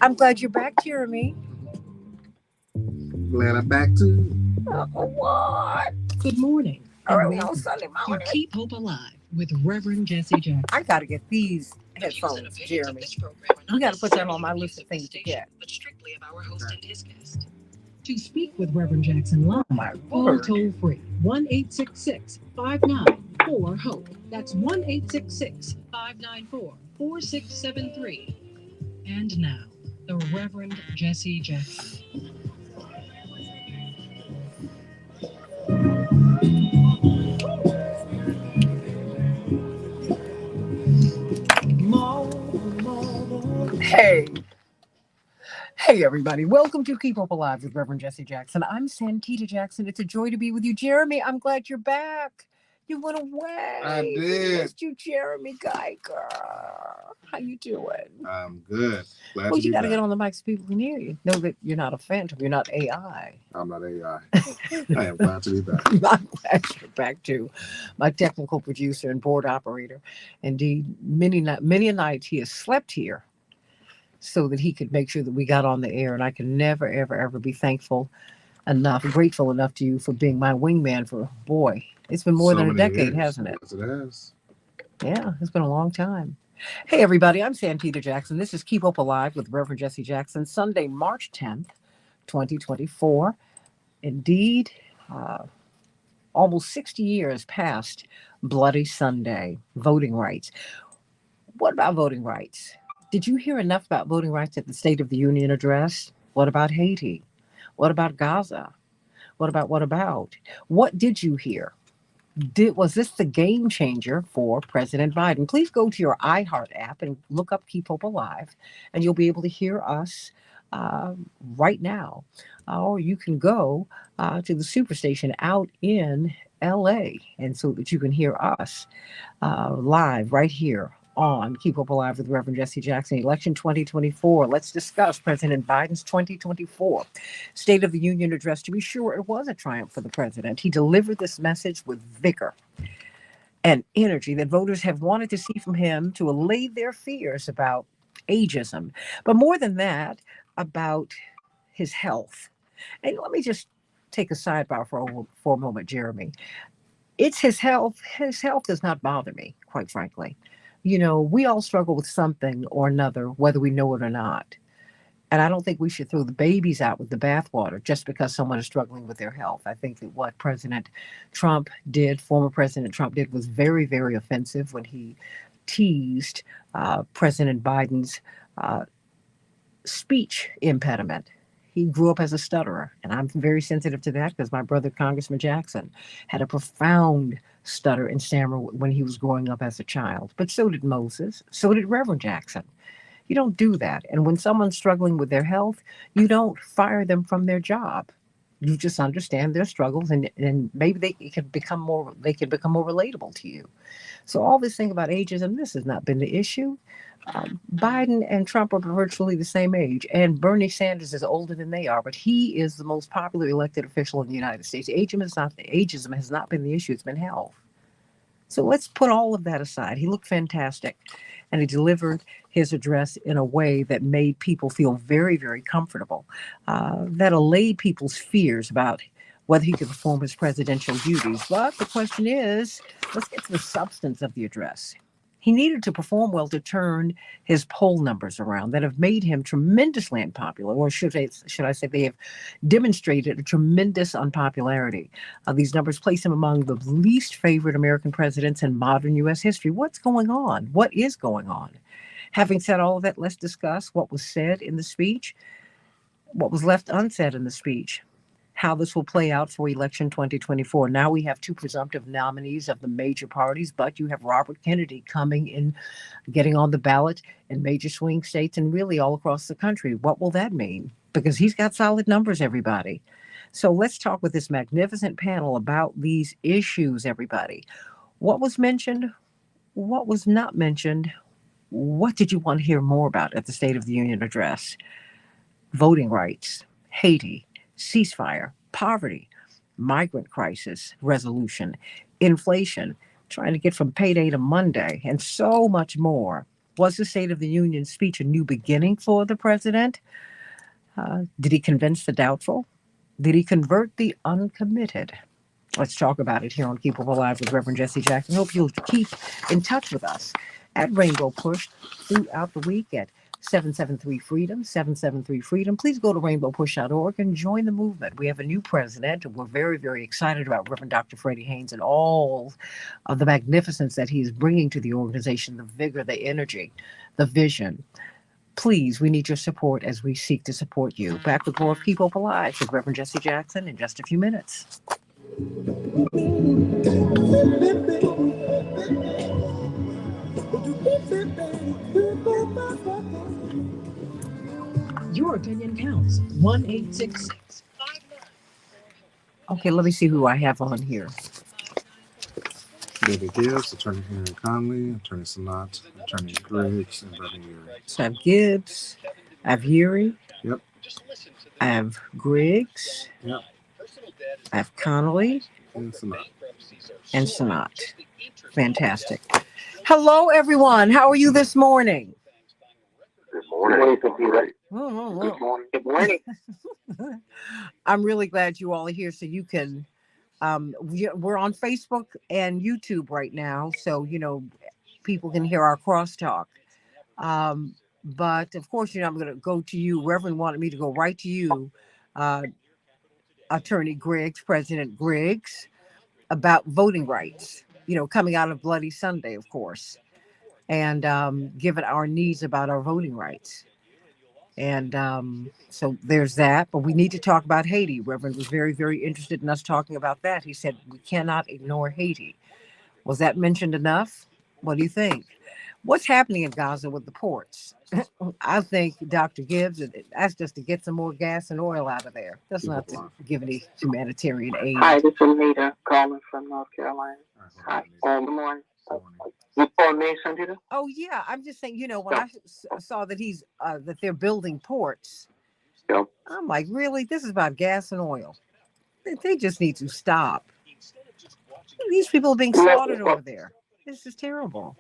I'm glad you're back, Jeremy. Glad I'm back too. What? Good morning All and right, no welcome Sunday to morning. Keep Hope Alive with Reverend Jesse Jackson. I got to get these headphones, Jeremy. We got to put that on my list of things to get. But strictly of our host and his guest. To speak with Reverend Jackson live, Oh, my call word. toll free 1-866-594-HOPE. That's 1-866-594-4673. And now, the Reverend Jesse Jackson. Hey. Hey, everybody. Welcome to Keep Hope Alive with Reverend Jesse Jackson. I'm Santita Jackson. It's a joy to be with you. Jeremy, I'm glad you're back. You went away. I We did. missed you, Jeremy Geiger. How you doing? I'm good. Glad Well, to you be got to back. get on the mic so people can hear you. Know that you're not a phantom. You're not AI. I'm not AI. I am glad to be back. I'm glad you're back too. My technical producer and board operator. Indeed, many a night he has slept here so that he could make sure that we got on the air. And I can never, ever, ever be grateful enough to you for being my wingman for, boy, it's been more So than a many decade, years. hasn't it? Yes, it has. Yeah, it's been a long time. Hey, everybody, I'm Santita Jackson. This is Keep Hope Alive with Reverend Jesse Jackson, Sunday, March 10th, 2024. Indeed, uh, almost 60 years past Bloody Sunday, voting rights. What about voting rights? Did you hear enough about voting rights at the State of the Union address? What about Haiti? What about Gaza? What about? What did you hear? Was this the game changer for President Biden? Please go to your iHeart app and look up Keep Hope Alive, and you'll be able to hear us uh, right now. Or you can go to the Superstation out in LA, and so that you can hear us live right here on Keep Hope Alive with Reverend Jesse Jackson, election 2024. Let's discuss President Biden's 2024 State of the Union address. To be sure, it was a triumph for the president. He delivered this message with vigor and energy that voters have wanted to see from him to allay their fears about ageism. But more than that, about his health. And let me just take a sidebar for a moment, Jeremy. It's his health. His health does not bother me, quite frankly. You know, we all struggle with something or another, whether we know it or not. And I don't think we should throw the babies out with the bathwater just because someone is struggling with their health. I think that what former President Trump did, was very, very offensive when he teased President Biden's uh, speech impediment. He grew up as a stutterer, and I'm very sensitive to that because my brother, Congressman Jackson, had a profound stutter and stammer when he was growing up as a child. But so did Moses, so did Reverend Jackson. You don't do that. And when someone's struggling with their health, you don't fire them from their job. You just understand their struggles, and maybe they can become more relatable to you. So all this thing about ageism, this has not been the issue. Biden and Trump are virtually the same age, and Bernie Sanders is older than they are, but he is the most popular elected official in the United States. Ageism has not been the issue; it's been health. So let's put all of that aside. He looked fantastic, and he delivered his address in a way that made people feel very, very comfortable. That allayed people's fears about whether he could perform his presidential duties. But the question is, let's get to the substance of the address. He needed to perform well to turn his poll numbers around that have made him tremendously unpopular, or should I say they have demonstrated a tremendous unpopularity. These numbers place him among the least favored American presidents in modern U.S. history. What's going on? What is going on? Having said all of that, let's discuss what was said in the speech, what was left unsaid in the speech, how this will play out for election 2024. Now we have two presumptive nominees of the major parties, but you have Robert Kennedy coming in, getting on the ballot in major swing states and really all across the country. What will that mean? Because he's got solid numbers, everybody. So let's talk with this magnificent panel about these issues, everybody. What was mentioned? What was not mentioned? What did you want to hear more about at the State of the Union address? Voting rights, Haiti, ceasefire, poverty, migrant crisis resolution, inflation, trying to get from payday to Monday, and so much more. Was the State of the Union speech a new beginning for the president? Did he convince the doubtful? Did he convert the uncommitted? Let's talk about it here on Keep Hope Alive with Reverend Jesse Jackson. Hope you'll keep in touch with us at Rainbow Push throughout the week at 773 Freedom, 773 Freedom. Please go to rainbowpush.org and join the movement. We have a new president, and we're very, very excited about Reverend Dr. Freddie Haynes and all of the magnificence that he is bringing to the organization, the vigor, the energy, the vision. Please, we need your support as we seek to support you. Back with more of Keep Hope Alive with Reverend Jesse Jackson in just a few minutes. Your opinion counts. 1-866. Okay, let me see who I have on here. David Gibbs, Attorney Henry Conley, Attorney Sanat, Attorney Griggs, and Brother Yuri. So I have Gibbs, I have Yuri, Yep. I have Griggs, Yep. I have Connolly, And Sanat. and Sanat. Fantastic. Hello, everyone. How are you this morning? Good morning, computer. Oh, Good morning. Good morning. I'm really glad you all are here so you can. We're on Facebook and YouTube right now, so people can hear our crosstalk. But of course, I'm going to go to you. Reverend wanted me to go right to you, Attorney Griggs, President Griggs, about voting rights. Coming out of Bloody Sunday, of course, and given our needs about our voting rights. And so there's that. But we need to talk about Haiti. Reverend was very, very interested in us talking about that. He said we cannot ignore Haiti. Was that mentioned enough? What do you think? What's happening in Gaza with the ports? I think Dr. Gibbs, that's just to get some more gas and oil out of there. That's not to give any humanitarian aid. Hi, this is Anita calling from North Carolina. Hi. Good morning. You called me, Sandita? Oh yeah, I'm just saying. When I saw that that they're building ports, Yep. I'm like, really? This is about gas and oil. They just need to stop. These people are being slaughtered over there. This is terrible.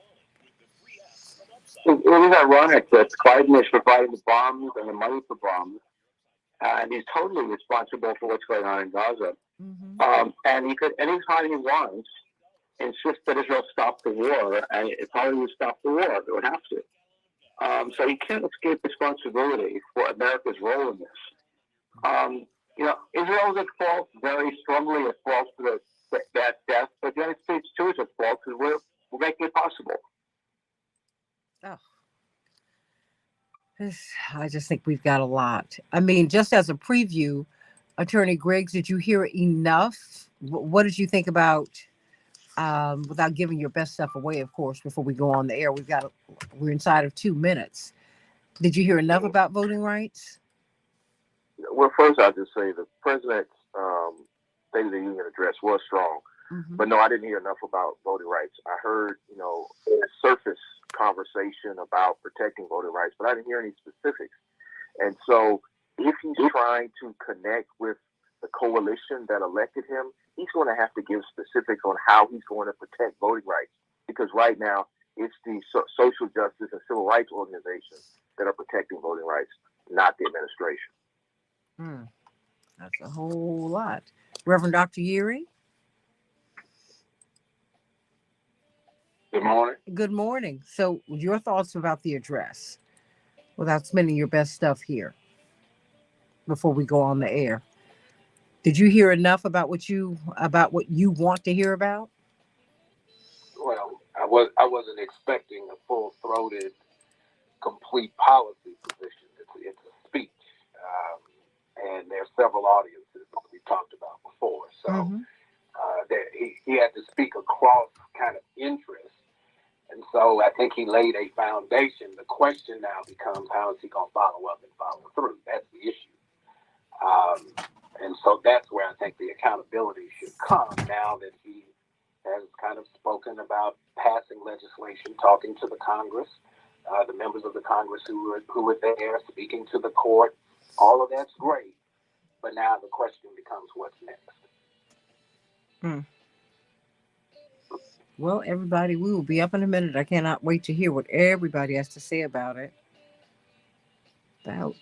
It is ironic that Biden is providing the bombs and the money for bombs, and he's totally responsible for what's going on in Gaza. Mm-hmm. And he could, anytime he wants, insist that Israel stop the war, and if Hollywood stop the war, it would have to. So he can't escape responsibility for America's role in this. Israel is at fault, very strongly at fault for that death, but the United States too is at fault because we're making it possible. Oh. I just think we've got a lot. I mean, just as a preview, Attorney Griggs, did you hear enough? What did you think about, without giving your best stuff away, of course, before we go on the air? We're inside of 2 minutes. Did you hear enough about voting rights? Well, first, I'll just say the president's State of the Union address was strong. Mm-hmm. But no, I didn't hear enough about voting rights. I heard, a surface conversation about protecting voting rights, but I didn't hear any specifics. And so if he's trying to connect with the coalition that elected him, he's going to have to give specifics on how he's going to protect voting rights. Because right now, it's the social justice and civil rights organizations that are protecting voting rights, not the administration. That's a whole lot. Reverend Dr. Yuri? Good morning. Good morning. So your thoughts about the address, without spending your best stuff here before we go on the air. Did you hear enough about what you want to hear about? Well, I wasn't expecting a full-throated, complete policy position. It's a speech, and there are several audiences that we talked about before. So he had to speak across kind of interests, and so I think he laid a foundation. The question now becomes, how is he going to follow up and follow through? That's the issue. And so that's where I think the accountability should come now that he has kind of spoken about passing legislation, talking to the Congress, the members of the Congress who were there, speaking to the court. All of that's great. But now the question becomes, what's next? Well, everybody, we will be up in a minute. I cannot wait to hear what everybody has to say about it. About.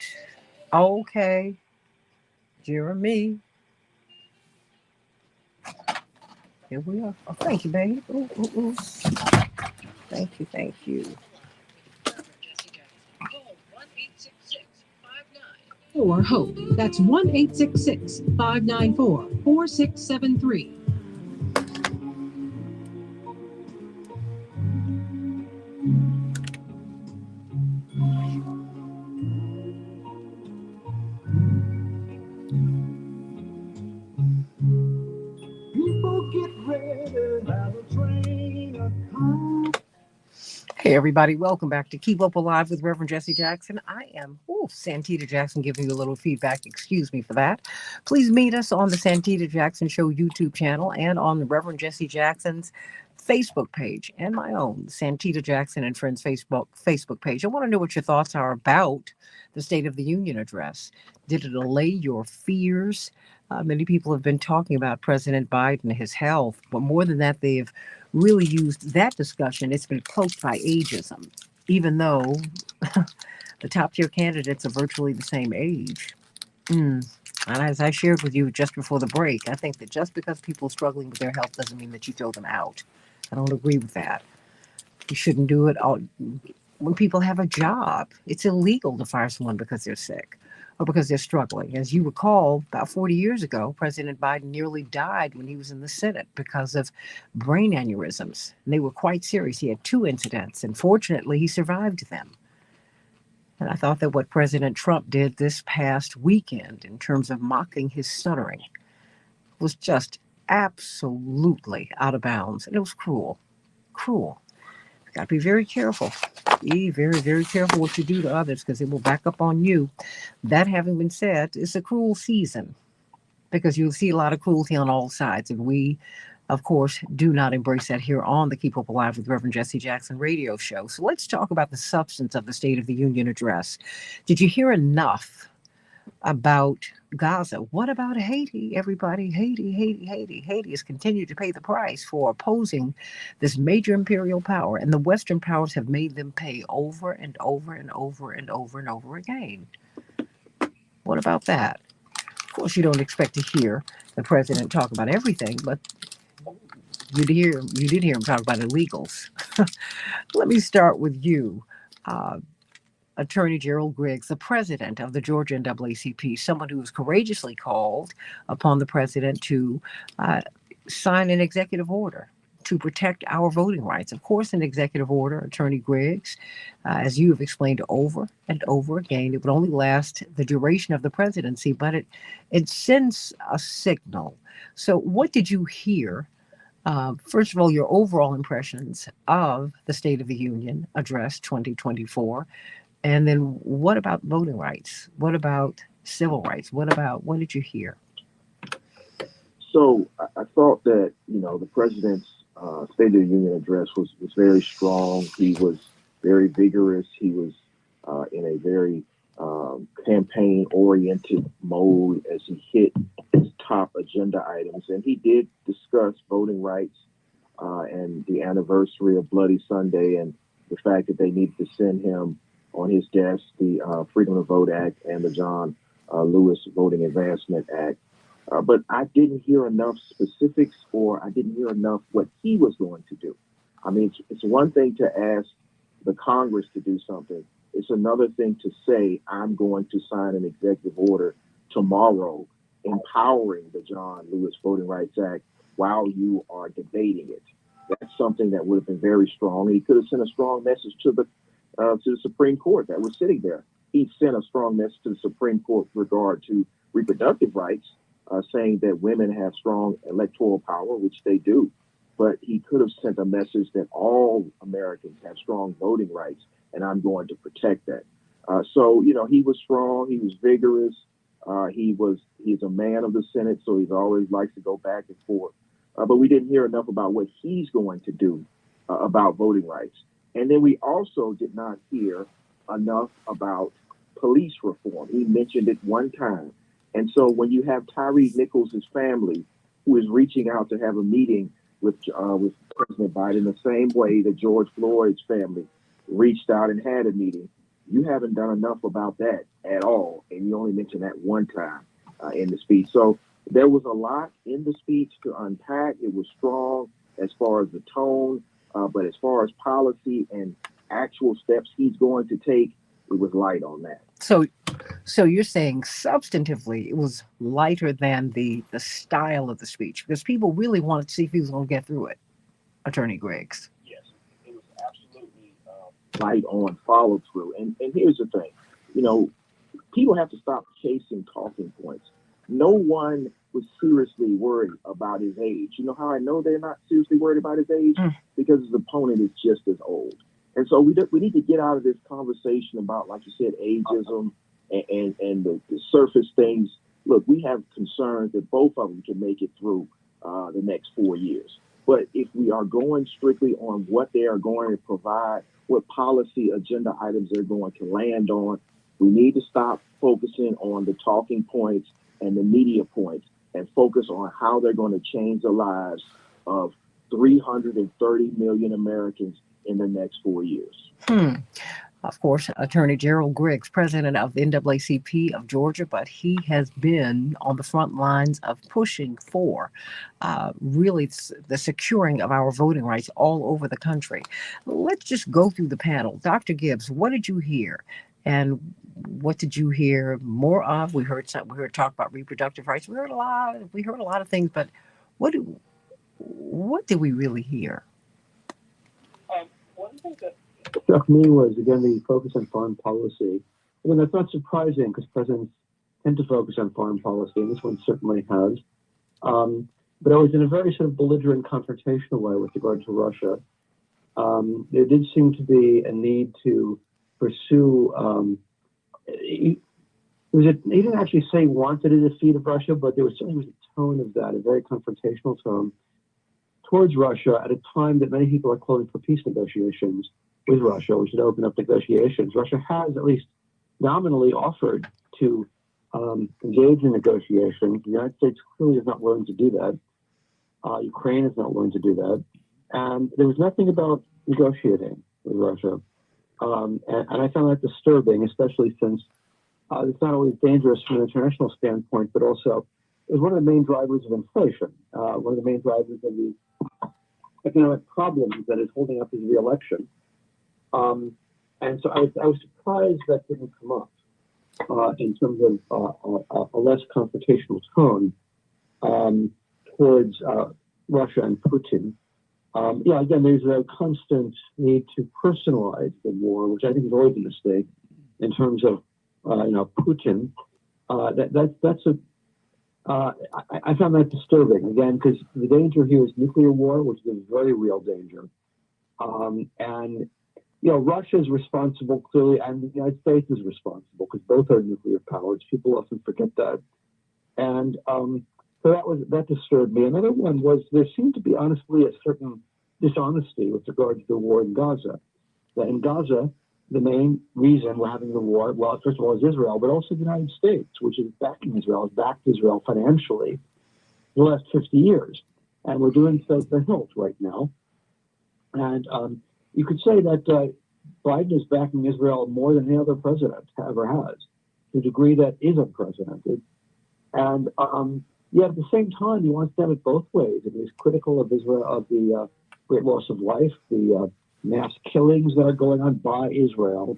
Okay, Jeremy. Here we are. Oh, thank you, babe. Ooh, ooh, ooh. Thank you, thank you. Or HOPE. That's 1-866-594-4673. People get ready, have a train a come. Hey, everybody, welcome back to Keep Up Alive with Reverend Jesse Jackson. I am Santita Jackson giving you a little feedback. Excuse me for that. Please meet us on the Santita Jackson Show YouTube channel and on the Reverend Jesse Jackson's Facebook page and my own Santita Jackson and Friends Facebook page. I want to know what your thoughts are about the State of the Union address. Did it allay your fears? Many people have been talking about President Biden, his health, but more than that, they've really used that discussion. It's been cloaked by ageism, even though the top tier candidates are virtually the same age. And as I shared with you just before the break, I think that just because people are struggling with their health doesn't mean that you throw them out. I don't agree with that. You shouldn't do it when people have a job. It's illegal to fire someone because they're sick or because they're struggling. As you recall, about 40 years ago, President Biden nearly died when he was in the Senate because of brain aneurysms. And they were quite serious. He had 2 incidents, and fortunately, he survived them. And I thought that what President Trump did this past weekend in terms of mocking his stuttering was just absolutely out of bounds. And it was cruel. Cruel. Got to be very careful. Be very, very careful what you do to others because it will back up on you. That having been said, it's a cruel season because you'll see a lot of cruelty on all sides. And we, of course, do not embrace that here on the Keep Up Alive with Reverend Jesse Jackson radio show. So let's talk about the substance of the State of the Union address. Did you hear enough about Gaza? What about Haiti, everybody? Haiti, Haiti, Haiti. Haiti has continued to pay the price for opposing this major imperial power, and the Western powers have made them pay over and over and over and over and over again. What about that? Of course, you don't expect to hear the president talk about everything, but you did hear him talk about illegals. Let me start with you. Attorney Gerald Griggs, the president of the Georgia NAACP, someone who has courageously called upon the president to sign an executive order to protect our voting rights. Of course, an executive order, Attorney Griggs, as you have explained over and over again, it would only last the duration of the presidency, but it sends a signal. So what did you hear? First of all, your overall impressions of the State of the Union Address 2024. And then what about voting rights? What about civil rights? What did you hear? So I thought that, the president's State of the Union address was very strong. He was very vigorous. He was in a very campaign-oriented mode as he hit his top agenda items. And he did discuss voting rights and the anniversary of Bloody Sunday and the fact that they needed to send him on his desk the Freedom to Vote Act and the John Lewis Voting Advancement Act. But I didn't hear enough specifics, or I didn't hear enough what he was going to do. I mean, it's one thing to ask the Congress to do something. It's another thing to say, I'm going to sign an executive order tomorrow empowering the John Lewis Voting Rights Act while you are debating it. That's something that would have been very strong. He could have sent a strong message to the Supreme Court that was sitting there. He sent a strong message to the Supreme Court with regard to reproductive rights, saying that women have strong electoral power, which they do. But he could have sent a message that all Americans have strong voting rights, and I'm going to protect that. So he was strong. He was vigorous. He's a man of the Senate, so he always likes to go back and forth. But we didn't hear enough about what he's going to do about voting rights. And then we also did not hear enough about police reform. He mentioned it one time. And so when you have Tyre Nichols' family, who is reaching out to have a meeting with President Biden the same way that George Floyd's family reached out and had a meeting. You haven't done enough about that at all, and you only mentioned that one time in the speech. So there was a lot in the speech to unpack. It was strong as far as the tone, but as far as policy and actual steps he's going to take, it was light on that. So you're saying substantively it was lighter than the style of the speech, because people really wanted to see if he was going to get through it, Attorney Griggs. Yes, it was absolutely light on follow through. And here's the thing, people have to stop chasing talking points. No one was seriously worried about his age. You know how I know they're not seriously worried about his age? Because his opponent is just as old. And so we need to get out of this conversation about, like you said, ageism and the surface things. Look, we have concerns that both of them can make it through the next 4 years. But if we are going strictly on what they are going to provide, what policy agenda items they're going to land on, we need to stop focusing on the talking points and the media points and focus on how they're going to change the lives of 330 million Americans in the next 4 years. Of course, Attorney Gerald Griggs, president of the NAACP of Georgia, but he has been on the front lines of pushing for really the securing of our voting rights all over the country. Let's just go through the panel. Dr. Gibbs, what did you hear? And what did you hear more of? We heard talk about reproductive rights. We heard a lot of things, but what did we really hear? One thing that struck me was, again, the focus on foreign policy. Again, that's not surprising because presidents tend to focus on foreign policy, and this one certainly has. But it was in a very sort of belligerent, confrontational way with regard to Russia. There did seem to be a need to pursue. He didn't actually say he wanted a defeat of Russia, but there certainly was a tone of that, a very confrontational tone towards Russia at a time that many people are calling for peace negotiations with Russia. We should open up negotiations. Russia has at least nominally offered to engage in negotiations. The United States clearly is not willing to do that. Ukraine is not willing to do that. And there was nothing about negotiating with Russia. And I found that disturbing, especially since it's not always dangerous from an international standpoint, but also it was one of the main drivers of inflation, one of the main drivers of the economic problems that is holding up his reelection. And so I was surprised that didn't come up in terms of a less confrontational tone towards Russia and Putin. Again, there's a constant need to personalize the war, which I think is always a mistake in terms of Putin. I found that disturbing, again, because the danger here is nuclear war, which is a very real danger. And Russia is responsible, clearly, and the United States is responsible, because both are nuclear powers. People often forget that. And so that disturbed me. Another one was there seemed to be, honestly, a certain dishonesty with regard to the war in Gaza. That in Gaza, the main reason we're having the war, well, first of all, is Israel, but also the United States, which is backing Israel, has backed Israel financially the last 50 years. And we're doing so to the hilt right now. And you could say that Biden is backing Israel more than any other president ever has, to a degree that is unprecedented. And yet at the same time, he wants to have it both ways. And he's critical of Israel, of the great loss of life, the mass killings that are going on by Israel.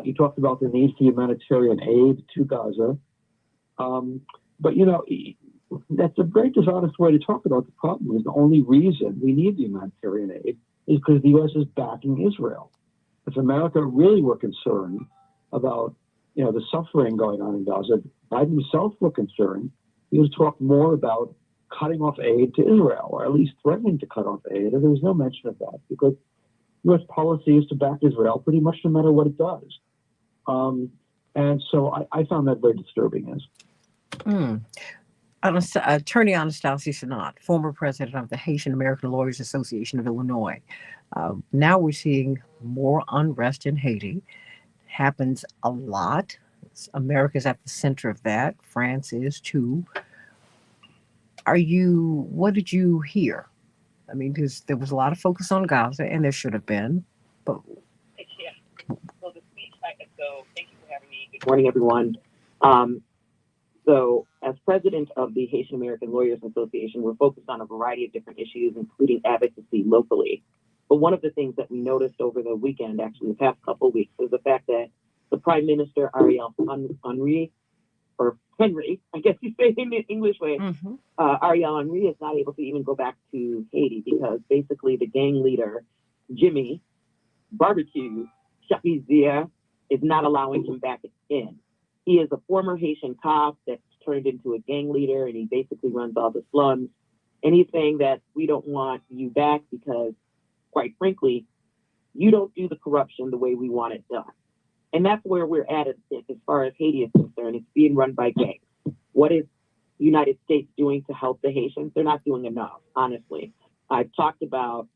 He talked about the need for humanitarian aid to Gaza. But that's a very dishonest way to talk about the problem. Is the only reason we need the humanitarian aid is because the U.S. is backing Israel. If America really were concerned about the suffering going on in Gaza, Biden himself were concerned, he would talk more about cutting off aid to Israel, or at least threatening to cut off aid. And there was no mention of that because U.S. policy is to back Israel pretty much no matter what it does. And so I found that very disturbing. Attorney Anastasia Sennott, former president of the Haitian American Lawyers Association of Illinois. Now we're seeing more unrest in Haiti. Happens a lot. America's at the center of that. France is too. what did you hear? I mean, because there was a lot of focus on Gaza, and there should have been, but Yeah. So the speech, so thank you for having me. Good morning, everyone. So as president of the Haitian American Lawyers Association, we're focused on a variety of different issues, including advocacy locally. But one of the things that we noticed over the weekend, actually the past couple of weeks, is the fact that the Prime Minister, Ariel Henry, or Henry, I guess you say it in the English way, Ariel Henry is not able to even go back to Haiti because basically the gang leader, Jimmy Barbecue Chapizia, is not allowing him back in. He is a former Haitian cop that's turned into a gang leader, and he basically runs all the slums. And he's saying that we don't want you back because, quite frankly, you don't do the corruption the way we want it done. And that's where we're at as far as Haiti is concerned. It's being run by gangs. What is the United States doing to help the Haitians? They're not doing enough, honestly. I've talked about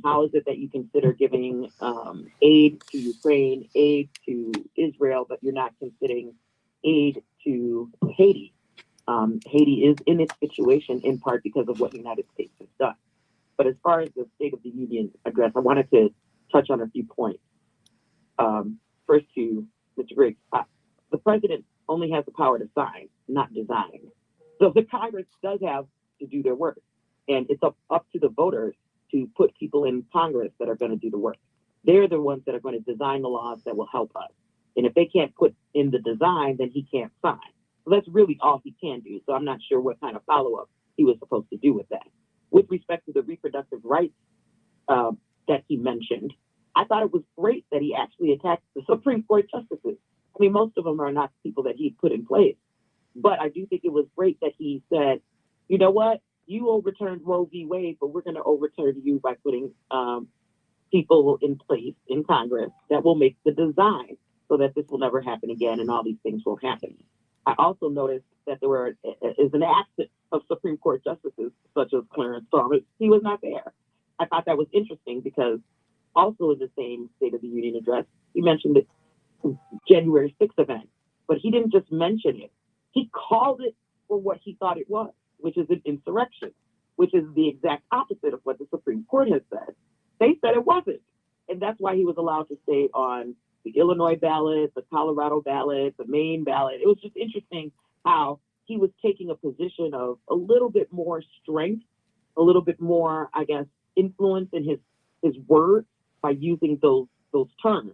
how is it that you consider giving aid to Ukraine, aid to Israel, but you're not considering aid to Haiti? Haiti is in its situation in part because of what the United States has done. But as far as the State of the Union address, I wanted to touch on a few points. First to Mr. Griggs, the president only has the power to sign, not design. So the Congress does have to do their work. And it's up to the voters to put people in Congress that are going to do the work. They're the ones that are going to design the laws that will help us. And if they can't put in the design, then he can't sign. So that's really all he can do. So I'm not sure what kind of follow-up he was supposed to do with that. With respect to the reproductive rights that he mentioned, I thought it was great that he actually attacked the Supreme Court justices. I mean, most of them are not people that he put in place. But I do think it was great that he said, you know what? You overturned Roe v. Wade, but we're going to overturn you by putting people in place in Congress that will make the design so that this will never happen again and all these things won't happen. I also noticed that there is an absence of Supreme Court justices, such as Clarence Thomas. He was not there. I thought that was interesting because also in the same State of the Union address, he mentioned the January 6th event, but he didn't just mention it. He called it for what he thought it was, which is an insurrection, which is the exact opposite of what the Supreme Court has said. They said it wasn't. And that's why he was allowed to stay on the Illinois ballot, the Colorado ballot, the Maine ballot. It was just interesting how he was taking a position of a little bit more strength, a little bit more, I guess, influence in his words by using those terms.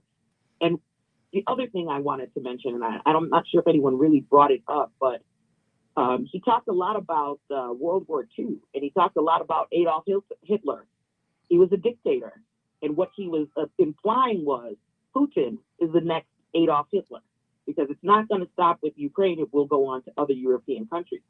And the other thing I wanted to mention, and I'm not sure if anyone really brought it up, but he talked a lot about World War II, and he talked a lot about Adolf Hitler. He was a dictator. And what he was implying was Putin is the next Adolf Hitler, because it's not going to stop with Ukraine. It will go on to other European countries.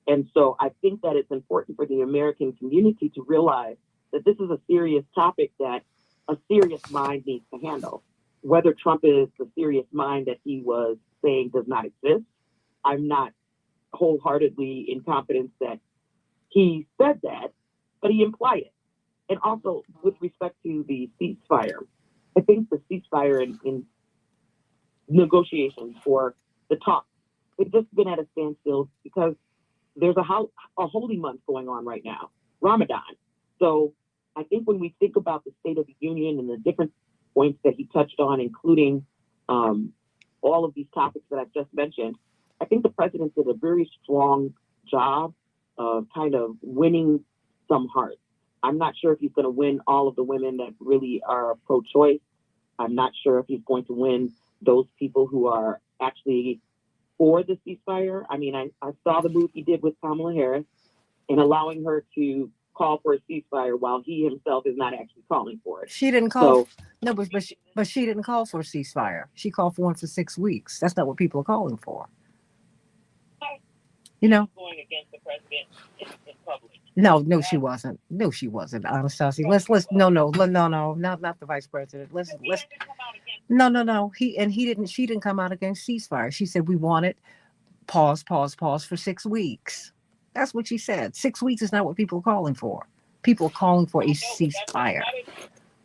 And so I think that it's important for the American community to realize that this is a serious topic that a serious mind needs to handle. Whether Trump is the serious mind that he was saying does not exist, I'm not wholeheartedly in confidence that he said that, but he implied it. And also with respect to the ceasefire, I think the ceasefire in negotiations or the talks, it's just been at a standstill because there's a holy month going on right now, Ramadan. So I think when we think about the State of the Union and the different points that he touched on, including all of these topics that I've just mentioned, I think the president did a very strong job of kind of winning some hearts. I'm not sure if he's going to win all of the women that really are pro-choice. I'm not sure if he's going to win those people who are actually for the ceasefire. I mean, I saw the move he did with Kamala Harris in allowing her to call for a ceasefire while he himself is not actually calling for it. She didn't call. No, but she didn't call for a ceasefire. She called for one for 6 weeks. That's not what people are calling for. You know, going against the president in public. No, she wasn't. No, she wasn't. Anastasia, let's no, not the vice president. Let's no. She didn't come out against ceasefire. She said we want it. Pause for 6 weeks. That's what she said. 6 weeks is not what people are calling for. People are calling for a ceasefire.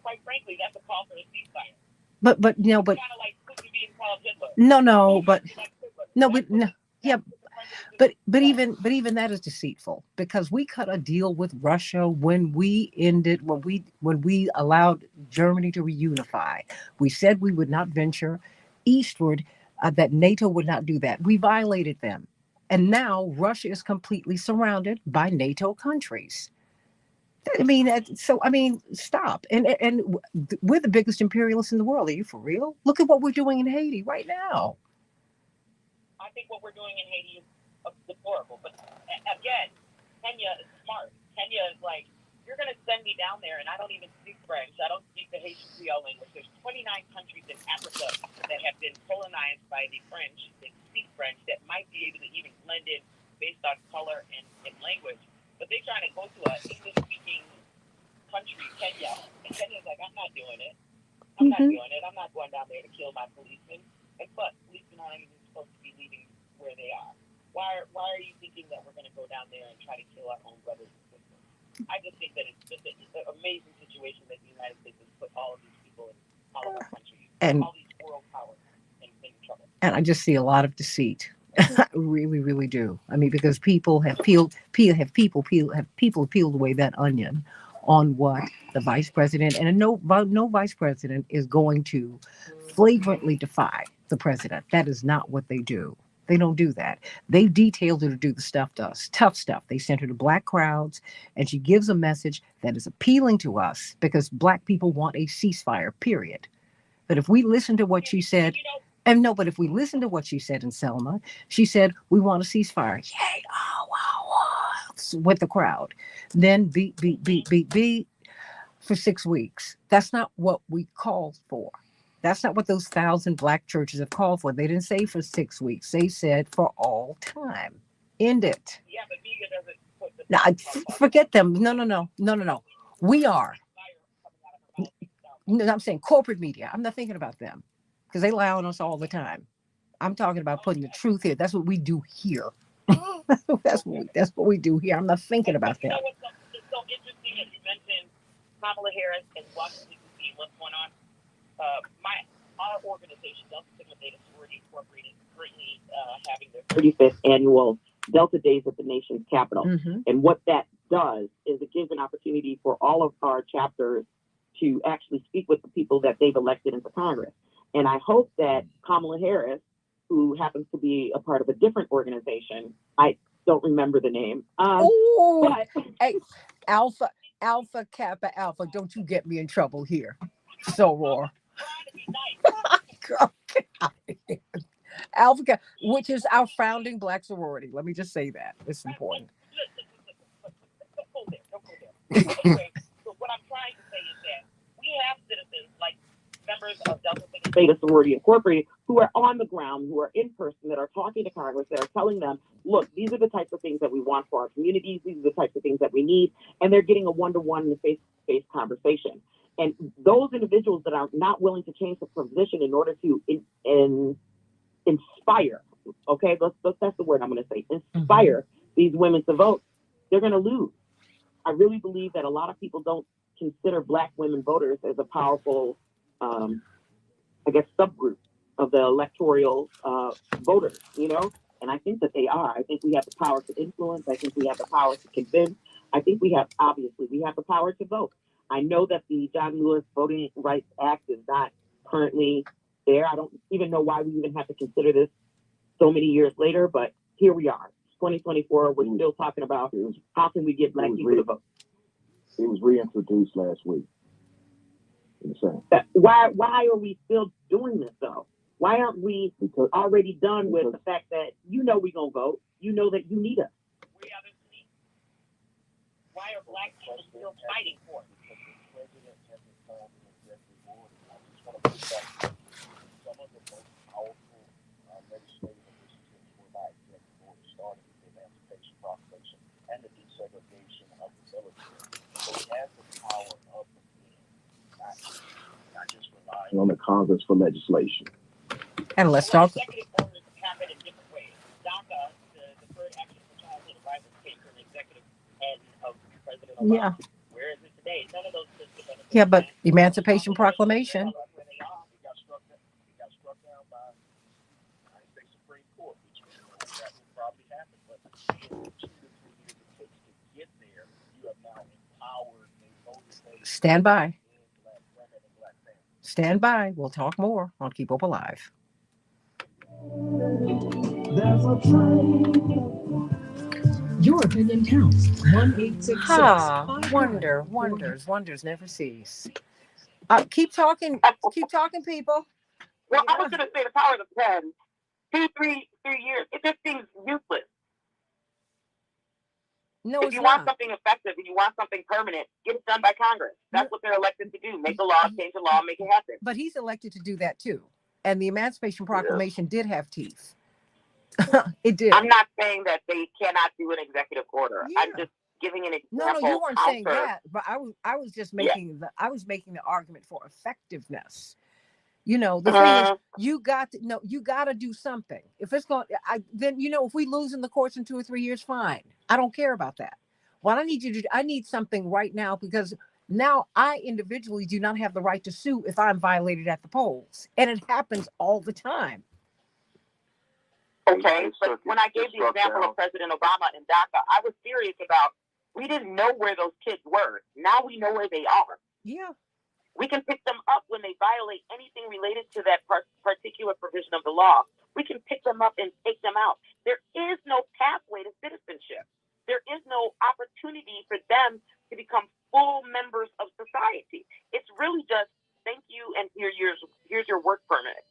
Quite frankly, that's a call for a ceasefire. But kind of like Putin being called Hitler. No, but Like no, but no, yeah. But even that is deceitful, because we cut a deal with Russia when we allowed Germany to reunify. We said we would not venture eastward, that NATO would not do that. We violated them. And now Russia is completely surrounded by NATO countries. I mean, stop. And we're the biggest imperialists in the world. Are you for real? Look at what we're doing in Haiti right now. I think what we're doing in Haiti is deplorable. But again, Kenya is smart. Kenya is like, you're going to send me down there, and I don't even speak French. I don't speak the Haitian Creole language. There's 29 countries in Africa that have been colonized by the French, that speak French, that might be able to even blend in based on color and language. But they're trying to go to an English-speaking country, Kenya, and Kenya's like, I'm not doing it. I'm not doing it. I'm not going down there to kill my policemen. And plus, policemen aren't even supposed to be leaving where they are. Why are you thinking that we're going to go down there and try to kill our own brothers and sisters? I just think that it's just an amazing situation that the United States has put all of these people in all of our countries, And all these world powers in trouble. and I just see a lot of deceit. I really, really do. I mean, because people have peeled away that onion on what the vice president, and no vice president is going to flagrantly defy the president. That is not what they do. They don't do that. They've detailed her to do the tough stuff. They sent her to black crowds, and she gives a message that is appealing to us because black people want a ceasefire, period. But if we listen to what she said, but if we listen to what she said in Selma, she said, we want a ceasefire. Yay, with the crowd. Then beat for 6 weeks. That's not what we called for. That's not what those 1,000 black churches have called for. They didn't say for 6 weeks. They said for all time. End it. Yeah, but media doesn't put the... No, forget them. No. We are. No, I'm saying corporate media. I'm not thinking about them because they lie on us all the time. I'm talking about putting the truth here. That's what we do here. That's what we do here. I'm not thinking about You them. know what's so interesting that you mentioned Kamala Harris and Washington, D.C. What's going on? Our organization, Delta Sigma Theta Sorority Incorporated, is currently having their 35th annual Delta Days at the nation's capital. Mm-hmm. And what that does is it gives an opportunity for all of our chapters to actually speak with the people that they've elected into Congress. And I hope that Kamala Harris, who happens to be a part of a different organization, I don't remember the name. But Hey, Alpha Kappa Alpha, don't you get me in trouble here. Soror. Alpha Kappa, which is our founding black sorority. Let me just say that. It's important. Don't go there. Anyway, so what I'm trying to say is that we have citizens like members of Delta Sigma Theta Sorority Incorporated who are on the ground, who are in person, that are talking to Congress, that are telling them, look, these are the types of things that we want for our communities. These are the types of things that we need. And they're getting a one-to-one and face-to-face conversation. And those individuals that are not willing to change the position in order to inspire, okay, that's the word I'm going to say, inspire these women to vote, they're going to lose. I really believe that a lot of people don't consider black women voters as a powerful, subgroup of the electoral voters, and I think that they are. I think we have the power to influence. I think we have the power to convince. I think we have the power to vote. I know that the John Lewis Voting Rights Act is not currently there. I don't even know why we even have to consider this so many years later, but here we are. 2024, we're still talking about how can we get black people to vote. It was reintroduced last week. Why are we still doing this though? Why aren't we already done with the fact that we're gonna vote? You know that you need us. Why are black people still fighting for it? Some of the most powerful legislative initiatives were by executive order, starting with the Emancipation Proclamation and the desegregation of the military. So we have the power of the pen, not just relying On the Congress for legislation. And let's talk. Executive orders happen in different ways. DACA, the Deferred Action for Childhood Arrivals, came from the executive head of President Obama. Yeah. Where is it today? None of those systems. Yeah, but Emancipation Proclamation. where they are. It got struck down by the United States Supreme Court, which means that will probably happen. Stand by. Stand by. We'll talk more on Keep Hope Alive. There's a train. Your opinion counts. 1-866. Wonders never cease. Keep talking, people. Well, I was going to say the power of the pen. 3 years. It just seems useless. No, if you want something effective and you want something permanent, get it done by Congress. That's what they're elected to do. Make a law, change the law, make it happen. But he's elected to do that too. And the Emancipation Proclamation did have teeth. It did. I'm not saying that they cannot do an executive order. Yeah. I'm just giving an example. No, you weren't saying that. But I was just making the argument for effectiveness. You know, the thing is, you got to do something. If it's going, then if we lose in the courts in 2 or 3 years, fine. I don't care about that. What I need you to do, I need something right now, because now I individually do not have the right to sue if I'm violated at the polls, and it happens all the time. Okay, but when I gave the example of President Obama and DACA, I was serious about, we didn't know where those kids were. Now we know where they are. Yeah. We can pick them up when they violate anything related to that particular provision of the law. We can pick them up and take them out. There is no pathway to citizenship. There is no opportunity for them to become full members of society. It's really just, thank you, and here's your work permit.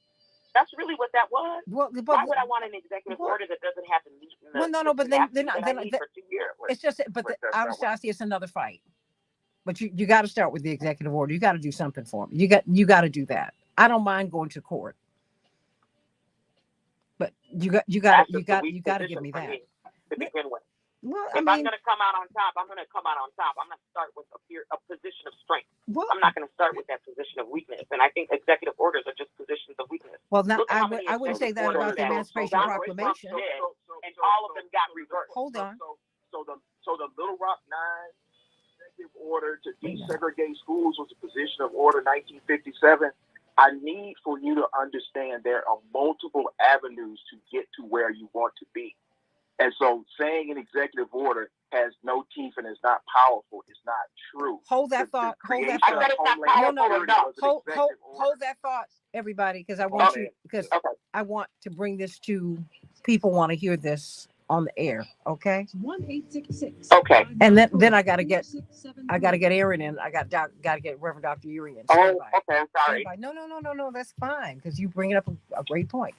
That's really what that was. Well, why would I want an executive order that doesn't have to meet in the but then for 2 years? It's just, obviously it's another fight. But you got to start with the executive order. You got to do something for me. You got to do that. I don't mind going to court, but you got to give me that. To begin with. Well, if I'm going to come out on top, I'm going to come out on top. I'm going to start with a position of strength. Well, I'm not going to start with that position of weakness. And I think executive orders are just positions of weakness. Well, I wouldn't say that about the Emancipation Proclamation. And all of them got reversed. Hold on. So the Little Rock 9 order to desegregate schools was a position of order 1957. I need for you to understand there are multiple avenues to get to where you want to be. And so saying an executive order has no teeth and is not powerful is not true. Hold that thought. Hold that thought. Hold that thought, everybody, because I want to bring this to people want to hear this on the air, okay? 1-866. Okay. And then I gotta get Aaron in. I gotta get Reverend Dr. Uri in. Oh, okay. I'm sorry. No, that's fine, because you bring up a great point.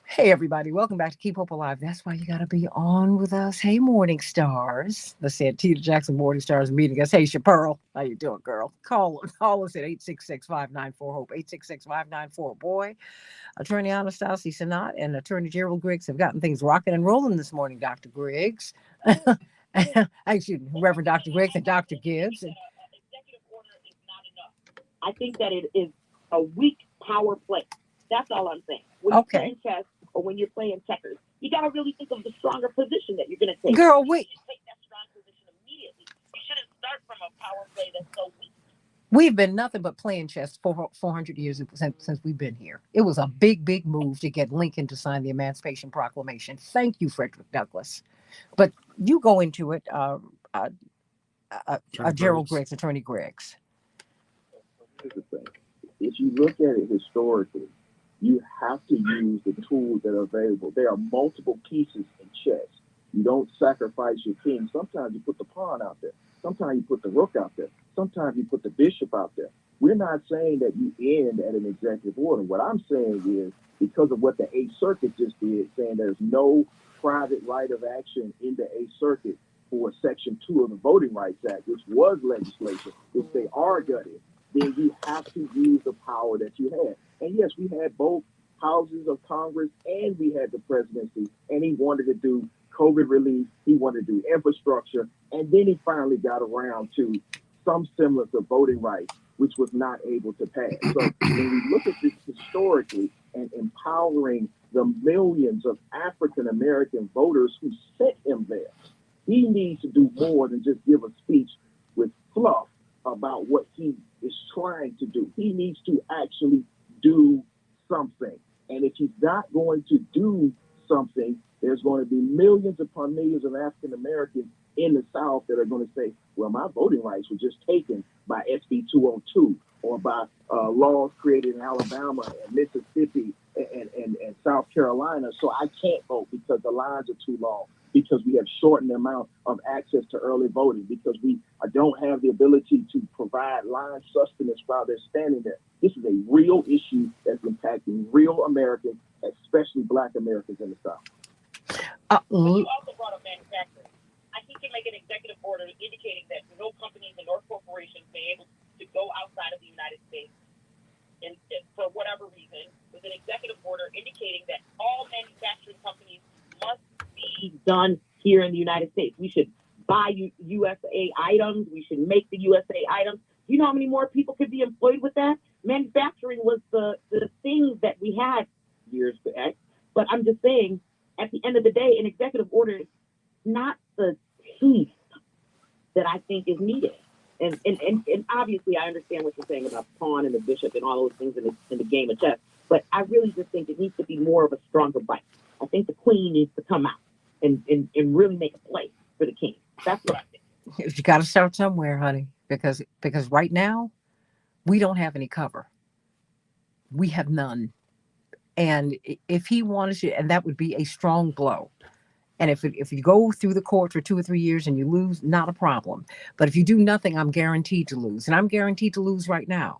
Hey everybody, welcome back to Keep Hope Alive. That's why you gotta be on with us. Hey Morning Stars. The Santita Jackson Morning Stars meeting us. Hey Chapearl, how you doing, girl? Call us at 866-594-HOPE, 866-594-BOY. Attorney Anastasia Sanat and Attorney Gerald Griggs have gotten things rocking and rolling this morning, Dr. Griggs. Excuse me, Reverend Dr. Griggs and Dr. Gibbs. I think that it is a weak power play. That's all I'm saying. When you're playing chess or when you're playing checkers, you got to really think of the stronger position that you're going to take. Girl, wait. You take that strong position immediately. You shouldn't start from a power play that's so weak. We've been nothing but playing chess for 400 years since we've been here. It was a big move to get Lincoln to sign the Emancipation Proclamation. Thank you, Frederick Douglass. But you go into it, Gerald Griggs, Attorney Griggs. Here's the thing. If you look at it historically, you have to use the tools that are available. There are multiple pieces in chess. You don't sacrifice your king. Sometimes you put the pawn out there. Sometimes you put the rook out there. Sometimes you put the bishop out there. We're not saying that you end at an executive order. What I'm saying is, because of what the Eighth Circuit just did, saying there's no private right of action in the Eighth Circuit for Section 2 of the Voting Rights Act, which was legislation, which they are gutted, then you have to use the power that you had. And yes, we had both houses of Congress and we had the presidency, and he wanted to do COVID relief, he wanted to do infrastructure, and then he finally got around to some semblance of voting rights, which was not able to pass. So when we look at this historically and empowering the millions of African American voters who sent him there, he needs to do more than just give a speech with fluff about what he is trying to do. He needs to actually do something. And if he's not going to do something, there's going to be millions upon millions of African Americans in the South that are going to say, well, my voting rights were just taken by SB 202 or by laws created in Alabama and Mississippi and South Carolina. So I can't vote because the lines are too long, because we have shortened the amount of access to early voting, because we don't have the ability to provide line sustenance while they're standing there. This is a real issue that's impacting real Americans, especially Black Americans in the South. But you also brought up manufacturing. I think you make an executive order indicating that no companies and no corporations may be able to go outside of the United States for whatever reason, with an executive order indicating that all manufacturing companies must be done here in the United States. We should buy USA items. We should make the USA items. Do you know how many more people could be employed with that? Manufacturing was the thing that we had years back. But I'm just saying, at the end of the day, an executive order is not the teeth that I think is needed. And obviously, I understand what you're saying about the pawn and the bishop and all those things in the game of chess. But I really just think it needs to be more of a stronger bite. I think the queen needs to come out and really make a play for the king. That's what I think. You got to start somewhere, honey, because right now we don't have any cover. We have none. And if he wanted to, and that would be a strong blow. And if you go through the court for 2 or 3 years and you lose, not a problem. But if you do nothing, I'm guaranteed to lose. And I'm guaranteed to lose right now.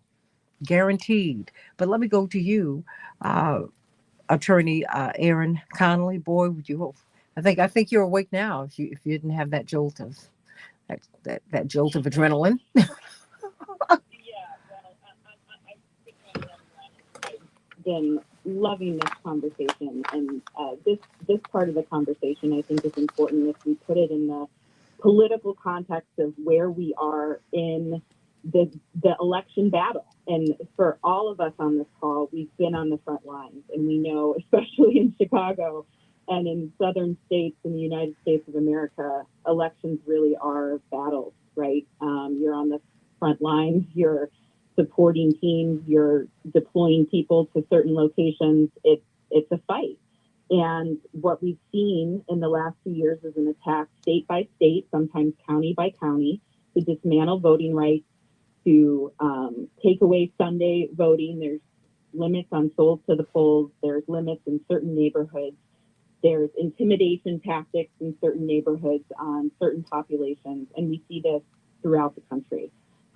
Guaranteed. But let me go to you, Attorney Aaron Connolly. Boy, would you hope. I think you're awake now if you didn't have that jolt of that jolt of adrenaline. Been loving this conversation, and this part of the conversation I think is important if we put it in the political context of where we are in the election battle. And for all of us on this call, we've been on the front lines, and we know, especially in Chicago and in southern states in the United States of America, elections really are battles, right? You're on the front lines, you're supporting teams, you're deploying people to certain locations. It's a fight. And what we've seen in the last 2 years is an attack state by state, sometimes county by county, to dismantle voting rights, to take away Sunday voting. There's limits on souls to the polls. There's limits in certain neighborhoods. There's intimidation tactics in certain neighborhoods on certain populations. And we see this throughout the country.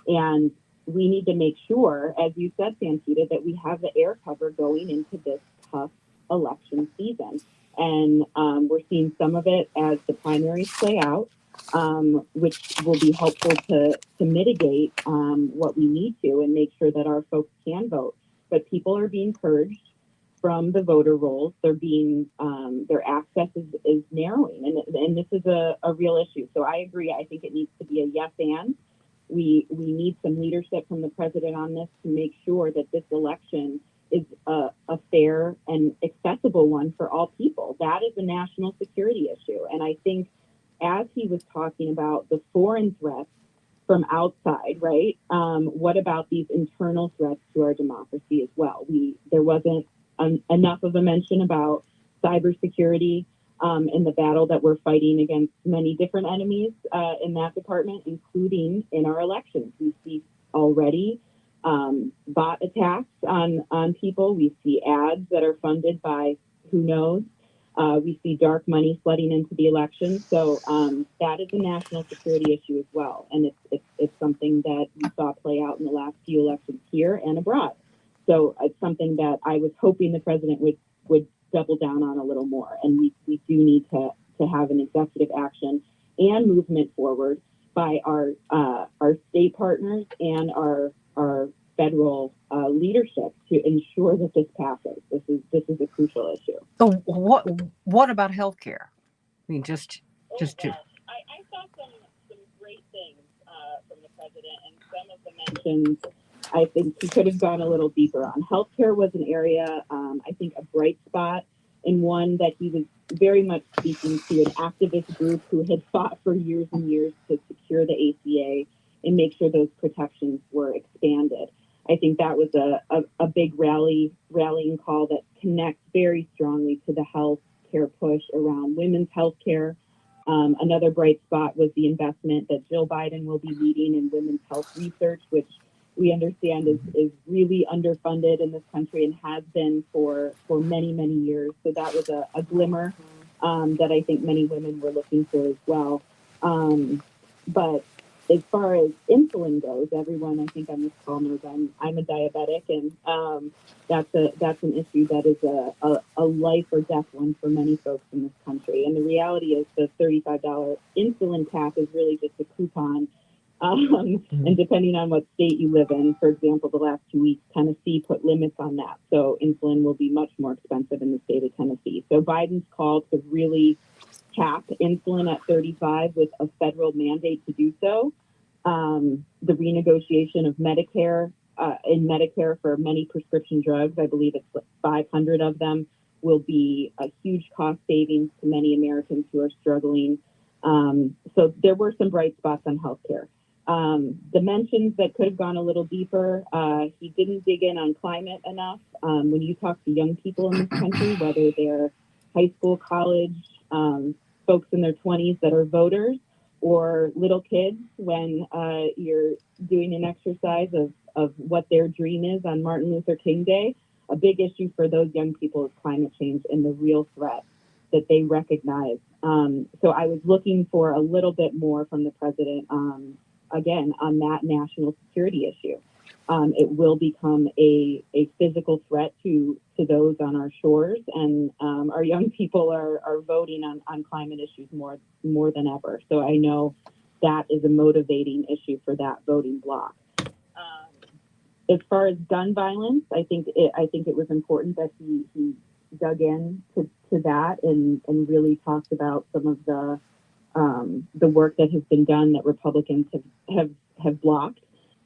And we need to make sure, as you said, Santita, that we have the air cover going into this tough election season. And we're seeing some of it as the primaries play out, which will be helpful to mitigate what we need to and make sure that our folks can vote. But people are being purged from the voter rolls. They're being, their access is narrowing. And this is a real issue. So I agree. I think it needs to be a yes and. We need some leadership from the president on this to make sure that this election is a fair and accessible one for all people. That is a national security issue. And I think as he was talking about the foreign threats from outside, right? What about these internal threats to our democracy as well? There wasn't enough of a mention about cybersecurity in the battle that we're fighting against many different enemies in that department, including in our elections. We see already bot attacks on people. We see ads that are funded by who knows. We see dark money flooding into the election. So that is a national security issue as well. And it's something that we saw play out in the last few elections here and abroad. So it's something that I was hoping the president would double down on a little more. And we do need to have an executive action and movement forward by our state partners and our federal leadership to ensure that this passes. This is a crucial issue. So what about healthcare? I mean, just I saw some great things from the president, and some of the mentions I think he could have gone a little deeper on. Healthcare was an area, I think, a bright spot, and one that he was very much speaking to an activist group who had fought for years and years to secure the ACA and make sure those protections were expanded. I think that was a big rallying call that connects very strongly to the health care push around women's health care. Another bright spot was the investment that Jill Biden will be leading in women's health research, which we understand is really underfunded in this country and has been for many, many years. So that was a glimmer that I think many women were looking for as well. But as far as insulin goes, everyone I think on this call knows I'm a diabetic, and that's an issue that is a life or death one for many folks in this country. And the reality is the $35 insulin cap is really just a coupon. And depending on what state you live in, for example, the last 2 weeks, Tennessee put limits on that. So insulin will be much more expensive in the state of Tennessee. So Biden's call to really cap insulin at 35 with a federal mandate to do so. The renegotiation of Medicare, in Medicare for many prescription drugs, I believe it's 500 of them, will be a huge cost savings to many Americans who are struggling. So there were some bright spots on healthcare. The mentions that could have gone a little deeper, he didn't dig in on climate enough. When you talk to young people in this country, whether they're high school, college, folks in their 20s that are voters, or little kids, when you're doing an exercise of what their dream is on Martin Luther King Day, a big issue for those young people is climate change and the real threat that they recognize. So I was looking for a little bit more from the president, again, on that national security issue. It will become a physical threat to those on our shores, and our young people are voting on climate issues more than ever. So I know that is a motivating issue for that voting bloc. As far as gun violence, I think it was important that he dug in to that and really talked about some of the work that has been done that Republicans have blocked.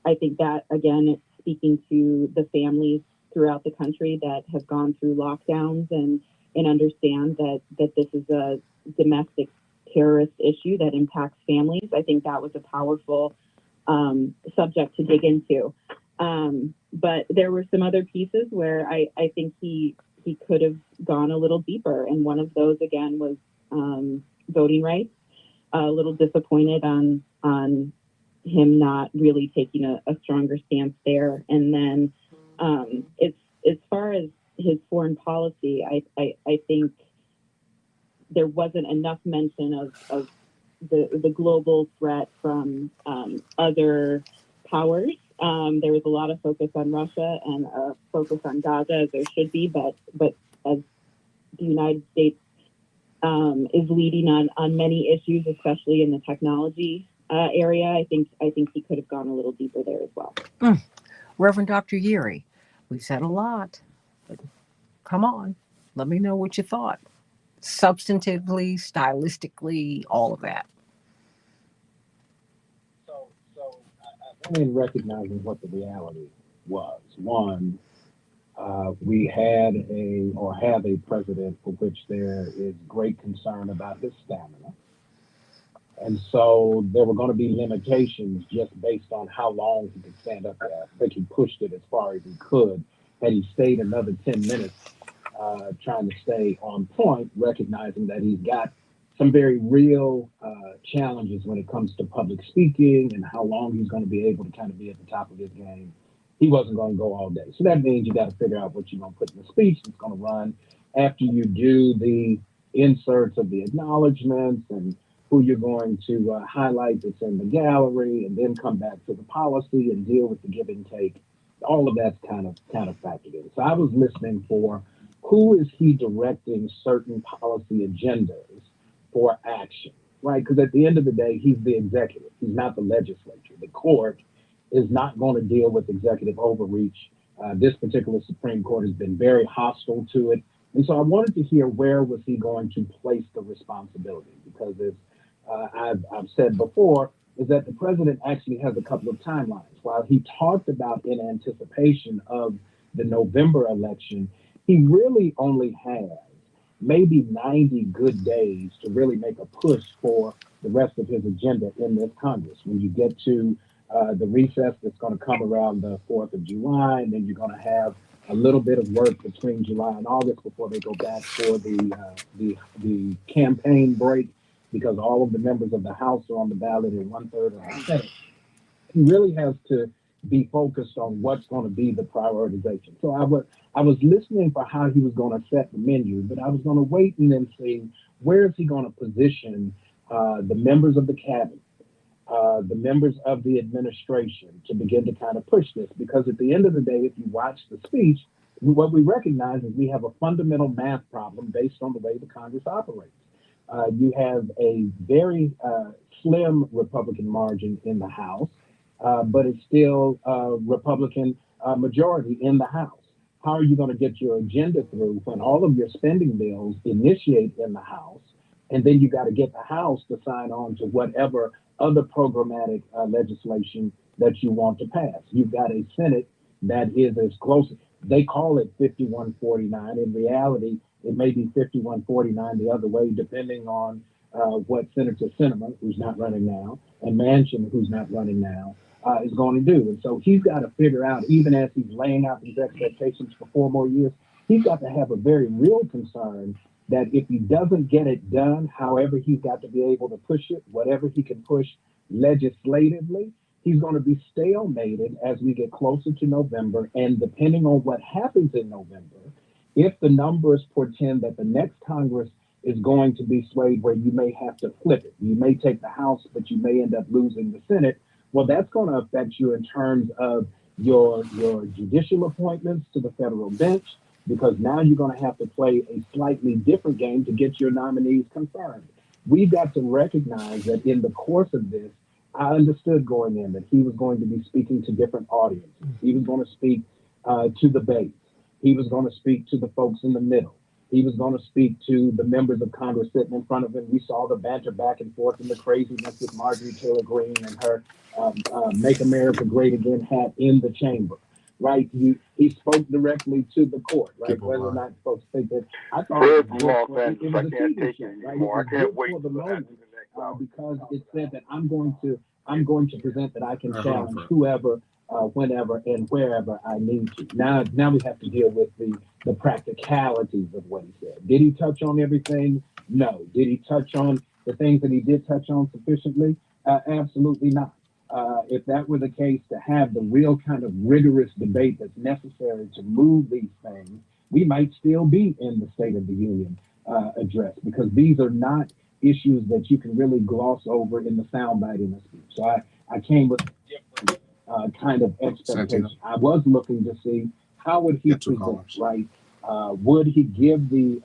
I think that, again, it's speaking to the families throughout the country that have gone through lockdowns and understand that this is a domestic terrorist issue that impacts families. I think that was a powerful subject to dig into. But there were some other pieces where I think he could have gone a little deeper. And one of those, again, was voting rights. A little disappointed on him not really taking a stronger stance there. And then it's as far as his foreign policy, I think there wasn't enough mention of the global threat from other powers. There was a lot of focus on Russia and a focus on Gaza, as there should be, but as the United States is leading on many issues, especially in the technology area, I think he could have gone a little deeper there as well. Reverend Dr. Yeary, we've said a lot, but come on, let me know what you thought. Substantively, stylistically, all of that. So I in recognizing what the reality was. One, we had have a president for which there is great concern about his stamina. And so there were going to be limitations just based on how long he could stand up there. I think he pushed it as far as he could. Had he stayed another 10 minutes trying to stay on point, recognizing that he's got some very real challenges when it comes to public speaking and how long he's going to be able to kind of be at the top of his game. He wasn't going to go all day. So that means you got to figure out what you're going to put in the speech that's going to run after you do the inserts of the acknowledgments and who you're going to highlight that's in the gallery, and then come back to the policy and deal with the give and take. All of that's kind of factored in. So I was listening for who is he directing certain policy agendas for action, right? Because at the end of the day, he's the executive. He's not the legislature. The court is not going to deal with executive overreach. This particular Supreme Court has been very hostile to it. And so I wanted to hear where was he going to place the responsibility, because as I've said before, is that the president actually has a couple of timelines. While he talked about in anticipation of the November election, he really only has maybe 90 good days to really make a push for the rest of his agenda in this Congress. When you get to the recess that's going to come around the 4th of July, and then you're going to have a little bit of work between July and August before they go back for the campaign break, because all of the members of the House are on the ballot and 1/3 of the Senate. He really has to be focused on what's going to be the prioritization. So I was listening for how he was going to set the menu, but I was going to wait and then see where is he going to position the members of the cabinet, the members of the administration to begin to kind of push this. Because at the end of the day, if you watch the speech, what we recognize is we have a fundamental math problem based on the way the Congress operates. You have a very slim Republican margin in the House, but it's still a Republican majority in the House. How are you going to get your agenda through when all of your spending bills initiate in the House, and then you got to get the House to sign on to whatever other programmatic legislation that you want to pass? You've got a Senate that is as close. They call it 51-49. In reality, it may be 51-49 the other way, depending on what Senator Sinema, who's not running now, and Manchin, who's not running now, is going to do. And so he's got to figure out, even as he's laying out these expectations for 4 more years, he's got to have a very real concern that if he doesn't get it done, however, he's got to be able to push it, whatever he can push legislatively, he's going to be stalemated as we get closer to November. And depending on what happens in November, if the numbers portend that the next Congress is going to be swayed where you may have to flip it, you may take the House, but you may end up losing the Senate. Well, that's going to affect you in terms of your judicial appointments to the federal bench, because now you're going to have to play a slightly different game to get your nominees confirmed. We've got to recognize that in the course of this, I understood going in that he was going to be speaking to different audiences. He was going to speak to the base. He was going to speak to the folks in the middle. He was going to speak to the members of Congress sitting in front of him. We saw the banter back and forth and the craziness with Marjorie Taylor Greene and her Make America Great Again hat in the chamber, right? He spoke directly to the court, right? Whether or not folks think that. I thought it was good for, it was a TV show, right? It was good for the moment because it said that I'm going to present that I can challenge whoever, whenever, and wherever I need to. Now we have to deal with the practicalities of what he said. Did he touch on everything? No. Did he touch on the things that he did touch on sufficiently? Absolutely not. If that were the case, to have the real kind of rigorous debate that's necessary to move these things, we might still be in the State of the Union address, because these are not issues that you can really gloss over in the soundbite in the speech. So I came with different kind of expectation. I was looking to see how would he present, right? Would he give the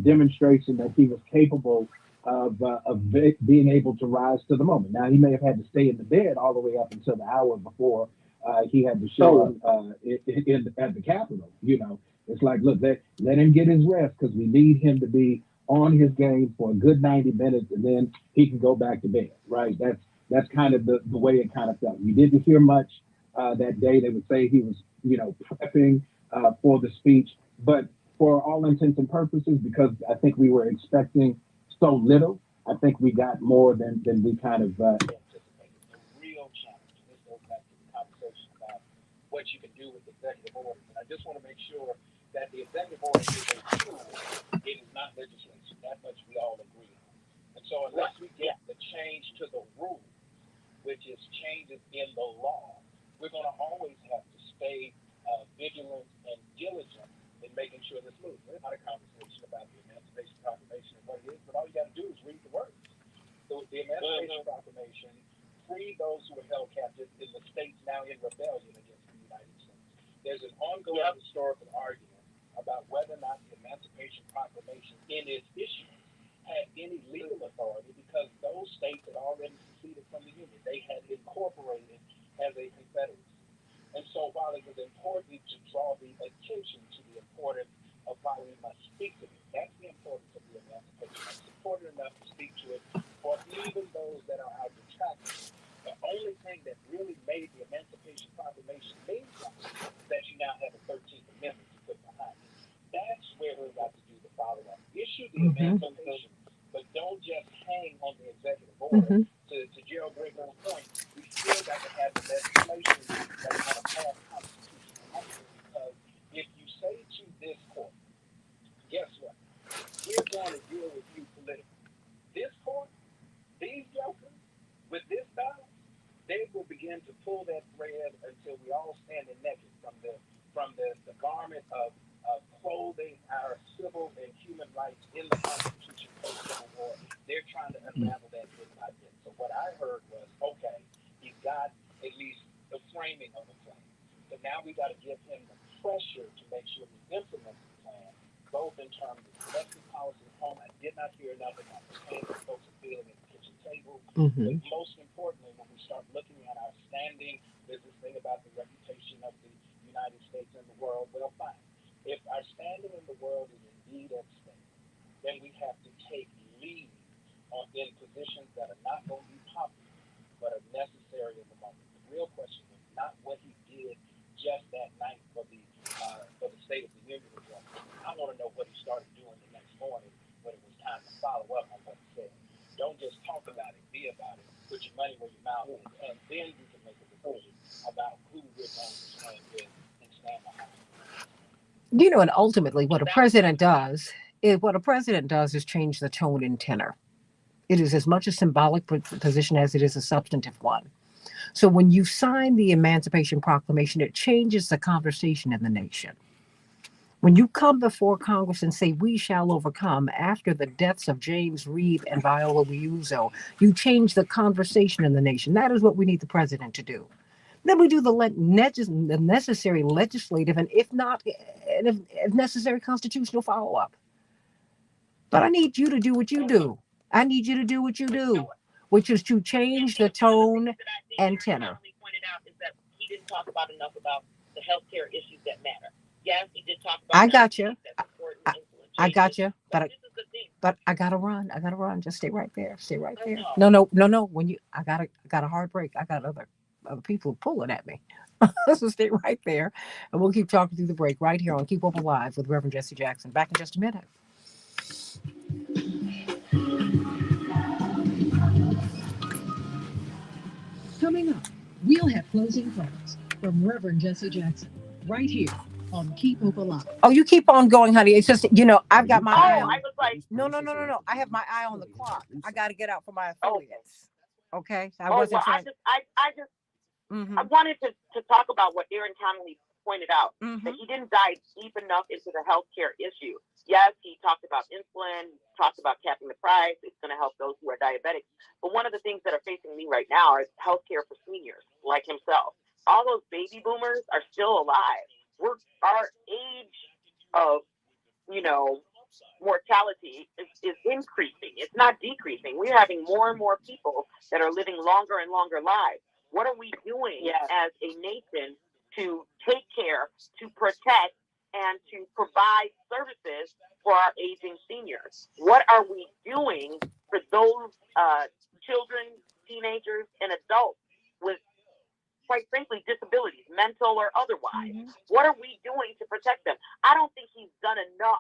demonstration that he was capable of being able to rise to the moment? Now, he may have had to stay in the bed all the way up until the hour before he had to show up at the Capitol. You know, it's like, look, let him get his rest, because we need him to be on his game for a good 90 minutes, and then he can go back to bed, right? That's kind of the way it kind of felt. You didn't hear much that day. They would say he was, prepping for the speech, but for all intents and purposes, because I think we were expecting so little, I think we got more than we kind of anticipated. The real challenge, this goes back to the conversation about what you can do with executive orders. And I just want to make sure that the executive order is a tool. It is not legislation. That much we all agree on. And so unless we get the change to the rule, which is changes in the law, we're going to always have to stay vigilant and diligent in making sure this moves. There's not a conversation about the Emancipation Proclamation and what it is, but all you got to do is read the words. So the Emancipation Proclamation freed those who were held captive in the states now in rebellion against the United States. There's an ongoing historical argument about whether or not the Emancipation Proclamation in its issuance had any legal authority, because those states had already seceded from the Union. They had incorporated as a confederacy. And so while it was important to draw the attention to the importance of why we must speak to it, that's the importance of the Emancipation. It's important enough to speak to it for even those that are our detractors. The only thing that really made the Emancipation Proclamation mean something is that you now have a 13th Amendment to put behind it. That's where we've got to do the follow-up. Issue the Emancipation, but don't just hang on the executive order. To Gerald Gregory's point, we still got to have the legislation that kind of pass constitutional action requirement of clothing our civil and human rights in the Constitution post-Civil War. They're trying to unravel that bit by bit. So what I heard was, okay, he's got at least the framing of the plan. But now we got to give him the pressure to make sure he implements the plan, both in terms of domestic policy at home. I did not hear enough about the pain that folks are feeling at the kitchen table. But most importantly, when we start looking at our standing, there's this thing about the reputation of the United States in the world. Well, fine. If our standing in the world is indeed at stake, then we have to take lead in positions that are not going to be popular, but are necessary in the moment. The real question is not what he did just that night for the State of the Union address. I want to know what he started doing the next morning when it was time to follow up on what he said. Don't just talk about it, be about it. Put your money where your mouth is, and then you can make a decision about who we're going to stand with and stand behind. You know, and ultimately what a president does is change the tone and tenor. It is as much a symbolic position as it is a substantive one. So when you sign the Emancipation Proclamation, it changes the conversation in the nation. When you come before Congress and say, we shall overcome, after the deaths of James Reeb and Viola Liuzzo, you change the conversation in the nation. That is what we need the president to do. Then we do the necessary legislative and if necessary, constitutional follow-up. But I need you to do what you do. I need you to do what you do, which is to change the tone and tenor. Pointed out is that he didn't talk about enough about the healthcare issues that matter. Yes, he did talk about. I got you. I got you. But I gotta run. Just stay right there. Stay right there. No. When I got a hard break. I got other people pulling at me. So stay right there, and we'll keep talking through the break right here on Keep Hope Alive with Reverend Jesse Jackson. Back in just a minute. Coming up, we'll have closing thoughts from Reverend Jesse Jackson right here on Keep Hope Alive. Oh, you keep on going, honey. It's just, I've got my eye on. I was like, No. I have my eye on the clock. I got to get out for my affiliates. Okay. I I just I wanted to talk about what Aaron Connolly pointed out, that he didn't dive deep enough into the healthcare issue. Yes, he talked about insulin, talked about capping the price. It's going to help those who are diabetic. But one of the things that are facing me right now is healthcare for seniors like himself. All those baby boomers are still alive. Our age of, mortality is increasing. It's not decreasing. We're having more and more people that are living longer and longer lives. What are we doing as a nation to take care, to protect, and to provide services for our aging seniors? What are we doing for those children, teenagers, and adults with, quite frankly, disabilities, mental or otherwise? What are we doing to protect them? I don't think he's done enough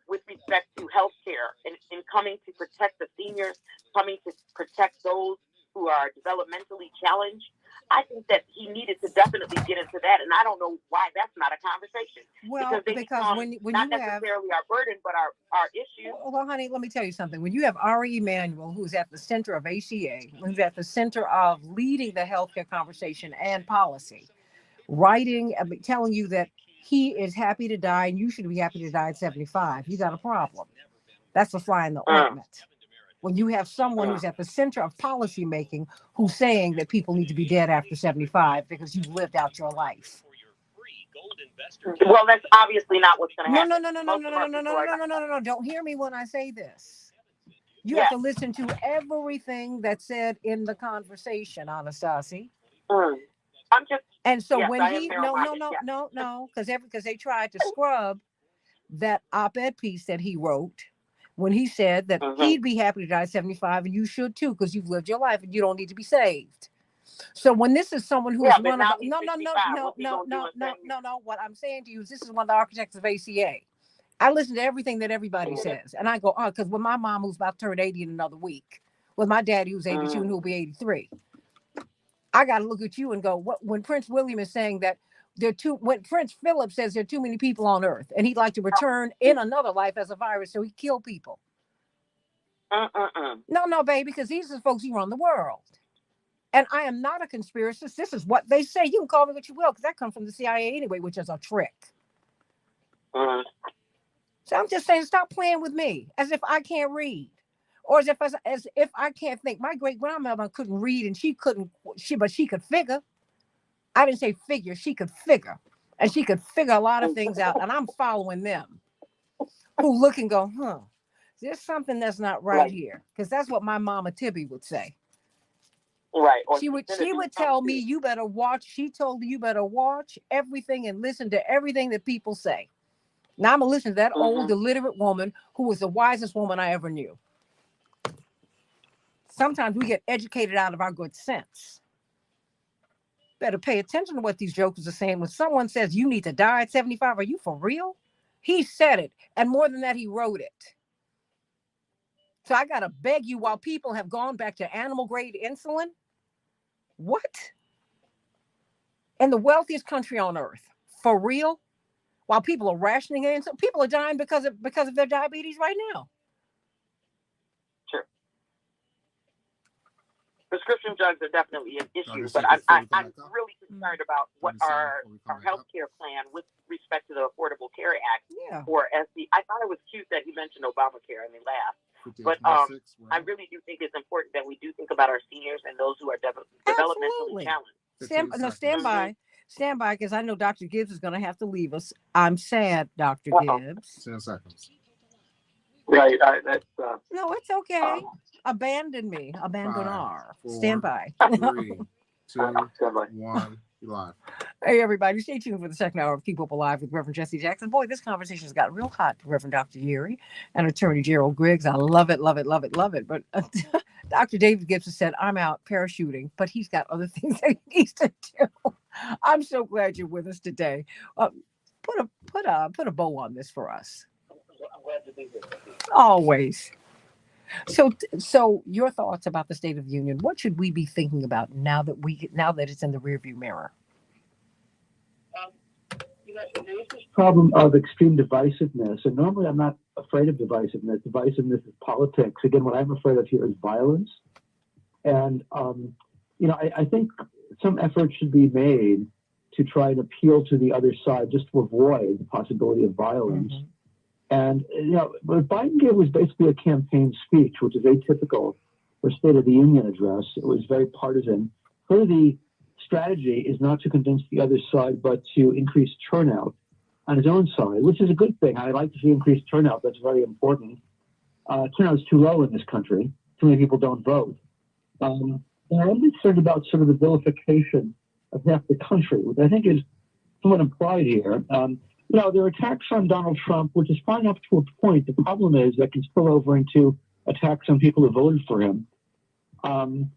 with respect to healthcare and in coming to protect the seniors, coming to protect those who are developmentally challenged. I think that he needed to definitely get into that, and I don't know why that's not a conversation. Well, because when not you necessarily our burden, but our issue. Well, honey, let me tell you something. When you have Ari Emanuel, who's at the center of ACA, who's at the center of leading the healthcare conversation and policy, telling you that he is happy to die and you should be happy to die at 75, you got a problem. That's a fly in the ointment. When you have someone who's at the center of policy making who's saying that people need to be dead after 75 because you've lived out your life. Well, that's obviously not what's going to happen. No. Don't hear me when I say this. You have to listen to everything that's said in the conversation, Anastasia. I'm just. And so when because they tried to scrub that op-ed piece that he wrote when he said that he'd be happy to die at 75 and you should too because you've lived your life and you don't need to be saved. So when this is someone who's one of no. What I'm saying to you is this is one of the architects of ACA. I listen to everything that everybody says, and I go, because with my mom who's about to turn 80 in another week, with my daddy who's 82 and who'll be 83, I got to look at you and go, when Prince William is saying that when Prince Philip says there are too many people on earth and he'd like to return in another life as a virus, so he killed people. No, baby, because these are the folks who run the world. And I am not a conspiracist. This is what they say. You can call me what you will, because that comes from the CIA anyway, which is a trick. Mhm. So I'm just saying, stop playing with me as if I can't read, or as if I can't think. My great grandmother couldn't read, and but she could figure. I didn't say figure; she could figure, and she could figure a lot of things out. And I'm following them, who look and go, "Huh, there's something that's not right here," because that's what my mama Tibby would say. Right. Or She would tell me, "You better watch." She told me, "You better watch everything and listen to everything that people say." Now I'm gonna listen to that old illiterate woman who was the wisest woman I ever knew. Sometimes we get educated out of our good sense. Better pay attention to what these jokers are saying. When someone says you need to die at 75, are you for real? He said it, and more than that, he wrote it. So I gotta beg you, while people have gone back to animal grade insulin, what? In the wealthiest country on earth, for real? While people are rationing it, so people are dying because of their diabetes right now. Sure. Prescription drugs are definitely an issue, but I'm really concerned about what our healthcare plan with respect to the Affordable Care Act or I thought it was cute that he mentioned Obamacare and they laughed. But I really do think it's important that we do think about our seniors and those who are developmentally challenged. Stand by, because I know Dr. Gibbs is going to have to leave us. I'm sad, Dr. Gibbs. 10 seconds. Right. No, it's okay. Abandon me. Abandon R. 4, Stand by. 3, 2, 1. You're live. Hey, everybody. Stay tuned for the second hour of Keep Hope Alive with Reverend Jesse Jackson. Boy, this conversation has got real hot, Reverend Dr. Yeri and Attorney Gerald Griggs. I love it, love it, love it, love it. But Dr. David Gibson said, I'm out parachuting, but he's got other things that he needs to do. I'm so glad you're with us today. Put a bow on this for us. I'm glad to be here. Always. So your thoughts about the State of the Union? What should we be thinking about now that it's in the rearview mirror? There's this problem of extreme divisiveness, and normally I'm not afraid of divisiveness. Divisiveness is politics. Again, what I'm afraid of here is violence. And I think some effort should be made to try and appeal to the other side just to avoid the possibility of violence. Mm-hmm. And, what Biden gave was basically a campaign speech, which is atypical for State of the Union address. It was very partisan. Clearly, the strategy is not to convince the other side, but to increase turnout on his own side, which is a good thing. I like to see increased turnout. That's very important. Turnout is too low in this country. Too many people don't vote. And I'm concerned about sort of the vilification of half the country, which I think is somewhat implied here. There are attacks on Donald Trump, which is fine up to a point. The problem is that can spill over into attacks on people who voted for him. And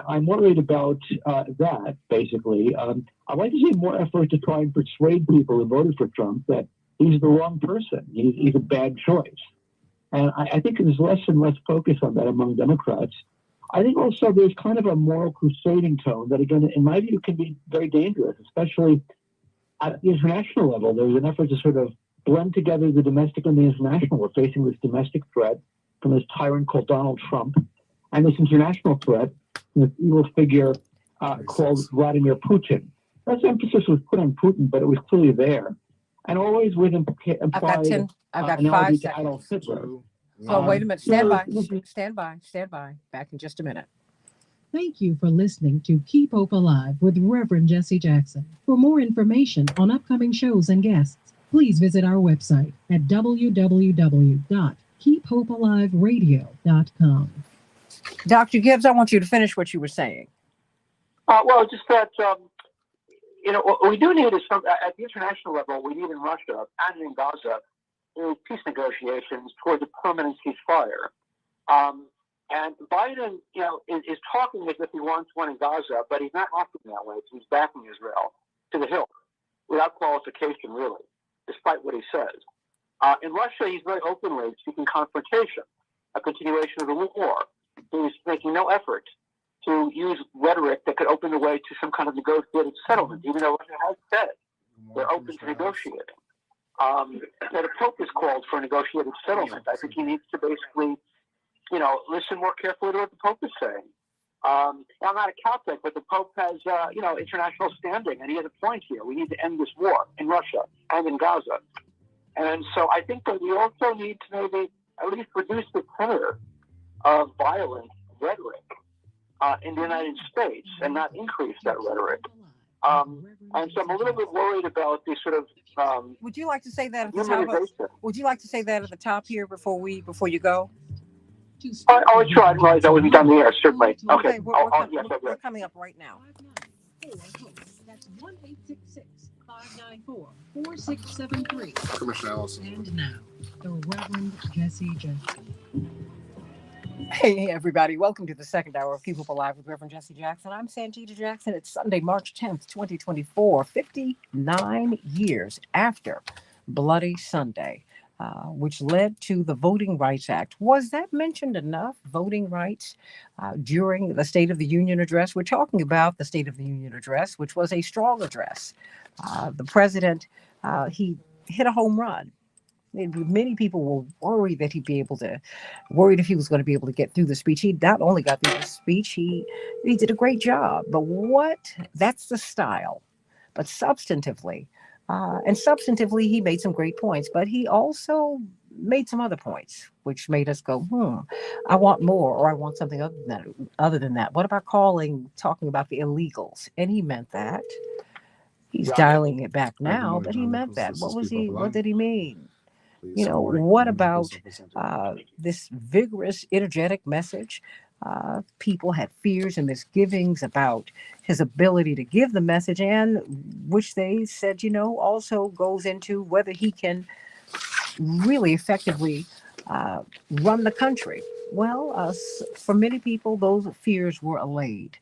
I'm worried about that, basically. I'd like to see more effort to try and persuade people who voted for Trump that he's the wrong person. He's a bad choice. And I think there's less and less focus on that among Democrats. I think also there's kind of a moral crusading tone that, again, in my view, can be very dangerous, especially at the international level. There's an effort to sort of blend together the domestic and the international. We're facing this domestic threat from this tyrant called Donald Trump, and this international threat from this evil figure called Vladimir Putin. That emphasis was put on Putin, but it was clearly there. And always with implied I've got 5 seconds. Adolf Hitler. So wait a minute. Stand by. Back in just a minute. Thank you for listening to Keep Hope Alive with Reverend Jesse Jackson. For more information on upcoming shows and guests, please visit our website at www.keephopealiveradio.com. Dr. Gibbs, I want you to finish what you were saying. Well, just that, what we do need is at the international level, we need in Russia and in Gaza peace negotiations towards a permanent ceasefire. And Biden, is talking as if he wants one in Gaza, but he's not acting that way. He's backing Israel to the hilt without qualification, really, despite what he says. In Russia, he's very openly seeking confrontation, a continuation of the war. He's making no effort to use rhetoric that could open the way to some kind of negotiated settlement, even though Russia has said they're open to negotiating. The Pope has called for a negotiated settlement. I think he needs to basically listen more carefully to what the Pope is saying. I'm not a Catholic, but the Pope has, international standing, and he has a point here. We need to end this war in Russia and in Gaza. And so I think that we also need to maybe at least reduce the tenor of violent rhetoric in the United States and not increase that rhetoric. And so I'm a little bit worried about the sort of Would you like to say that at the top? humanization. Would you like to say that at the top here before you go? Oh, sure. I didn't realize that wasn't done the air. Certainly. Okay. We're coming up right now. That's 1-866-594-4673. Commissioner Allison. And now, the Reverend Jesse Jackson. Hey, everybody. Welcome to the second hour of Keep Hope Alive with Reverend Jesse Jackson. I'm Santita Jackson. It's Sunday, March 10th, 2024, 59 years after Bloody Sunday, which led to the Voting Rights Act. Was that mentioned enough, voting rights, during the State of the Union address? We're talking about the State of the Union address, which was a strong address. The president, he hit a home run. Many people were worried that worried if he was going to be able to get through the speech. He not only got through the speech, he did a great job. But that's the style. But substantively, he made some great points. But he also made some other points, which made us go, I want more, or I want something other than that. What about talking about the illegals? And he meant that. He's dialing it back now, but he meant that. What did he mean? What about this vigorous, energetic message? People had fears and misgivings about his ability to give the message, and which they said, also goes into whether he can really effectively run the country. Well, for many people, those fears were allayed.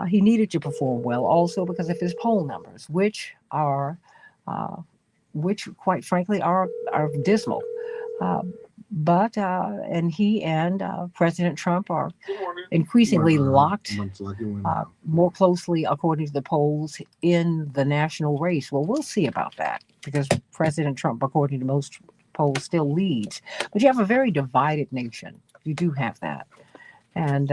He needed to perform well also because of his poll numbers, which quite frankly are dismal. And he and President Trump are increasingly locked more closely, according to the polls, in the national race. Well, we'll see about that, because President Trump, according to most polls, still leads. But you have a very divided nation. You do have that. And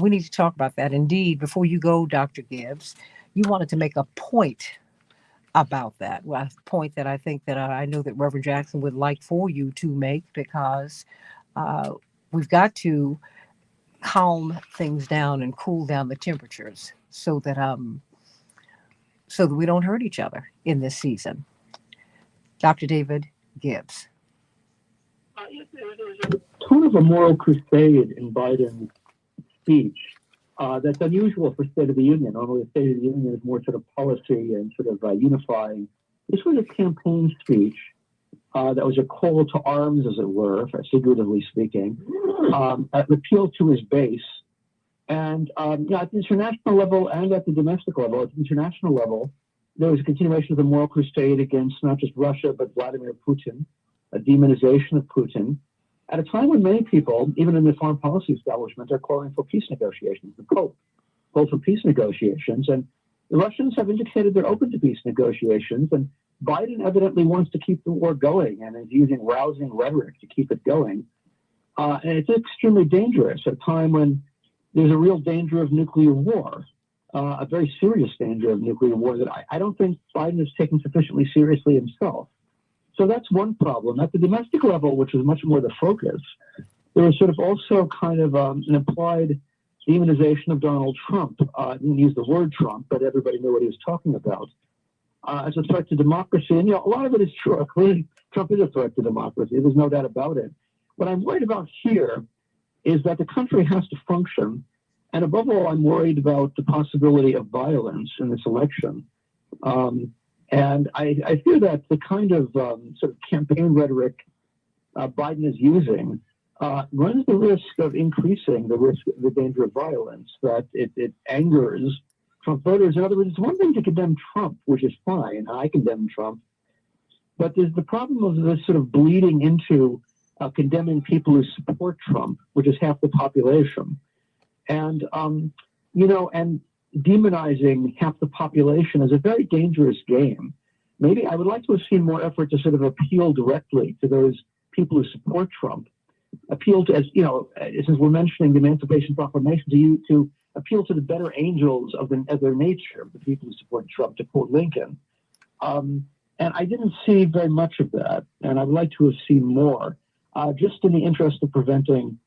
we need to talk about that. Indeed, before you go, Dr. Gibbs, you wanted to make a point about that. Well, a point that I think that I know that Reverend Jackson would like for you to make, because we've got to calm things down and cool down the temperatures so that we don't hurt each other in this season. Dr. David Gibbs. Tone of a moral crusade in Biden's speech. That's unusual for State of the Union. Normally, the State of the Union is more sort of policy and sort of unifying. This was a campaign speech that was a call to arms, as it were, figuratively speaking, an appeal to his base. And at the international level and at the domestic level, at the international level, there was a continuation of the moral crusade against not just Russia, but Vladimir Putin, a demonization of Putin, at a time when many people, even in the foreign policy establishment, are calling for peace negotiations. The Pope called for peace negotiations, and the Russians have indicated they're open to peace negotiations, and Biden evidently wants to keep the war going and is using rousing rhetoric to keep it going. And it's extremely dangerous at a time when there's a real danger of nuclear war, a very serious danger of nuclear war that I don't think Biden is taking sufficiently seriously himself. So that's one problem. At the domestic level, which is much more the focus, there was sort of also kind of an implied demonization of Donald Trump. I didn't use the word Trump, but everybody knew what he was talking about. As a threat to democracy. And, a lot of it is true. Clearly, Trump is a threat to democracy. There's no doubt about it. What I'm worried about here is that the country has to function. And above all, I'm worried about the possibility of violence in this election. And I fear that the kind of sort of campaign rhetoric Biden is using runs the risk of increasing the danger of violence, that it angers Trump voters. In other words, it's one thing to condemn Trump, which is fine. I condemn Trump. But there's the problem of this sort of bleeding into condemning people who support Trump, which is half the population. And, and demonizing half the population is a very dangerous game. Maybe I would like to have seen more effort to sort of appeal directly to those people who support Trump. Appeal to, since we're mentioning the Emancipation Proclamation, to appeal to the better angels of their nature, of the people who support Trump, to quote Lincoln. And I didn't see very much of that, and I'd like to have seen more, just in the interest of preventing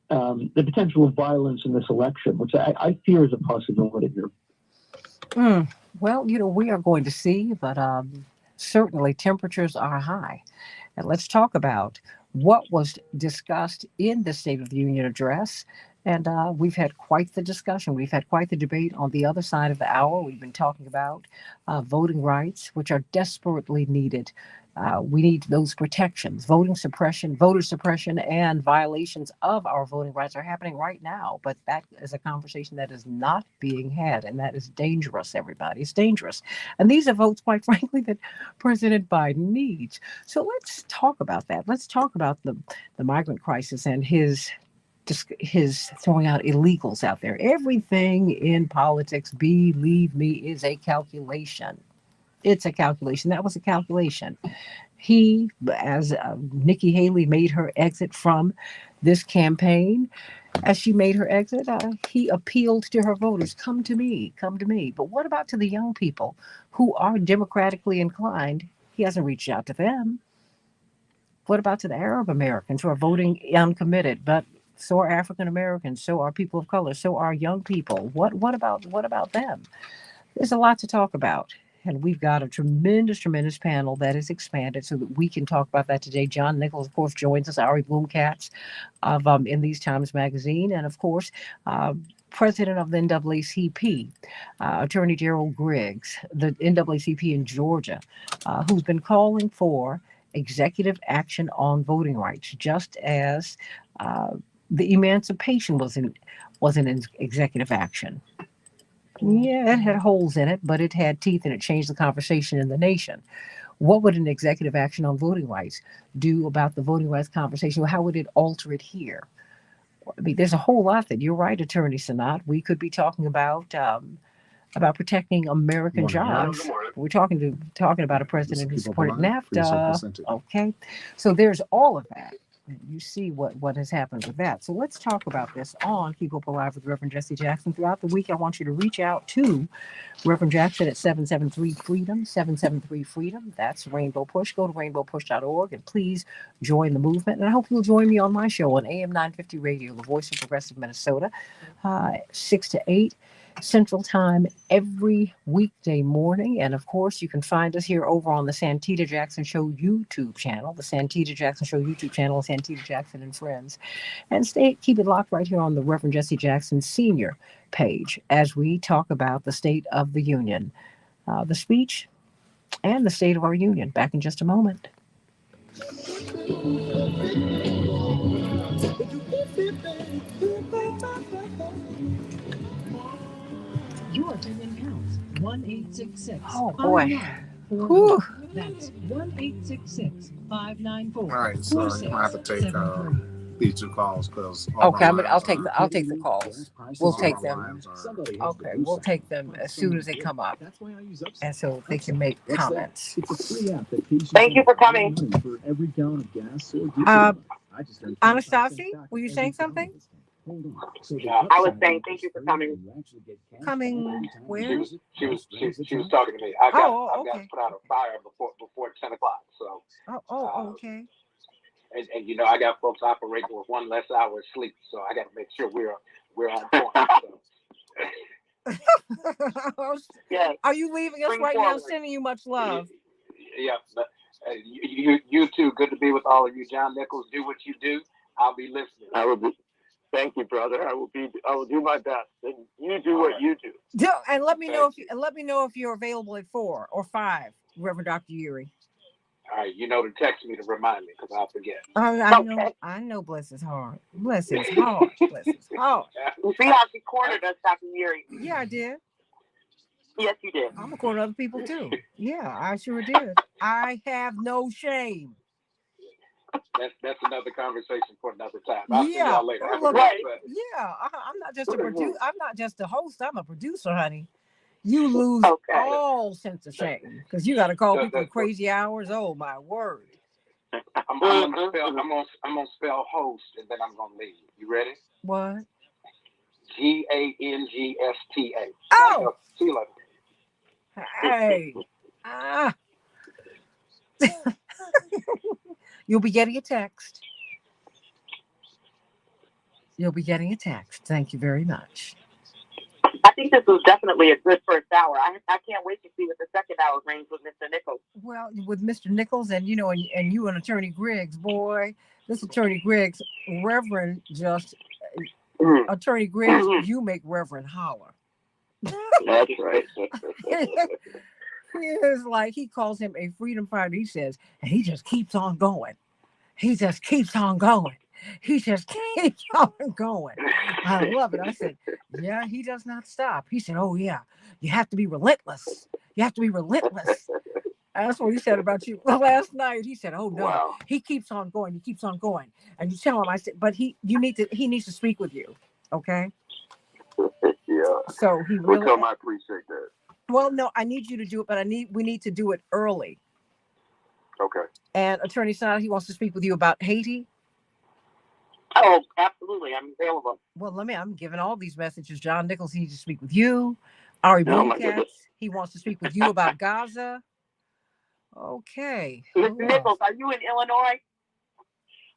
the potential of violence in this election, which I fear is a possibility here. Well, we are going to see, but certainly temperatures are high. And let's talk about what was discussed in the State of the Union address. And we've had quite the discussion. We've had quite the debate on the other side of the hour. We've been talking about voting rights, which are desperately needed. We need those protections. Voter suppression, and violations of our voting rights are happening right now. But that is a conversation that is not being had, and that is dangerous, everybody. It's dangerous. And these are votes, quite frankly, that President Biden needs. So let's talk about that. Let's talk about the migrant crisis and his throwing out illegals out there. Everything in politics, believe me, is a calculation. It's a calculation. That was a calculation. He, as Nikki Haley made her exit from this campaign, as she made her exit, he appealed to her voters, come to me, come to me. But what about to the young people who are democratically inclined? He hasn't reached out to them. What about to the Arab Americans who are voting uncommitted, but so are African Americans, so are people of color, so are young people. What about them? There's a lot to talk about. And we've got a tremendous panel that is expanded so that we can talk about that today. John Nichols, of course, joins us, Ari Bloom-Katz of In These Times Magazine, and of course, president of the NAACP, Attorney Gerald Griggs, the NAACP in Georgia, who's been calling for executive action on voting rights, just as the emancipation was an executive action. Yeah, it had holes in it, but it had teeth and it changed the conversation in the nation. What would an executive action on voting rights do about the voting rights conversation? How would it alter it here? I mean, there's a whole lot that you're right, Attorney Sanat. We could be talking about protecting American jobs. We're talking about a president who supported NAFTA. Okay, so there's all of that. You see what has happened with that. So let's talk about this on Keep Hope Alive with Reverend Jesse Jackson. Throughout the week, I want you to reach out to Reverend Jackson at 773-FREEDOM, 773-FREEDOM. That's Rainbow Push. Go to rainbowpush.org and please join the movement. And I hope you'll join me on my show on AM 950 Radio, the voice of progressive Minnesota, 6 to 8 Central Time every weekday morning. And of course, you can find us here over on the Santita Jackson Show YouTube channel, Santita Jackson and Friends. And keep it locked right here on the Reverend Jesse Jackson Sr. page as we talk about the State of the Union, the speech, and the state of our union. Back in just a moment. Your opinion counts. 1-866. Oh boy. That's 1-866-594. All right, so you might have to take these two calls because okay, I'll take the calls. We'll take them. Okay, we'll take them as soon as they come up, and so they can make comments. Thank you for coming. Anastasi, were you saying something? I was saying thank you for coming. Coming where? She was talking to me. I got to put out a fire before 10 o'clock. So. Okay. And I got folks operating with one less hour of sleep, so I got to make sure we're on point. So. Yes. Are you leaving us right now? Sending you much love. Yeah, but you too. Good to be with all of you. John Nichols, do what you do. I'll be listening. I will be. Thank you, brother. I will do my best, and you do what you do. And let me know if you're available at 4 or 5, Reverend Dr. Uri. All right, to text me to remind me because I'll forget. I know. Bless his heart. Bless his heart. You see how she cornered us, Dr. Uri? Yeah, I did. Yes, you did. I'm gonna corner other people too. Yeah, I sure did. I have no shame. That's another conversation for another time. I'll see y'all later. I'm not just a producer. I'm not just a host. I'm a producer, honey. You lose all sense of shame because you got to call people at crazy hours. Oh my word! I'm gonna spell host and then I'm gonna leave. You ready? What? Gangsta. Oh. See you later. Hey. You'll be getting a text. You'll be getting a text. Thank you very much. I think this was definitely a good first hour. I can't wait to see what the second hour brings with Mr. Nichols. Well, with Mr. Nichols and, you know, and you and Attorney Griggs, boy, this Attorney Griggs, Reverend just, Attorney Griggs, you make Reverend holler. That's right. He is like, he calls him a freedom fighter. He says, and he just keeps on going. He just keeps on going. He just keeps on going. I love it. I said, yeah, he does not stop. He said, oh, yeah, you have to be relentless. You have to be relentless. That's what he said about you last night. He said, oh, no, Wow. he keeps on going. He keeps on going. And you tell him, I said, but he needs to speak with you. Okay. Yeah. So he Well, really, Tom, I appreciate that. well, no, I need you to do it, but we need to do it early. Okay. And Attorney Sana, he wants to speak with you about Haiti. Oh, absolutely. I'm available. Well, I'm giving all these messages. John Nichols needs to speak with you. Ari Oh, my Boomcats, goodness. he wants to speak with you about Gaza. Okay. Mr. Nichols, are you in Illinois?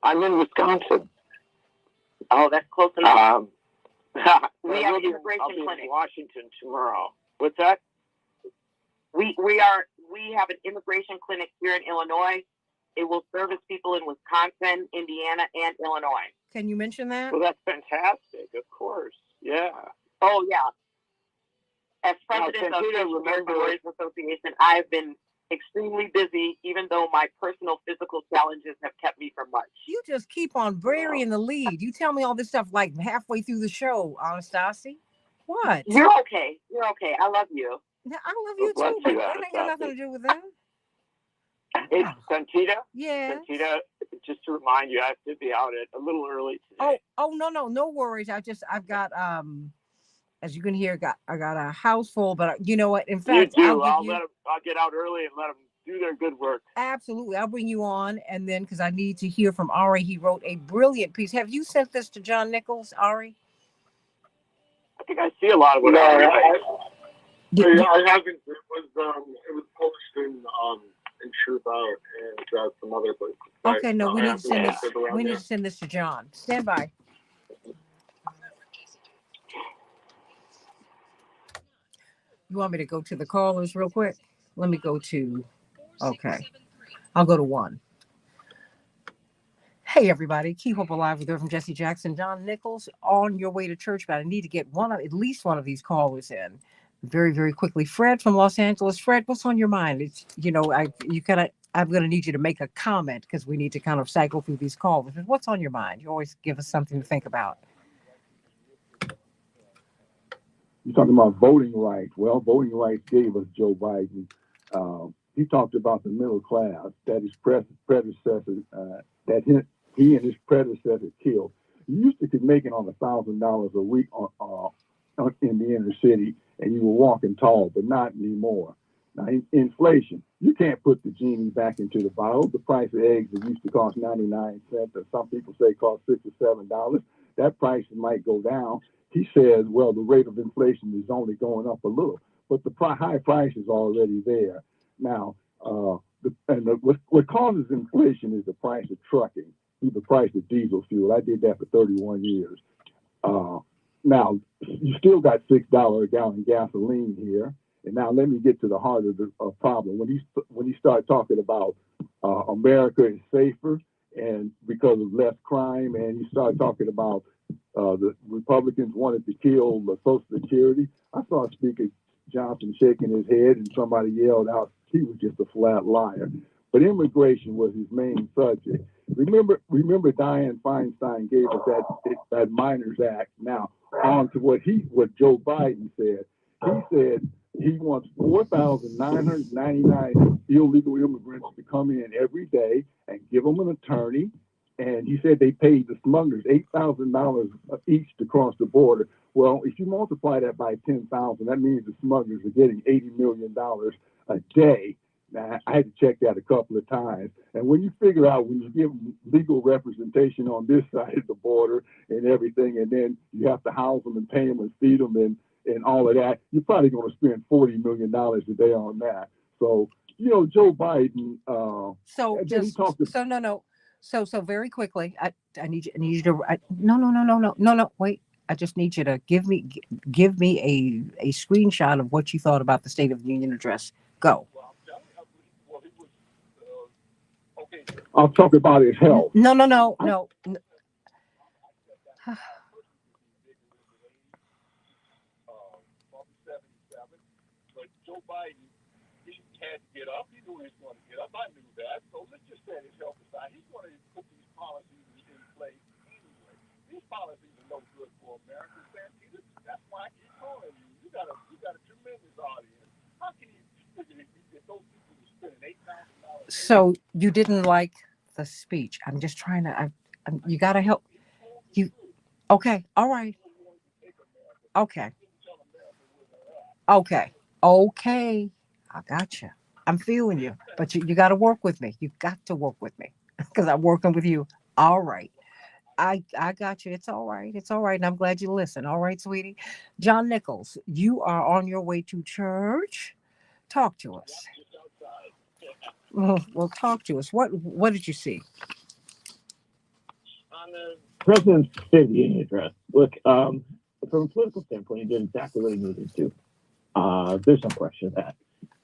I'm in Wisconsin. Oh, that's close enough. We have an immigration I'll be clinic. in Washington tomorrow. What's that? We have an immigration clinic here in Illinois. It will service people in Wisconsin, Indiana, and Illinois. Can you mention that? Well, that's fantastic. Of course. Yeah. Oh, yeah. As president Now, of the Santita, American remember- Lawyers Association, I have been extremely busy, even though my personal physical challenges have kept me from much. You just keep on burying the lead. You tell me all this stuff like halfway through the show, Anastasi. What? You're okay. You're okay. I love you. Now, I love you Bless too, but you, that ain't got nothing to do with that. It's Santita. Yeah. Santita, just to remind you, I have to be out at a little early today. Oh, no worries. I've got as you can hear, I got a house full, but you know what? In fact, you do. I'll Get out early and let them do their good work. absolutely. I'll bring you on, and then because I need to hear from Ari, he wrote a brilliant piece. Have you sent this to John Nichols, Ari? I think I see a lot of what No, I I haven't. It was published in Truth Out and some other places. Okay, no, we need to send this. around We need there. to send this to John. Stand by. You want me to go to the callers real quick? Let me go to. Okay, I'll go to one. Hey everybody, Keep Hope Alive with Reverend Jesse Jackson, John Nichols, on your way to church, but I need to get at least one of these callers in very, very quickly. Fred from Los Angeles. Fred, what's on your mind? It's, I'm going to need you to make a comment because we need to kind of cycle through these callers. What's on your mind? You always give us something to think about. You're talking about voting rights. Well, voting rights gave us Joe Biden. He talked about the middle class that his predecessor, he and his predecessor killed. You used to be making on $1,000 a week in the inner city, and you were walking tall, but not anymore. Now, inflation, you can't put the genie back into the bottle. The price of eggs that used to cost 99 cents, or some people say cost $6 or $7. That price might go down. He says, well, the rate of inflation is only going up a little, but the high price is already there. Now, what causes inflation is the price of trucking, the price of diesel fuel. I did that for 31 years. Now, you still got $6 a gallon gasoline here. And now let me get to the heart of the problem. When you start talking about America is safer and because of less crime, and you start talking about the Republicans wanted to kill the Social Security, I saw Speaker Johnson shaking his head, and somebody yelled out he was just a flat liar. But immigration was his main subject. Remember Dianne Feinstein gave us that Minors Act. Now on to what Joe Biden said. He said he wants 4,999 illegal immigrants to come in every day and give them an attorney. And he said they paid the smugglers $8,000 each to cross the border. Well, if you multiply that by 10,000, that means the smugglers are getting $80 million a day. Now, I had to check that a couple of times. And when you figure out, when you give them legal representation on this side of the border and everything, and then you have to house them and pay them and feed them and all of that, you're probably going to spend $40 million a day on that. So, Joe Biden. So very quickly, I need you to. No. Wait. I just need you to give me a screenshot of what you thought about the State of the Union address. Go. I'll talk about his health. No. So you didn't like the speech. I'm just trying to. You got to help. You okay? All right. Okay. Okay. I got you. I'm feeling you, but you got to work with me. You got to work with me because I'm working with you. All right. I got you. It's all right. It's all right. And I'm glad you listen. All right, sweetie. John Nichols, you are on your way to church. Talk to us. Well, talk to us. What did you see? President's State of the Union address. Look, from a political standpoint, he did exactly what he needed to. There's no question of that.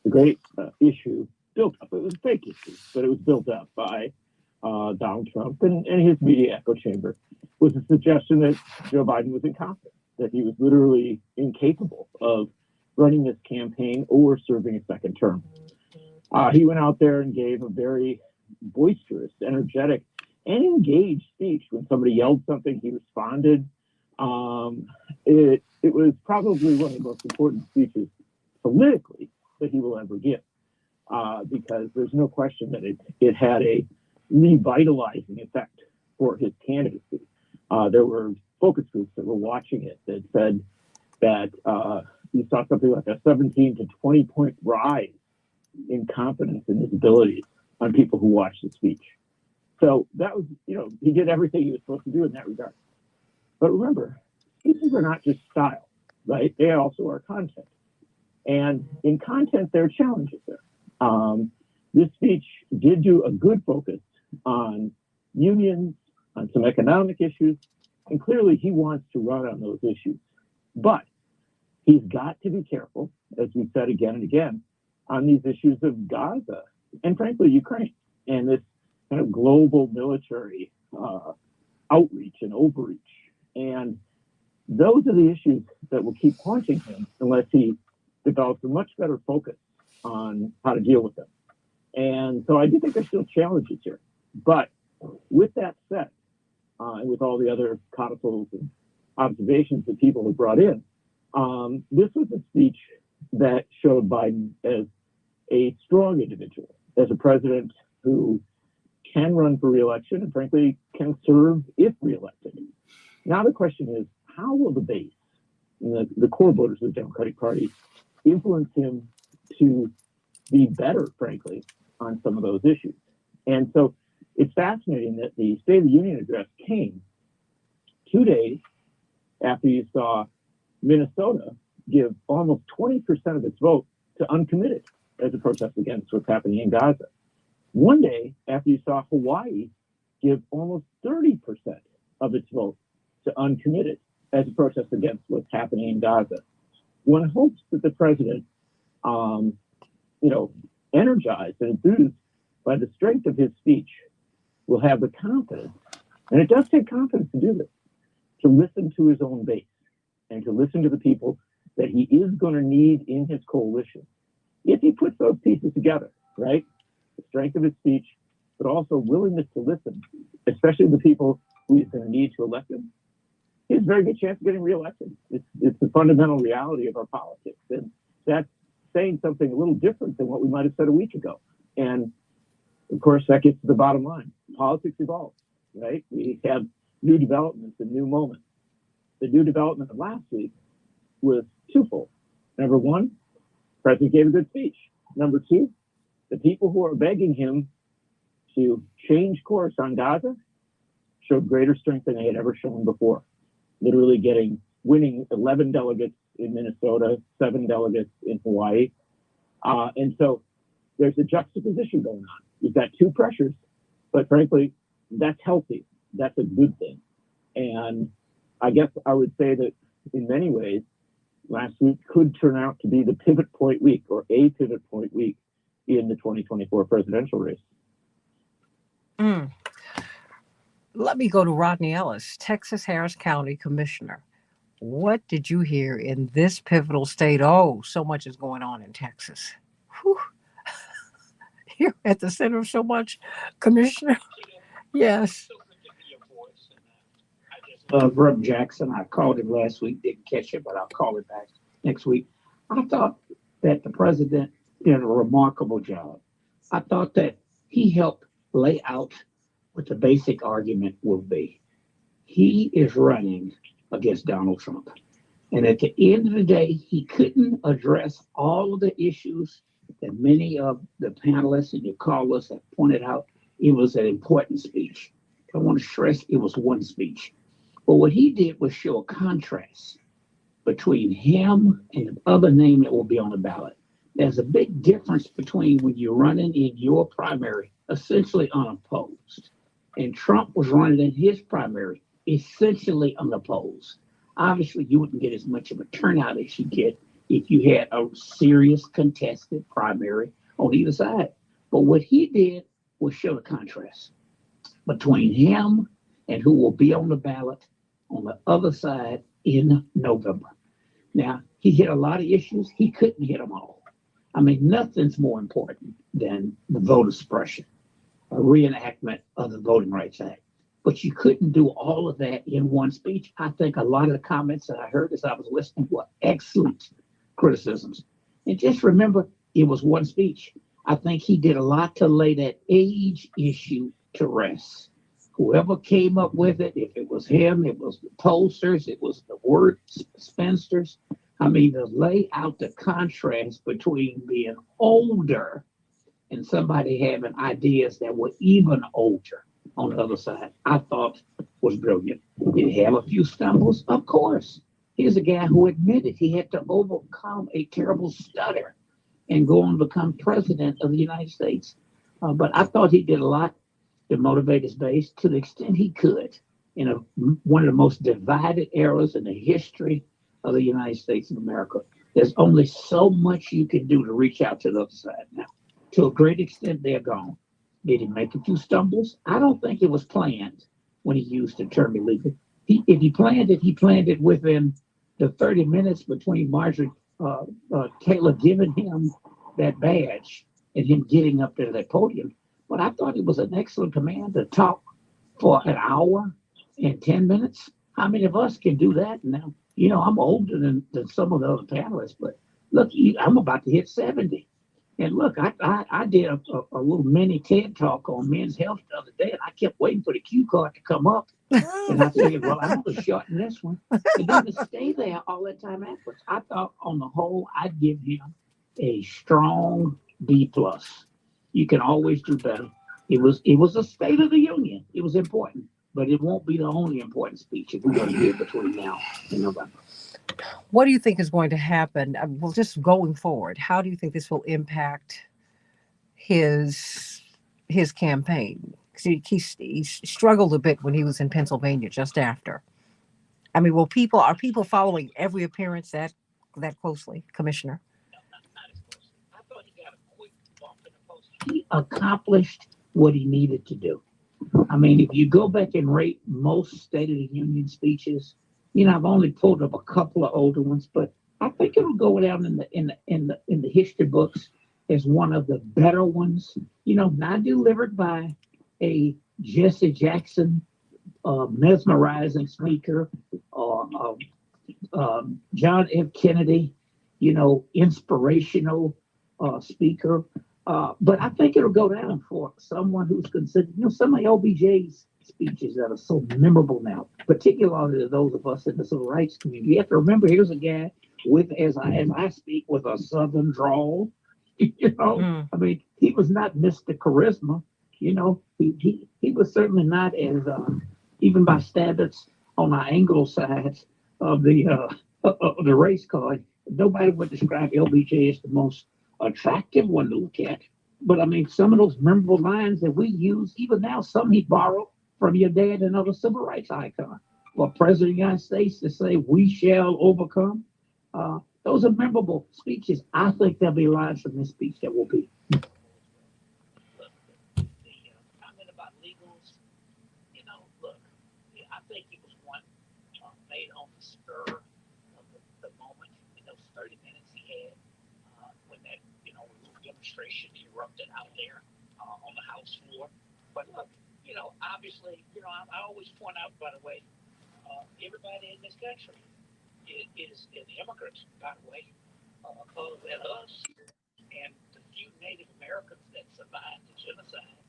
The great issue built up. It was a fake issue, but it was built up by Donald Trump and his media echo chamber was a suggestion that Joe Biden was incompetent, that he was literally incapable of running this campaign or serving a second term. He went out there and gave a very boisterous, energetic, and engaged speech. When somebody yelled something, he responded. It was probably one of the most important speeches politically that he will ever give, because there's no question that it had a revitalizing effect for his candidacy. There were focus groups that were watching it that said that you saw something like a 17 to 20 point rise in confidence in his abilities on people who watched the speech. So that was, he did everything he was supposed to do in that regard. But remember, speeches are not just style, right? They also are content. And in content, there are challenges there. This speech did do a good focus on unions, on some economic issues, and clearly he wants to run on those issues. But he's got to be careful, as we said again and again, on these issues of Gaza and frankly, Ukraine and this kind of global military outreach and overreach. And those are the issues that will keep haunting him unless he develops a much better focus on how to deal with them. And so I do think there's still challenges here. But with that said, and with all the other codicils and observations that people have brought in, this was a speech that showed Biden as a strong individual, as a president who can run for reelection and frankly can serve if reelected. Now the question is, how will the base, the core voters of the Democratic Party, influence him to be better, frankly, on some of those issues? And so it's fascinating that the State of the Union address came 2 days after you saw Minnesota give almost 20% of its vote to uncommitted as a protest against what's happening in Gaza. 1 day after you saw Hawaii give almost 30% of its vote to uncommitted as a protest against what's happening in Gaza. One hopes that the president, energized and enthused by the strength of his speech, will have the confidence, and it does take confidence to do this, to listen to his own base and to listen to the people that he is going to need in his coalition. If he puts those pieces together, right? The strength of his speech, but also willingness to listen, especially the people who he's going to need to elect him, he has a very good chance of getting reelected. It's the fundamental reality of our politics. And that's saying something a little different than what we might have said a week ago. And of course, that gets to the bottom line. Politics evolves, right? We have new developments and new moments. The new development of last week was twofold. Number one, the president gave a good speech. Number two, the people who are begging him to change course on Gaza showed greater strength than they had ever shown before. Literally winning 11 delegates in Minnesota, 7 delegates in Hawaii. And so there's a juxtaposition going on. You've got two pressures, but frankly, that's healthy. That's a good thing. And I guess I would say that in many ways, last week could turn out to be the pivot point week or a pivot point week in the 2024 presidential race. Mm. Let me go to Rodney Ellis, Texas Harris County Commissioner. What did you hear in this pivotal state? Oh, so much is going on in Texas. Whew. You're at the center of so much, Commissioner. Yes. Reverend Jackson, I called him last week, didn't catch it, but I'll call him back next week. I thought that the president did a remarkable job. I thought that he helped lay out what the basic argument will be. He is running against Donald Trump. And at the end of the day, he couldn't address all of the issues that many of the panelists and your callers have pointed out. It was an important speech. I want to stress it was one speech. But what he did was show a contrast between him and the other name that will be on the ballot. There's a big difference between when you're running in your primary, essentially unopposed, and Trump was running in his primary, essentially unopposed. Obviously, you wouldn't get as much of a turnout as you get if you had a serious contested primary on either side. But what he did was show the contrast between him and who will be on the ballot on the other side in November. Now, he hit a lot of issues. He couldn't hit them all. I mean, nothing's more important than the voter suppression, a reenactment of the Voting Rights Act. But you couldn't do all of that in one speech. I think a lot of the comments that I heard as I was listening were excellent criticisms. And just remember, it was one speech. I think he did a lot to lay that age issue to rest. Whoever came up with it, if it was him, it was the pollsters, it was the word spinsters. I mean, to lay out the contrast between being older and somebody having ideas that were even older on the other side, I thought was brilliant. Did he have a few stumbles? Of course. Here's a guy who admitted he had to overcome a terrible stutter and go on to become president of the United States. But I thought he did a lot to motivate his base to the extent he could in one of the most divided eras in the history of the United States of America. There's only so much you can do to reach out to the other side now. To a great extent, they're gone. Did he make a few stumbles? I don't think it was planned when he used the term illegal. If he planned it within the 30 minutes between Marjorie Taylor giving him that badge and him getting up there to that podium. But I thought it was an excellent command to talk for an hour and 10 minutes. How many of us can do that now? You know, I'm older than some of the other panelists, but look, I'm about to hit 70. And look, I did a little mini TED talk on men's health the other day, and I kept waiting for the cue card to come up. And I figured, well, I'm going to shorten this one. And then to stay there all that time afterwards. I thought on the whole, I'd give him a strong B+. You can always do better. It was a State of the Union. It was important, but it won't be the only important speech if we're going to do between now and November. What do you think is going to happen? Well, just going forward, how do you think this will impact his campaign? He struggled a bit when he was in Pennsylvania just after. I mean, are people following every appearance that closely, Commissioner? He accomplished what he needed to do. I mean, if you go back and rate most State of the Union speeches, you know, I've only pulled up a couple of older ones, but I think it'll go down in the history books as one of the better ones. You know, not delivered by a Jesse Jackson mesmerizing speaker or John F. Kennedy, you know, inspirational speaker. But I think it'll go down for someone who's considered, you know, some of LBJ's speeches that are so memorable now, particularly to those of us in the civil rights community. You have to remember, here's a guy with, as I speak, with a Southern drawl. You know, I mean, he was not Mr. Charisma. You know, he was certainly not as, even by standards on our Anglo side of the race card, nobody would describe LBJ as the most attractive one to look at. But I mean, some of those memorable lines that we use, even now, some he borrowed from your dad, another civil rights icon. For President of the United States to say, "We shall overcome," those are memorable speeches. I think there'll be lines from this speech that will be. Comment about legals, look, I think it was one made on the spur of the moment in those 30 minutes he had when that, demonstration erupted out there on the House floor. But look, obviously, I always point out, by the way, everybody in this country is immigrants, by the way, other than us and the few Native Americans that survived the genocide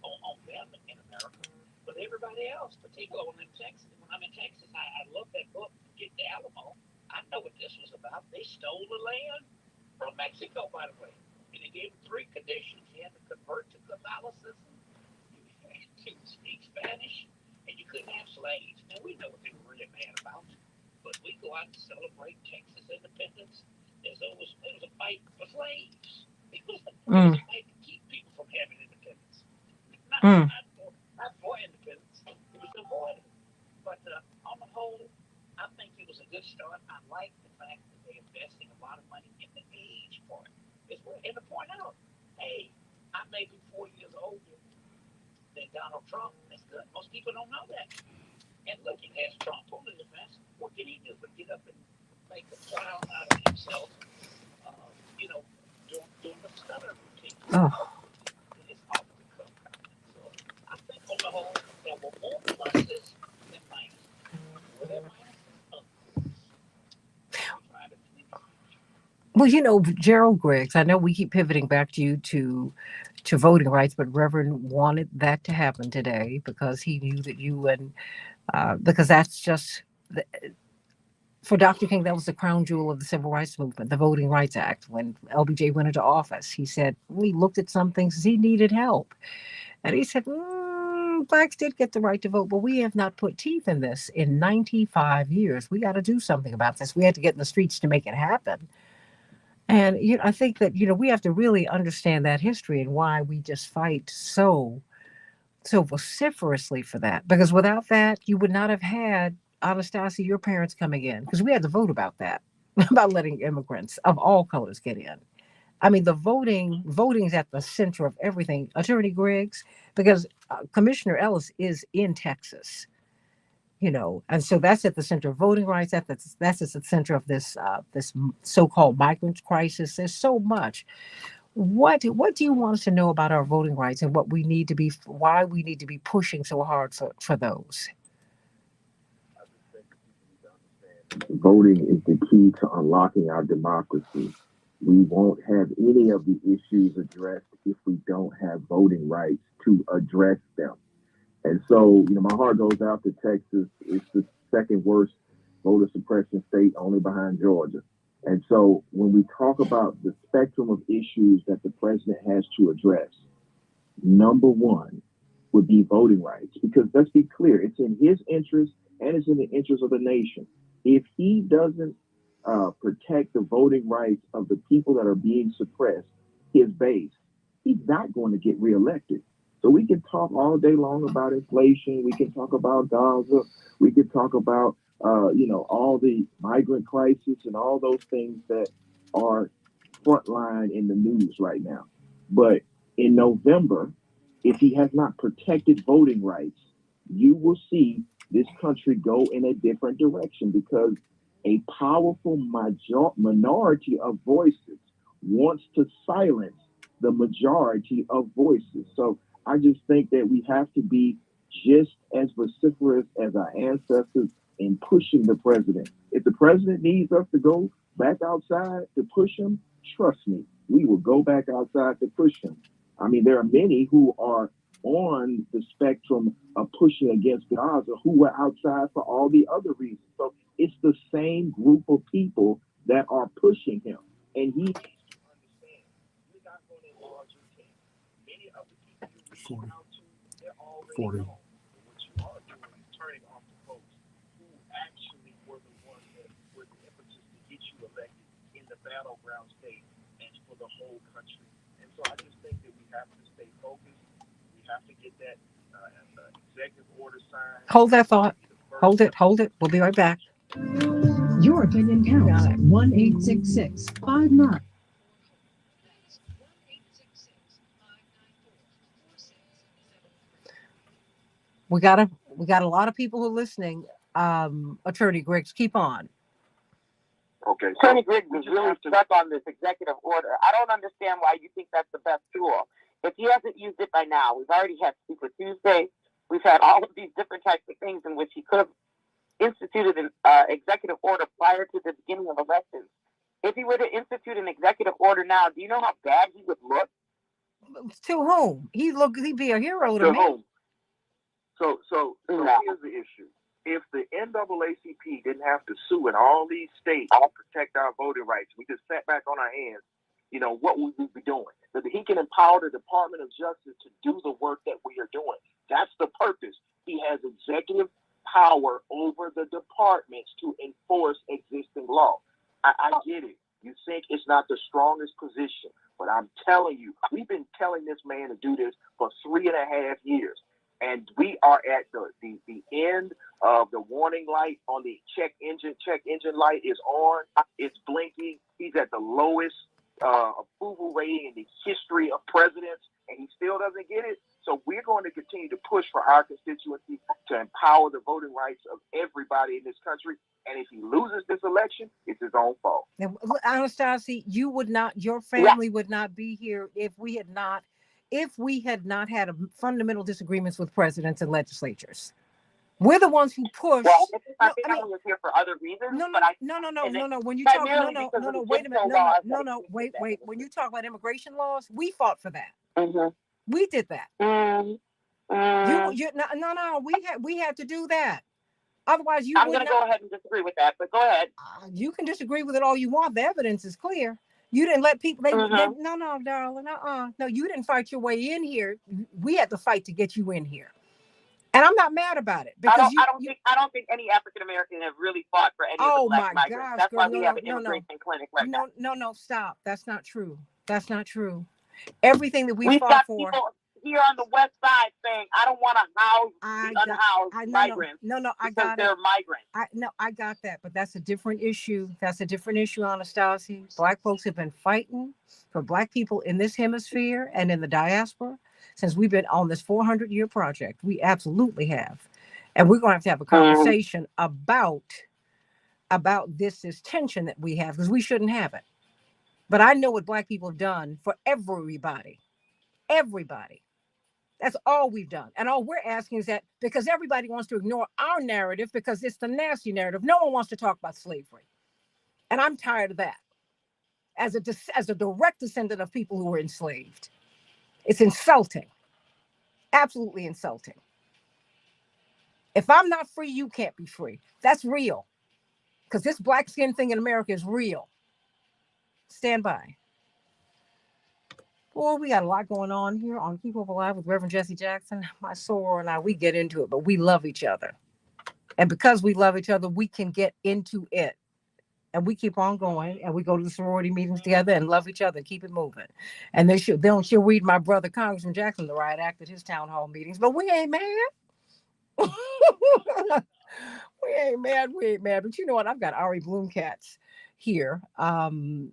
on them in America. But everybody else, particularly in Texas, when I'm in Texas, I love that book, Get the Alamo. I know what this was about. They stole the land from Mexico, by the way. And they gave them 3 conditions. You had to convert to Catholicism, you had to speak Spanish, and you couldn't have slaves. Now, we know what they were really mad about. But we go out and celebrate Texas independence as though it was a fight for slaves. It was a fight to keep people from having independence. Not for independence. It was to avoid it. But on the whole, I think it was a good start. I like the fact that they're investing a lot of money in the age part. And to point out, hey, I may be 4 years older than Donald Trump. That's good. Most people don't know that. And look, he has Trump on the defense. What can he do but get up and make a clown out of himself, doing the stutter routine? It's off the cuff. So I think on the whole, there were more pluses than minuses. Whatever Well, Gerald Griggs, I know we keep pivoting back to you to voting rights, but Reverend wanted that to happen today because he knew that you and because that's just for Dr. King, that was the crown jewel of the civil rights movement, the Voting Rights Act. When LBJ went into office, he said we looked at some things, he needed help, and he said blacks did get the right to vote, but we have not put teeth in this in 95 years. We got to do something about this. We had to get in the streets to make it happen. And I think that we have to really understand that history and why we just fight so vociferously for that. Because without that, you would not have had Anastasia, your parents coming in, because we had to vote about that, about letting immigrants of all colors get in. I mean, the voting is at the center of everything. Attorney Griggs, because Commissioner Ellis is in Texas. And so that's at the center of voting rights. That's at the center of this so-called migrant crisis. There's so much. What do you want us to know about our voting rights and why we need to be pushing so hard for those? Voting is the key to unlocking our democracy. We won't have any of the issues addressed if we don't have voting rights to address them. And so, my heart goes out to Texas. It's the second worst voter suppression state, only behind Georgia. And so when we talk about the spectrum of issues that the president has to address, number one would be voting rights. Because let's be clear, it's in his interest and it's in the interest of the nation. If he doesn't protect the voting rights of the people that are being suppressed, his base, he's not going to get reelected. So we can talk all day long about inflation. We can talk about Gaza. We can talk about, all the migrant crisis and all those things that are frontline in the news right now. But in November, if he has not protected voting rights, you will see this country go in a different direction because a powerful minority of voices wants to silence the majority of voices. So I just think that we have to be just as vociferous as our ancestors in pushing the president. If the president needs us to go back outside to push him, trust me, we will go back outside to push him. I mean, there are many who are on the spectrum of pushing against Gaza who were outside for all the other reasons. So it's the same group of people that are pushing him. And he needs to understand we're not going to enlarge your team. Many of the people you're reaching out to, they're already gone. But what you are doing is turning off the folks who actually were the ones that were the impetus to get you elected in the battleground state and for the whole country. And so I just think that we have to stay focused. We have to get that executive order signed. Hold that thought. Hold it. We'll be right back. Your opinion counts. 1-866-59. We got a lot of people who are listening. Attorney Griggs, keep on. Okay. Attorney Griggs is really stuck on this executive order. I don't understand why you think that's the best tool. If he hasn't used it by now, we've already had Super Tuesday. We've had all of these different types of things in which he could have instituted an executive order prior to the beginning of elections. If he were to institute an executive order now, do you know how bad he would look? To whom? He'd be a hero to me. Whom? So here's the issue. If the NAACP didn't have to sue in all these states to protect our voting rights, we just sat back on our hands, what would we be doing? That he can empower the Department of Justice to do the work that we are doing. That's the purpose. He has executive power over the departments to enforce existing law. I get it. You think it's not the strongest position, but I'm telling you, we've been telling this man to do this for 3.5 years. And we are at the end of the warning light on the check engine light is on. It's blinking. He's at the lowest approval rating in the history of presidents, and he still doesn't get it. So we're going to continue to push for our constituency to empower the voting rights of everybody in this country. And if he loses this election, it's his own fault. Now, Anastasia, your family would not be here if we had not had fundamental disagreements with presidents and legislatures. We're the ones who push. Well, my family was here for other reasons. No. When you talk, wait a minute. Wait. When you talk about immigration laws, we fought for that. Mm-hmm. We did that. We had to do that. Otherwise, I'm going to go ahead and disagree with that. But go ahead. You can disagree with it all you want. The evidence is clear. You didn't let people. No, darling. No, you didn't fight your way in here. We had to fight to get you in here, and I'm not mad about it because I don't think any African American have really fought for any of the black migrants. Gosh, that's girl, why we have an immigration clinic right now. No, stop. That's not true. Everything that we've fought got for. People here on the west side saying, I don't want to house the unhoused migrants. I got they're it. migrants. I got that, but that's a different issue. Anastasia. Black folks have been fighting for Black people in this hemisphere and in the diaspora since we've been on this 400-year project. We absolutely have. And we're going to have a conversation about this tension that we have, because we shouldn't have it. But I know what Black people have done for everybody. That's all we've done. And all we're asking is that, because everybody wants to ignore our narrative because it's the nasty narrative. No one wants to talk about slavery. And I'm tired of that. As a direct descendant of people who were enslaved. It's insulting. Absolutely insulting. If I'm not free, you can't be free. That's real. Because this black skin thing in America is real. Stand by. Boy, we got a lot going on here on Keep Hope Alive with Reverend Jesse Jackson. My soror and I, we get into it, but we love each other. And because we love each other, we can get into it. And we keep on going, and we go to the sorority meetings together and love each other, keep it moving. And she'll read my brother, Congressman Jackson, the riot act at his town hall meetings, but we ain't mad. We ain't mad. But you know what? I've got Ari Bloomcats here. Ari,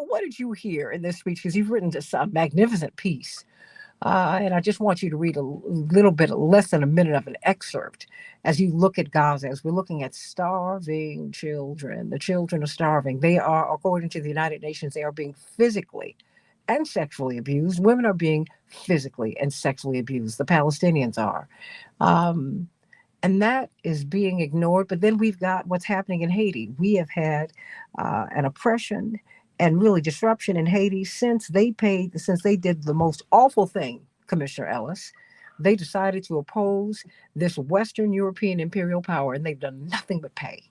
what did you hear in this speech? Because you've written this magnificent piece. And I just want you to read a little bit, less than a minute of an excerpt as you look at Gaza, as we're looking at starving children. The children are starving. They are, according to the United Nations, they are being physically and sexually abused. Women are being physically and sexually abused. The Palestinians are. And that is being ignored. But then we've got what's happening in Haiti. We have had an oppression and really disruption in Haiti since they did the most awful thing, Commissioner Ellis. They decided to oppose this Western European imperial power, and they've done nothing but pay.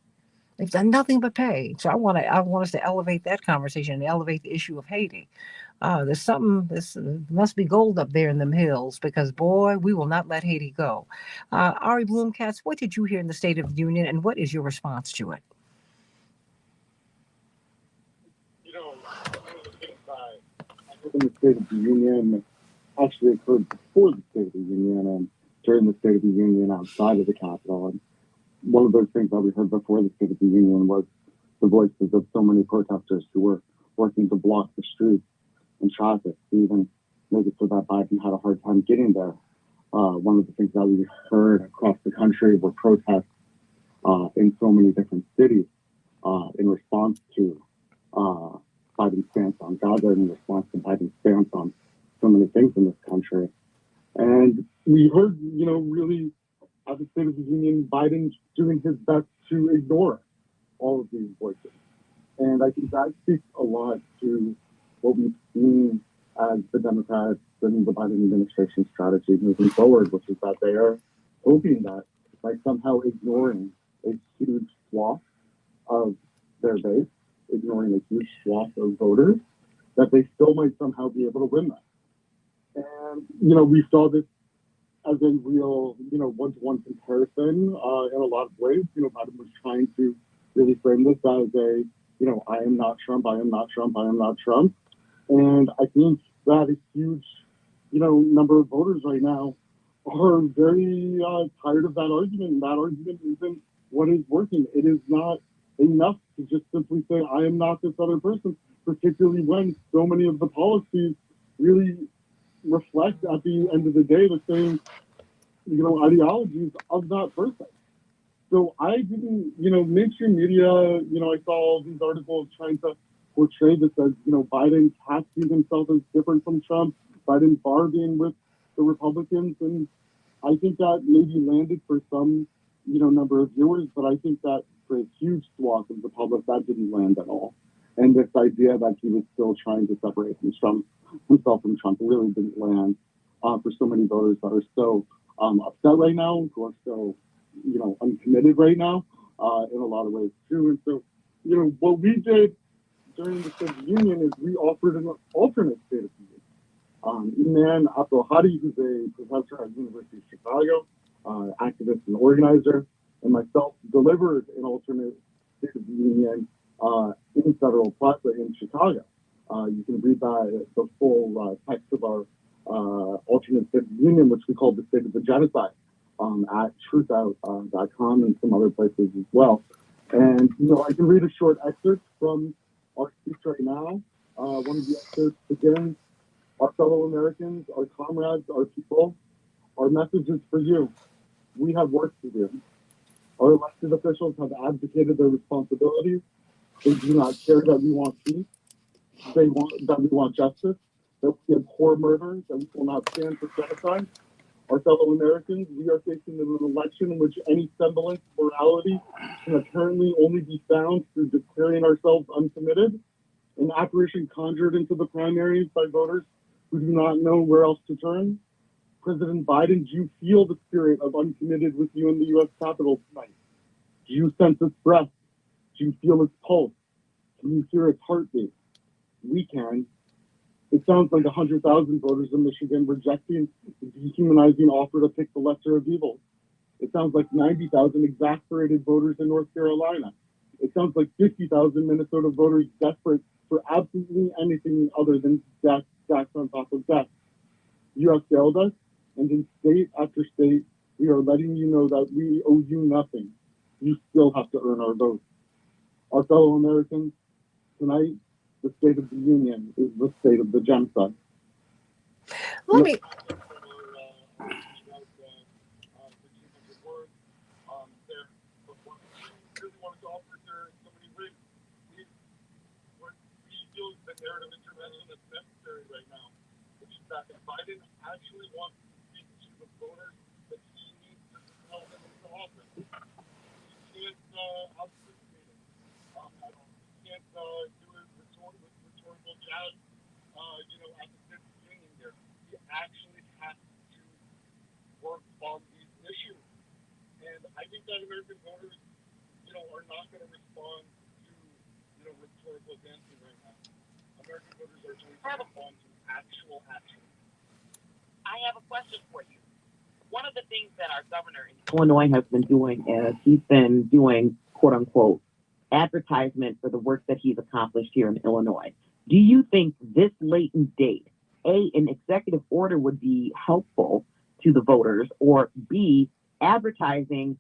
So I want us to elevate that conversation and elevate the issue of Haiti. This must be gold up there in them hills, because boy, we will not let Haiti go. Ari Bloomcats, what did you hear in the State of the Union, and what is your response to it? In the State of the Union actually occurred before the State of the Union, during the State of the Union outside of the Capitol. And one of those things that we heard before the State of the Union was the voices of so many protesters who were working to block the streets and traffic to even make it so that Biden had a hard time getting there. One of the things that we heard across the country were protests in so many different cities in response to Biden's stance on Gaza, in response to Biden's stance on so many things in this country. And we heard, really at the State of the Union, Biden doing his best to ignore all of these voices. And I think that speaks a lot to what we've seen as the Democrats and the Biden administration strategy moving forward, which is that they are hoping that by somehow ignoring a huge swath of their base, ignoring a huge swath of voters, that they still might somehow be able to win that. And, we saw this as a real, one-to-one comparison in a lot of ways. Biden was trying to really frame this as a, I am not Trump, I am not Trump, I am not Trump. And I think that a huge, number of voters right now are very tired of that argument. And that argument isn't what is working. It is not enough to just simply say, I am not this other person, particularly when so many of the policies really reflect at the end of the day the same, ideologies of that person. So I didn't, mainstream media, I saw all these articles trying to portray this as, Biden casting himself as different from Trump, Biden bargaining with the Republicans. And I think that maybe landed for some, number of viewers, but I think that for a huge swath of the public, that didn't land at all. And this idea that he was still trying to separate himself from Trump really didn't land for so many voters that are so upset right now, who are so, uncommitted right now in a lot of ways too. And so, what we did during the State of the Union is we offered an alternate State of the Union. Iman Abdulhadi, who's a professor at the University of Chicago, activist and organizer, and myself delivered an alternate State of the Union in Federal Plaza in Chicago. You can read the full text of our alternate State of the Union, which we called the State of the Genocide, at truthout.com and some other places as well. And, I can read a short excerpt from our speech right now. One of the excerpts begins, our fellow Americans, our comrades, our people, our message is for you. We have work to do. Our elected officials have abdicated their responsibilities. They do not care that we want peace. They want that we want justice, that we abhor murder, that we will not stand for genocide. Our fellow Americans, we are facing an election in which any semblance of morality can apparently only be found through declaring ourselves uncommitted, an apparition conjured into the primaries by voters who do not know where else to turn. President Biden, do you feel the spirit of uncommitted with you in the U.S. Capitol tonight? Do you sense its breath? Do you feel its pulse? Can you hear its heartbeat? We can. It sounds like 100,000 voters in Michigan rejecting the dehumanizing offer to pick the lesser of evils. It sounds like 90,000 exasperated voters in North Carolina. It sounds like 50,000 Minnesota voters desperate for absolutely anything other than death stacked on top of death. You have failed us, and in state after state, we are letting you know that we owe you nothing. You still have to earn our vote. Our fellow Americans, tonight, the State of the Union is the state of the genocide. Let me. Narrative intervention that's necessary right now, which is that if Biden actually wants to speak to the voters that he needs to tell them into office, he can't out-participate it. He can't do it with rhetorical jazz, at the State of the Union there. He actually has to work on these issues. And I think that American voters, are not going to respond to, rhetorical dancing right now. American voters are going to respond to actual action. I have a question for you. One of the things that our governor in Illinois has been doing is he's been doing, quote unquote, advertisement for the work that he's accomplished here in Illinois. Do you think this latent date, an executive order would be helpful to the voters, or B, advertising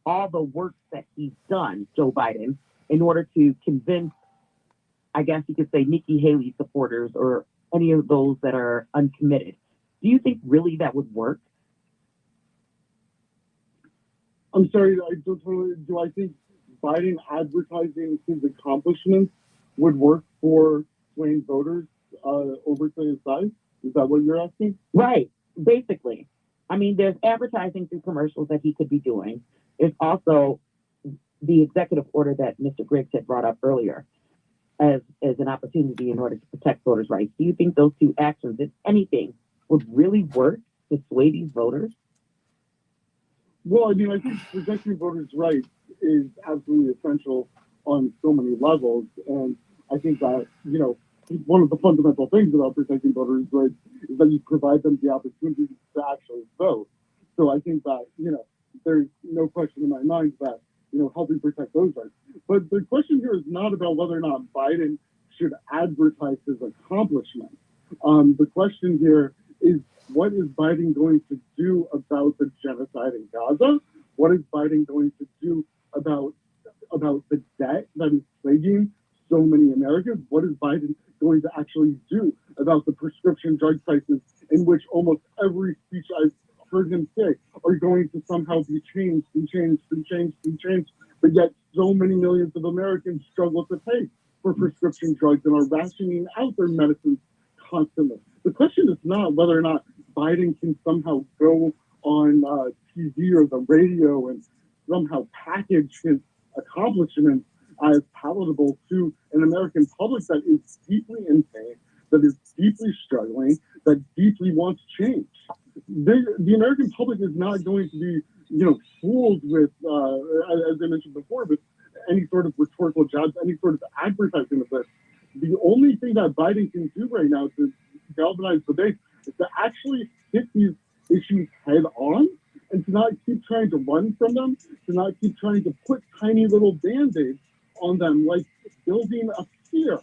all the work that he's done, Joe Biden, in order to convince, I guess you could say, Nikki Haley supporters or any of those that are uncommitted. Do you think really that would work? I'm sorry, do I think Biden advertising his accomplishments would work for swaying voters over to his side? Is that what you're asking? Right, basically. I mean, there's advertising through commercials that he could be doing. There's also the executive order that Mr. Griggs had brought up earlier as an opportunity in order to protect voters' rights. Do you think those two actions, if anything, would really work to sway these voters? Well, I mean, I think protecting voters' rights is absolutely essential on so many levels. And I think that, you know, one of the fundamental things about protecting voters' rights is that you provide them the opportunity to actually vote. So I think that, you know, there's no question in my mind that, you know, helping protect those rights. But the question here is not about whether or not Biden should advertise his accomplishments. The question here is, what is Biden going to do about the genocide in Gaza? What is Biden going to do about the debt that is plaguing so many Americans? What is Biden going to actually do about the prescription drug prices, in which almost every speech I've heard him say are going to somehow be changed, but yet so many millions of Americans struggle to pay for prescription drugs and are rationing out their medicines constantly. The question is not whether or not Biden can somehow go on TV or the radio and somehow package his accomplishments as palatable to an American public that is deeply in pain, that is deeply struggling, that deeply wants change. The American public is not going to be, you know, fooled with, as I mentioned before, with any sort of rhetorical jabs, any sort of advertising of this. The only thing that Biden can do right now to galvanize the base is to actually hit these issues head on and to not keep trying to run from them, to not keep trying to put tiny little band-aids on them, like building a pier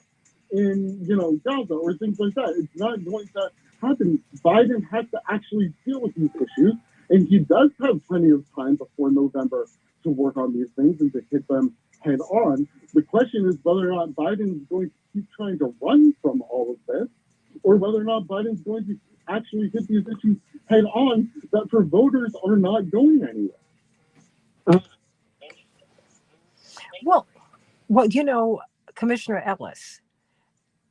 in, you know, Gaza or things like that. It's not going to happen. Biden has to actually deal with these issues, and he does have plenty of time before November to work on these things and to hit them head on. The question is whether or not Biden is going to keep trying to run from all of this, or whether or not Biden's going to actually hit these issues head on that for voters are not going anywhere. Well, you know, Commissioner Ellis,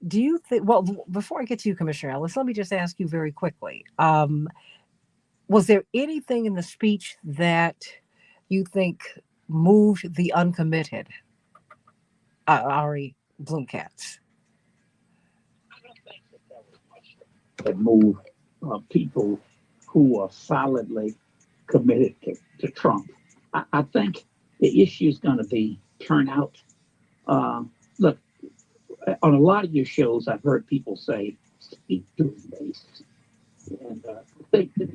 do you think, well, before I get to you, Commissioner Ellis, let me just ask you very quickly. Was there anything in the speech that you think moved the uncommitted, Ari Bloomkatz? I don't think that there was much that moved people who are solidly committed to Trump. I think the issue is going to be turnout. Look, on a lot of your shows, I've heard people say, speak to his base. And I think that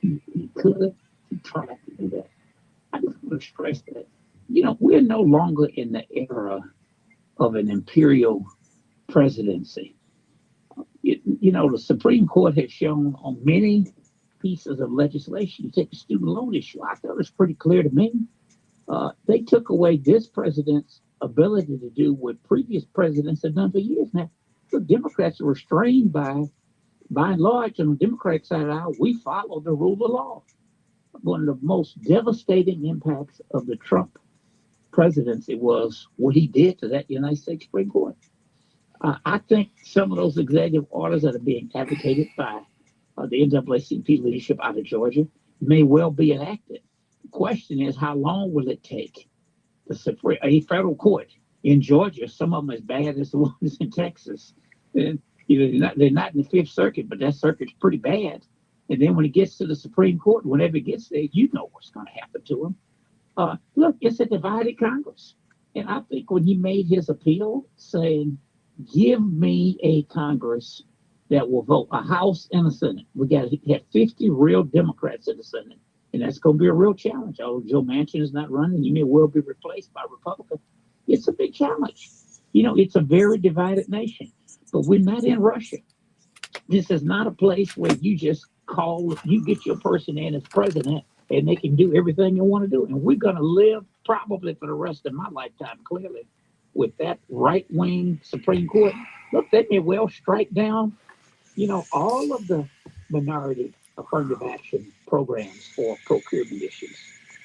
he could try to do that. I just want to stress that, you know, we're no longer in the era of an imperial presidency. You know, the Supreme Court has shown on many pieces of legislation, you take the student loan issue, I thought it was pretty clear to me. They took away this president's ability to do what previous presidents have done for years now. The Democrats are restrained by and large, on the Democratic side of the aisle, we follow the rule of law. One of the most devastating impacts of the Trump presidency was what he did to that United States Supreme Court. I think some of those executive orders that are being advocated by the NAACP leadership out of Georgia may well be enacted. The question is, how long will it take a federal court in Georgia, some of them as bad as the ones in Texas, and they're not in the Fifth Circuit, but that circuit's pretty bad. And then when it gets to the Supreme Court, whenever it gets there, you know what's going to happen to them. Look, it's a divided Congress. And I think when he made his appeal saying, give me a Congress that will vote, a House and a Senate. We got to have 50 real Democrats in the Senate. And that's going to be a real challenge. Although Joe Manchin is not running, he may well be replaced by Republicans. It's a big challenge. You know, it's a very divided nation. But we're not in Russia. This is not a place where you just you get your person in as president, and they can do everything you want to do. And we're going to live probably for the rest of my lifetime, clearly, with that right-wing Supreme Court. Look, they may well strike down, all of the minority affirmative action programs for procurement issues.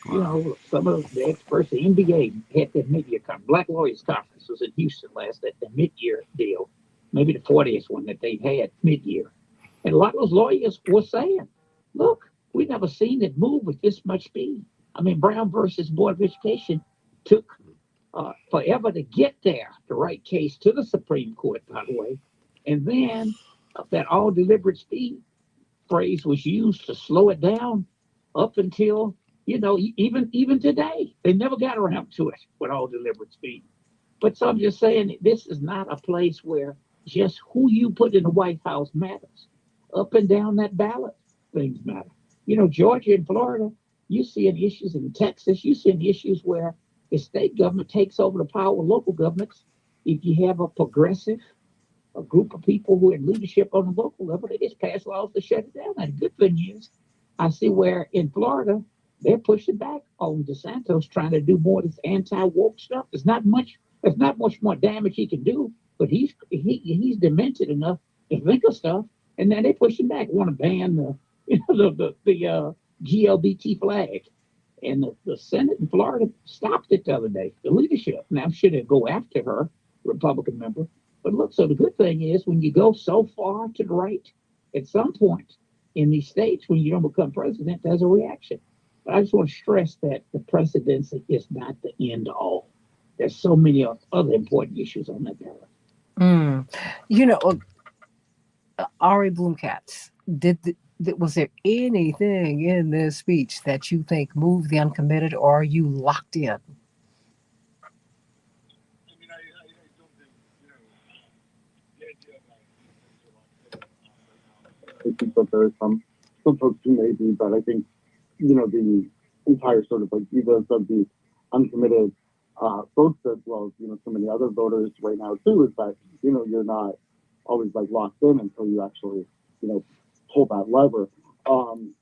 Some of the experts, the NBA had their mid-year conference. Black Lawyers Conference was in Houston last at the mid-year deal, maybe the 40th one that they've had mid-year. And a lot of those lawyers were saying, look, we've never seen it move with this much speed. I mean, Brown versus Board of Education took forever to get there, the right case to the Supreme Court, by the way. And then that all deliberate speed phrase was used to slow it down up until, even today. They never got around to it with all deliberate speed. But so I'm just saying, this is not a place where just who you put in the White House matters. Up and down that ballot, things matter. Georgia and Florida, you see in issues in Texas, you see in issues where the state government takes over the power of local governments. If you have a group of people who are in leadership on the local level, they just pass laws to shut it down. And the good thing is, I see where in Florida, they're pushing back on DeSantis trying to do more of this anti-woke stuff. There's not much more damage he can do, but he's demented enough to think of stuff. And now they're pushing back, want to ban the GLBT flag. And the Senate in Florida stopped it the other day, the leadership. Now, should it go after her, Republican member? But look, so the good thing is when you go so far to the right, at some point in these states, when you don't become president, there's a reaction. But I just want to stress that the presidency is not the end all. There's so many other important issues on that ballot. Ari Bloomkatz, was there anything in this speech that you think moved the uncommitted, or are you locked in? I think that there are some folks who may be, but I think, the entire sort of ethos of the uncommitted folks, as well as, so many other voters right now too, is that, you're not always locked in until you actually, pull that lever on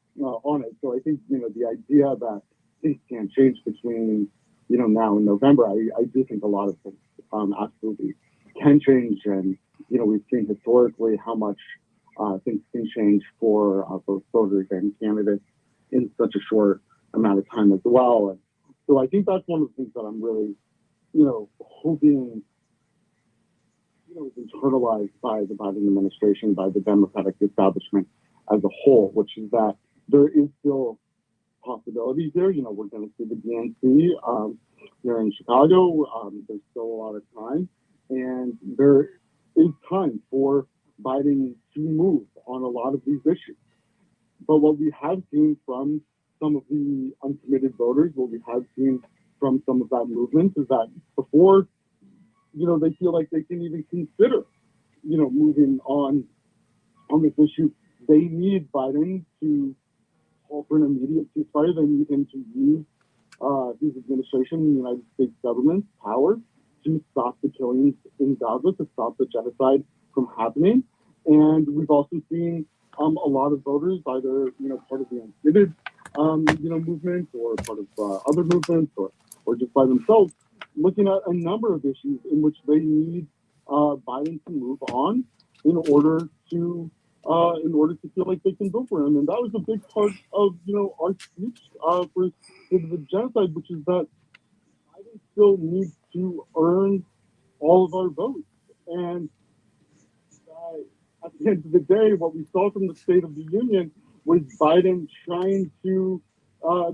it. So I think, the idea that things can change between, now and November, I do think a lot of things absolutely can change. And, we've seen historically how much things can change for both voters and candidates in such a short amount of time as well. And so I think that's one of the things that I'm really, hoping, is internalized by the Biden administration, by the Democratic establishment as a whole, which is that there is still possibilities there. We're going to see the DNC here in Chicago. There's still a lot of time, and there is time for Biden to move on a lot of these issues. But what we have seen from some of the uncommitted voters, what we have seen from some of that movement is that before, they feel like they can even consider, moving on this issue, they need Biden to call for an immediate ceasefire. They need him to use his administration and the United States government's power to stop the killings in Gaza, to stop the genocide from happening. And we've also seen a lot of voters, either part of the uncommitted movement or part of other movements or just by themselves, looking at a number of issues in which they need Biden to move on in order to feel like they can vote for him. And that was a big part of our speech for the genocide, which is that Biden still needs to earn all of our votes. And at the end of the day, what we saw from the State of the Union was Biden trying to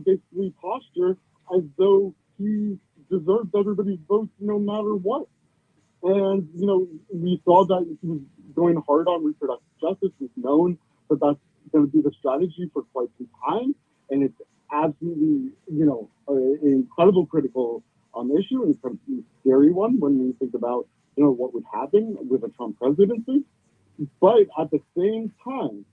basically posture as though he deserved everybody's votes no matter what. And, we saw that he was going hard on reproductive justice. We've known that that's going to be the strategy for quite some time. And it's absolutely, an incredible critical issue, and it's a scary one when we think about, what would happen with a Trump presidency. But at the same time,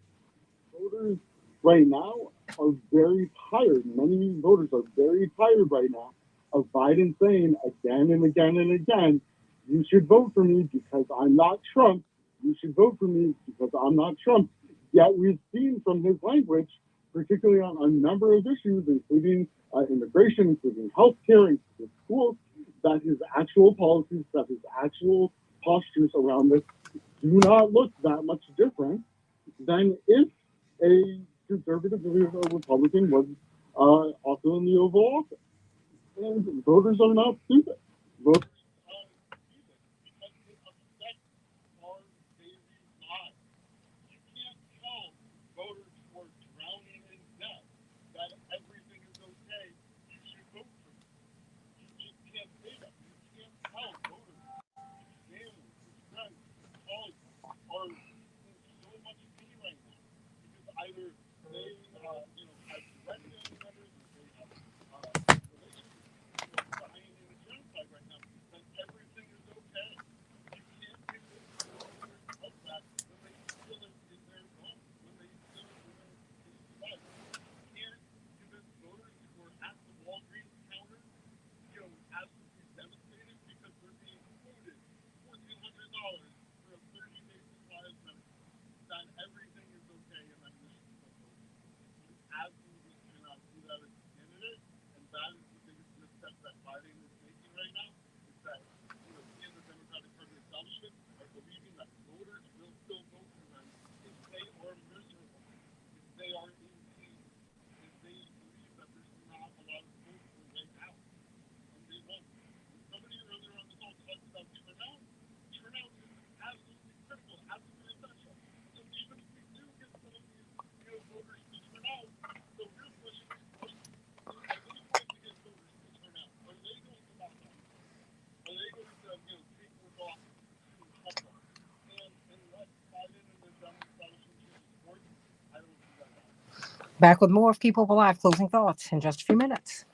voters right now are very tired. Many voters are very tired right now of Biden saying again and again and again, you should vote for me because I'm not Trump. You should vote for me because I'm not Trump. Yet we've seen from his language, particularly on a number of issues, including immigration, including healthcare, including schools, that his actual policies, that his actual postures around this do not look that much different than if a conservative or a Republican was also in the Oval Office. And voters are not stupid. Voters voters who are drowning in debt that everything is okay, you should vote for me. You just can't say that. You can't tell voters, families, friends, colleagues are in so much pain right now because either they, have resident members or they have relationships dying in the genocide right now, that everything is okay. You can't give voters of that when they feel it in their home, when they feel it in their life. You can't convince voters who are at the Walgreens counter, absolutely devastated because they're being quoted $1,400 for a 30-day supply of medicine, that everything is okay and that this is okay. You absolutely cannot do that as a candidate, and that is the biggest misstep that Biden is making right now, is that he and the Democratic Party establishment are believing that voters will still vote for them if they are miserable, if they are in pain, if they believe that there's not a lot of hope or way out, and they won't. Somebody earlier on the call talked about turnout. Turnout is absolutely critical, absolutely essential. So even if we do get some of these voters to turn out, the real question is, are they going to get voters to turn out? Are they going to back up? Are they going to take what's off to help them? And let Biden and the Democratic establishment show support? I don't see that happening. Back with more of Keep Hope Alive. Closing thoughts in just a few minutes.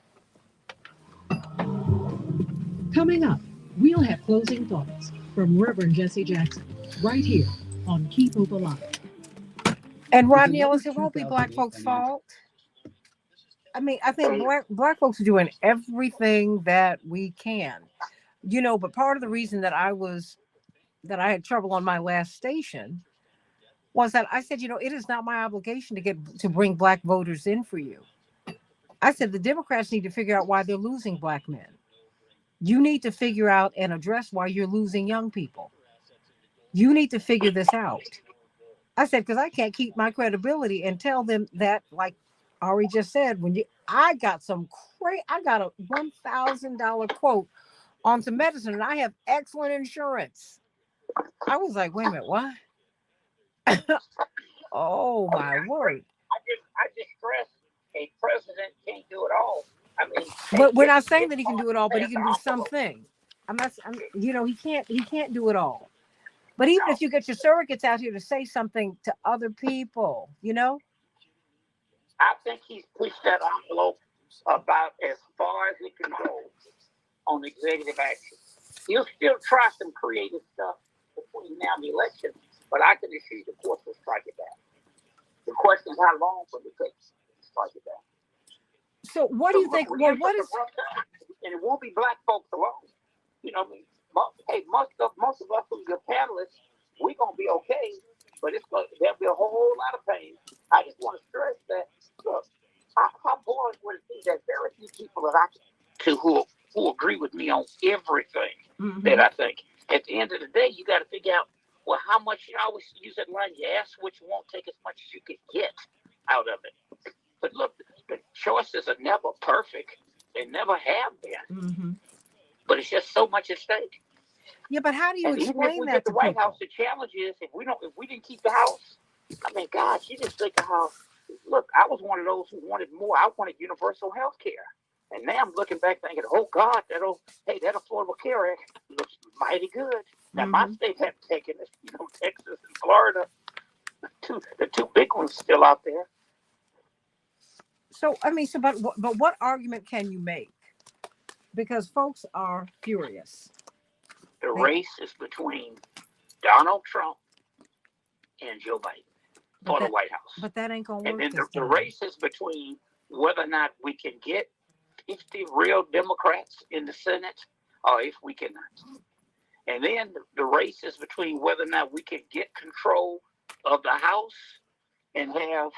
Coming up, we'll have closing thoughts from Reverend Jesse Jackson right here on Keep Hope Alive. And Rodney Ellis, it won't be Black folks' fault. I mean, I think black folks are doing everything that we can, but part of the reason that I had trouble on my last station was that I said, it is not my obligation to bring black voters in for you. I said, the Democrats need to figure out why they're losing black men. You need to figure out and address why you're losing young people. You need to figure this out. I said, because I can't keep my credibility and tell them that, like Ari just said, I got a $1,000 quote on some medicine and I have excellent insurance. I was like, wait a minute, what? Oh my word. I just stress a president can't do it all. I mean, but we're not saying that he can do it all, but he can do something. He can't do it all. But even if you get your surrogates out here to say something to other people, I think he's pushed that envelope about as far as it can go on executive action. He'll still try some creative stuff between now and the election, but I can assure you the courts will strike it down. The question is how long will it take to strike it down? So what do you think? Well, what is? And it won't be black folks alone. Hey, most of us who's your panelists, we're gonna be okay, but there'll be a whole lot of pain. I just want to stress that. Look, how boring would it be? There's very few people that who agree with me on everything that I think. At the end of the day, you got to figure out how much. You always use that line. You ask what you won't take as much as you can get out of it. But look, the choices are never perfect. They never have been. But it's just so much at stake. Yeah, but how do you explain even if we that get to the White people? House? The challenge is if we didn't keep the House. I mean, gosh, you just think of how. Look, I was one of those who wanted more. I wanted universal health care. And now I'm looking back thinking, oh, God, that Affordable Care Act looks mighty good. Now, my state haven't taken it. Texas and Florida, the two big ones still out there. So, but what argument can you make? Because folks are furious. The race is between Donald Trump and Joe Biden for the White House. But that ain't going to work. And then the race is between whether or not we can get 50 real Democrats in the Senate or if we cannot. And then the race is between whether or not we can get control of the House and have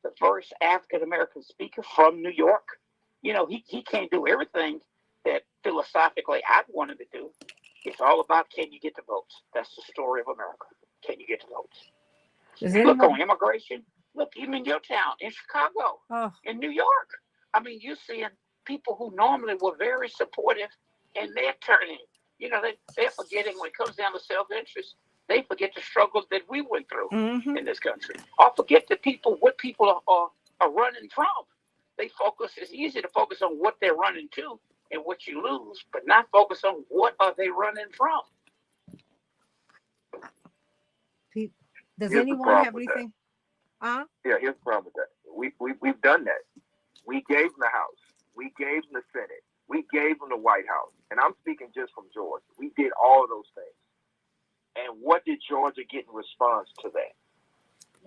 the first African American speaker from New York. You know, he can't do everything that philosophically I'd want him to do. It's all about, can you get the votes? That's the story of America. Can you get the votes? Look on immigration. Look, even in your town, in Chicago, in New York. I mean, you're seeing people who normally were very supportive, and they're turning. You know, they're forgetting when it comes down to self-interest. They forget the struggles that we went through in this country. Or forget what people are running from. They focus. It's easy to focus on what they're running to and what you lose, but not focus on what are they running from. Does Here's anyone have anything? Yeah, here's the problem with that. We've done that. We gave them the House. We gave them the Senate. We gave them the White House. And I'm speaking just from Georgia. We did all of those things. And what did Georgia get in response to that?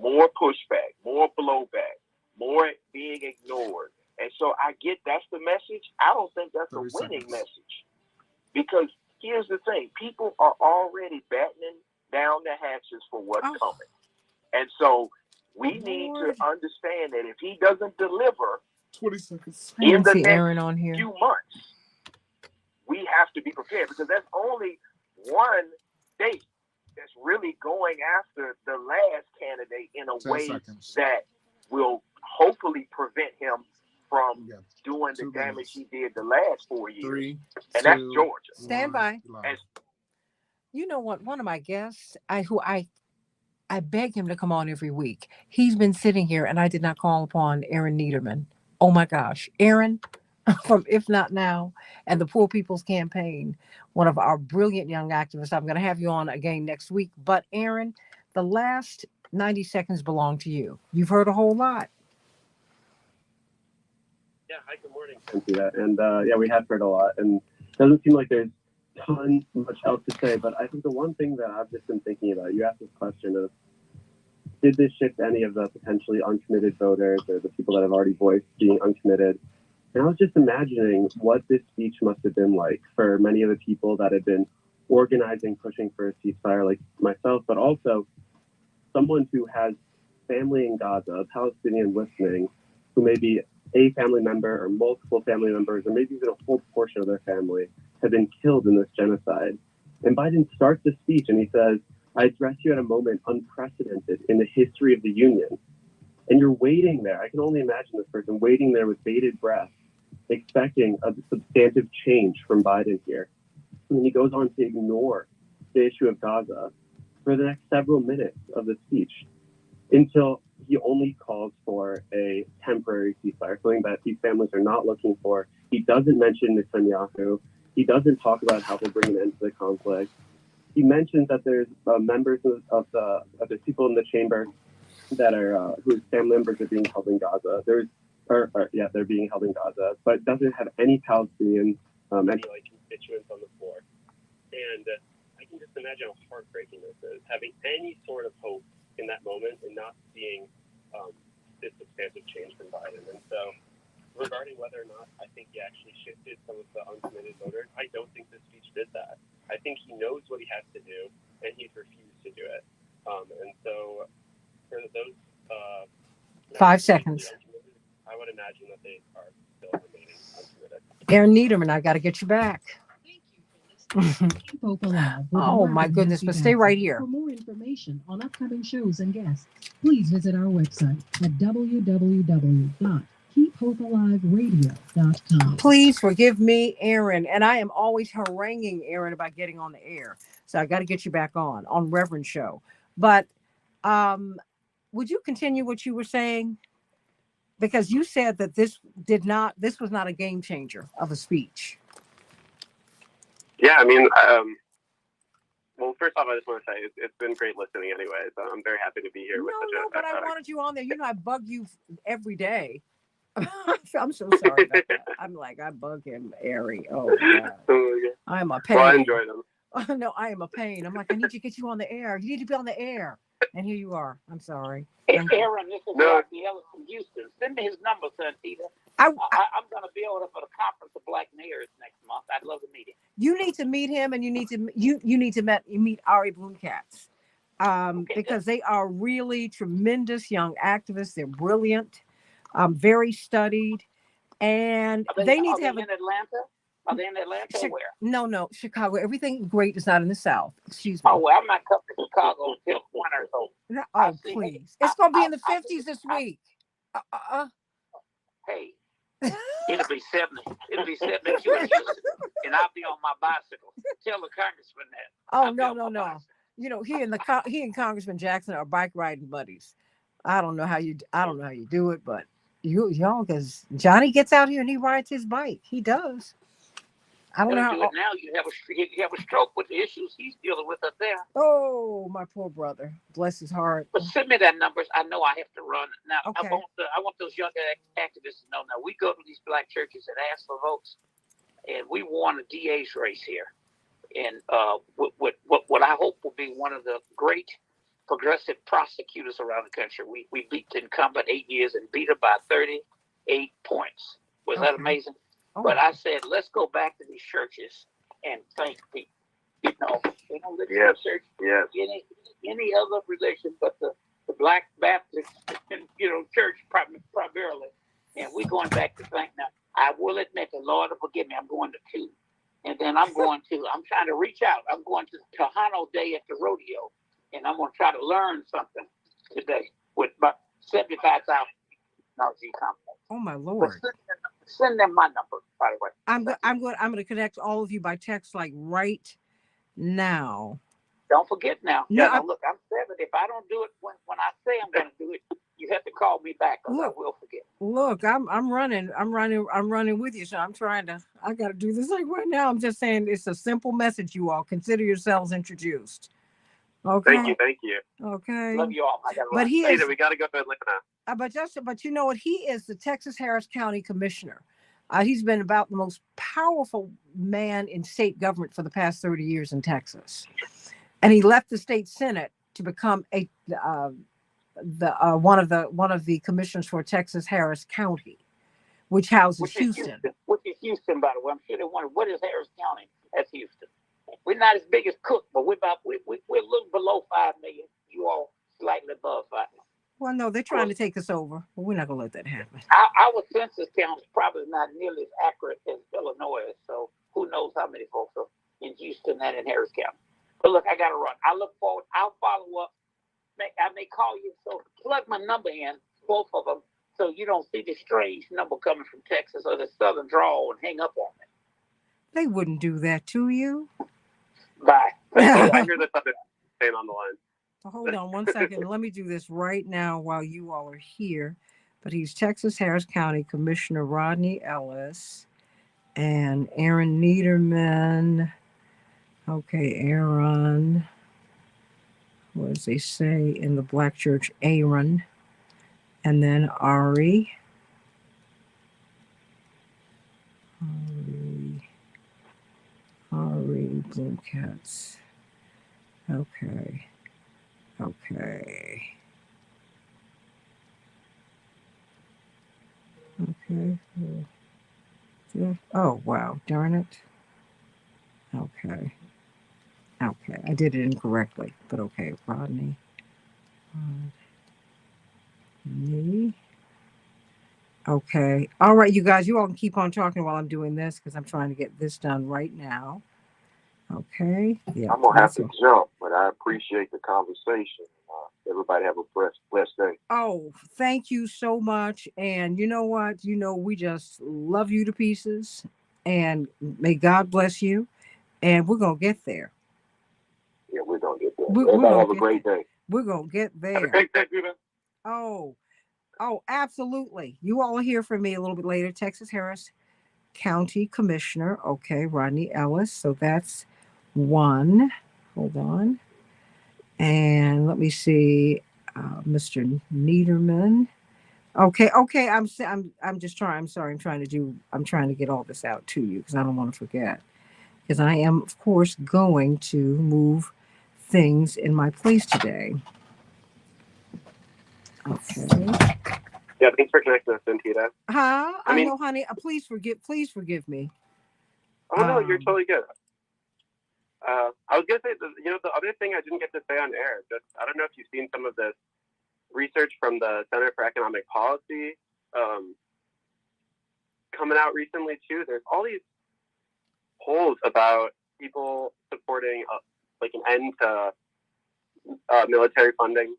More pushback, more blowback, more being ignored. And so I get that's the message. I don't think that's a winning message. Because here's the thing. People are already battening down the hatches for what's coming. And so we need to understand that if he doesn't deliver 20 seconds in the next Aaron on here. few months, we have to be prepared, because that's only one state that's really going after the last candidate in a 10 way seconds. that will hopefully prevent him from doing the damage he did the last 4 years. 3, and that's 2, Georgia. Stand by. And You know what? One of my guests, I beg him to come on every week. He's been sitting here, and I did not call upon Aaron Niederman. Oh my gosh, Aaron from If Not Now and the Poor People's Campaign, one of our brilliant young activists. I'm going to have you on again next week. But Aaron, the last 90 seconds belong to you. You've heard a whole lot. Yeah, hi, good morning. Thank you. And yeah, we have heard a lot, and it doesn't seem like there's much else to say, but I think the one thing that I've just been thinking about, you asked this question of, did this shift any of the potentially uncommitted voters or the people that have already voiced being uncommitted? And I was just imagining what this speech must have been like for many of the people that had been organizing, pushing for a ceasefire, like myself, but also someone who has family in Gaza, a Palestinian listening, who may be a family member or multiple family members, or maybe even a whole portion of their family have been killed in this genocide. And Biden starts the speech and he says, I address you at a moment unprecedented in the history of the Union. And you're waiting there. I can only imagine this person waiting there with bated breath, expecting a substantive change from Biden here. And then he goes on to ignore the issue of Gaza for the next several minutes of the speech until he only calls for a temporary ceasefire, something that these families are not looking for. He doesn't mention Netanyahu. He doesn't talk about how to bring an end to the conflict. He mentions that there's members of the people in the chamber that are whose family members are being held in Gaza. They're being held in Gaza, but doesn't have any Palestinians, any constituents on the floor. And I can just imagine how heartbreaking this is, having any sort of hope in that moment and not seeing this substantive change from Biden. And so, regarding whether or not I think he actually shifted some of the uncommitted voters, I don't think this speech did that. I think he knows what he has to do, and he's refused to do it. And so, for those 5 seconds. I would imagine that they are still remaining uncommitted. Aaron Niederman, I got to get you back. Keep Hope Alive with Oh my Reverend goodness, Jesse but stay Jackson. right here. For more information on upcoming shows and guests, please visit our website at www.keephopealiveradio.com. Please forgive me, Aaron. And I am always haranguing Aaron about getting on the air. So I got to get you back on Reverend Show. But would you continue what you were saying? Because you said that this was not a game changer of a speech. Yeah, I mean, well, first off, I just want to say it's been great listening anyway. So I'm very happy to be here with But I wanted you on there. You know, I bug you every day. I'm so sorry about that. I'm like, I bug him, Ari. Oh, God. I'm a pain. Well, I enjoy them. No, I am a pain. I'm like, I need to get you on the air. You need to be on the air. And here you are. I'm sorry. Hey, Aaron, this is Raphael from Houston. Send me his number, son, Peter. I'm going to be over for the conference of Black mayors next month. I'd love to meet him. You need to meet him, and you need to meet Ari Bloomkatz. because they are really tremendous young activists. They're brilliant, very studied, and they need to have in Atlanta? Are they in Atlanta or where? No, Chicago. Everything great is not in the South. Excuse me. Oh, well, I'm not coming to Chicago until winter, so. Oh, please. It's going to be in the 50s this week. Hey, it'll be 70. It'll be 72 in Houston, and I'll be on my bicycle. Tell the congressman that. Oh, no. You know, he and Congressman Jackson are bike riding buddies. I don't know how you do it, but y'all, because Johnny gets out here and he rides his bike. He does. I don't know how. Do it now. You have a stroke with the issues he's dealing with up there. Oh, my poor brother. Bless his heart. But send me that numbers. I know I have to run now. Okay. I want those young activists to know. Now we go to these black churches and ask for votes, and we won a DA's race here. And what I hope will be one of the great progressive prosecutors around the country. We beat the incumbent 8 years and beat her by 38 points. Was that amazing? Oh. But I said, let's go back to these churches and thank people. You know, they don't live in the church. Yes. Any other religion but the Black Baptist, church primarily. And we're going back to thank now. I will admit the Lord will forgive me. I'm going to 2. And then I'm trying to reach out. I'm going to Tejano Day at the rodeo. And I'm going to try to learn something today with about 75,000 technology complex. Oh my Lord! Send them my number, by the way. I'm going to connect all of you by text like right now. Don't forget now. No, look, I'm 70. If I don't do it when I say I'm going to do it, you have to call me back, because I will forget. Look, I'm running with you. So I got to do this like right now. I'm just saying it's a simple message, you all. Consider yourselves introduced. Okay. Thank you. Okay. Love you all. But he is. We got to go to Atlanta. But you know what? He is the Texas Harris County Commissioner. He's been about the most powerful man in state government for the past 30 years in Texas, and he left the state Senate to become one of the commissioners for Texas Harris County, which houses Houston. Which is Houston, by the way. I'm sure they wonder what is Harris County. That's Houston. We're not as big as Cook, but we're a little below 5 million. You all slightly above 5 million. Well, no, they're trying to take us over, but we're not gonna let that happen. Our census count is probably not nearly as accurate as Illinois, so who knows how many folks are in Houston and in Harris County. But look, I gotta run. I look forward. I'll follow up. I may call you, so plug my number in, both of them, so you don't see this strange number coming from Texas or the Southern drawl and hang up on me. They wouldn't do that to you. Bye. I hear the other saying on the line. Hold on one second. Let me do this right now while you all are here. But he's Texas Harris County Commissioner Rodney Ellis and Aaron Niederman. Okay, Aaron. What does they say in the Black Church? Aaron. And then Ari. Ari Blue Cats. Okay. Oh, wow. Darn it. Okay. I did it incorrectly, but okay. Rodney. Okay. All right, you guys, you all can keep on talking while I'm doing this because I'm trying to get this done right now. Okay. Yeah. I'm gonna have to jump, but I appreciate the conversation. Everybody have a blessed day. Oh, thank you so much. And you know what? We just love you to pieces. And may God bless you. And we're gonna get there. Yeah, we're gonna get there. Everybody have a great day. We're gonna get there. Have a great day, Peter. Oh, absolutely. You all will hear from me a little bit later. Texas Harris County Commissioner. Okay, Rodney Ellis. So that's one. Hold on. And let me see, Mr. Niederman. Okay. I'm just trying. I'm sorry. I'm trying to get all this out to you because I don't want to forget. Because I am, of course, going to move things in my place today. Okay. Yeah, thanks for connecting us, Antita. I know, honey. Please forgive me. Oh no, you're totally good. I was gonna say, the other thing I didn't get to say on air. Just I don't know if you've seen some of this research from the Center for Economic Policy coming out recently too. There's all these polls about people supporting like an end to military funding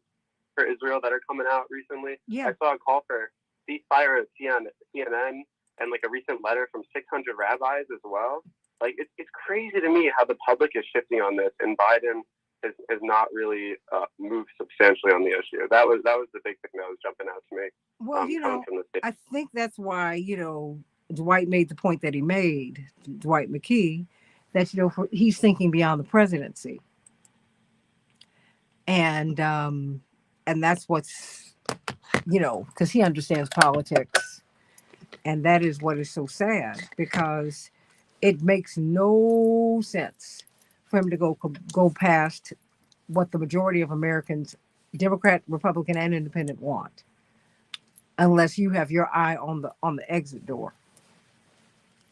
for Israel that are coming out recently. Yeah. I saw a call for ceasefire at CNN and like a recent letter from 600 rabbis as well. Like it's crazy to me how the public is shifting on this, and Biden has not really moved substantially on the issue. That was the big thing that was jumping out to me. Well, coming from the state. I think that's why, Dwight made the point that he made, Dwight McKee, that, he's thinking beyond the presidency. And that's what's, because he understands politics. And that is what is so sad, because it makes no sense for him to go past what the majority of Americans, Democrat, Republican, and Independent, want, unless you have your eye on the exit door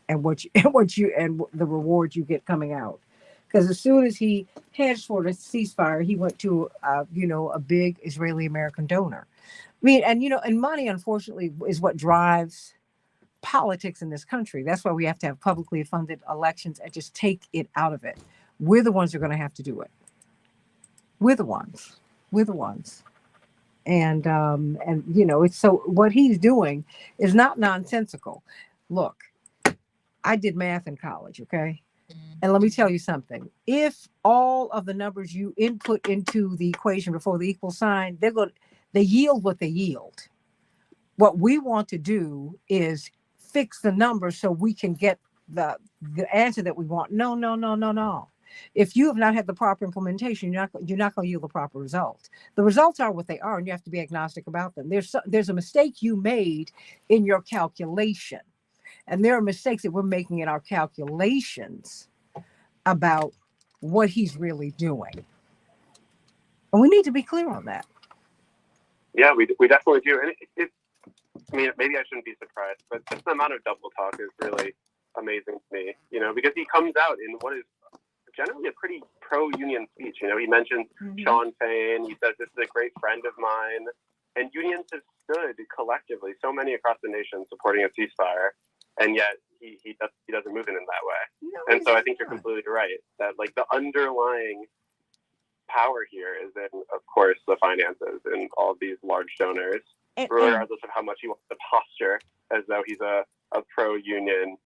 and the reward you get coming out. Because as soon as he hedged for the ceasefire, he went to a big Israeli American donor. I mean, and money, unfortunately, is what drives politics in this country. That's why we have to have publicly funded elections and just take it out of it. We're the ones who are going to have to do it. We're the ones. And it's so what he's doing is not nonsensical. Look, I did math in college, okay? And let me tell you something. If all of the numbers you input into the equation before the equal sign, they yield what they yield. What we want to do is fix the numbers so we can get the answer that we want. No. If you have not had the proper implementation, you're not going to yield the proper result. The results are what they are, and you have to be agnostic about them. There's a mistake you made in your calculation, and there are mistakes that we're making in our calculations about what he's really doing, and we need to be clear on that. Yeah, we definitely do, and maybe I shouldn't be surprised, but just the amount of double talk is really amazing to me. Because he comes out in what is generally a pretty pro-union speech. He mentions Sean Fain. He says, this is a great friend of mine. And unions have stood collectively, so many across the nation, supporting a ceasefire. And yet he doesn't move in that way. No, and so I think you're completely right that like the underlying power here is in, of course, the finances and all of these large donors, regardless of how much he wants to posture as though he's a pro-union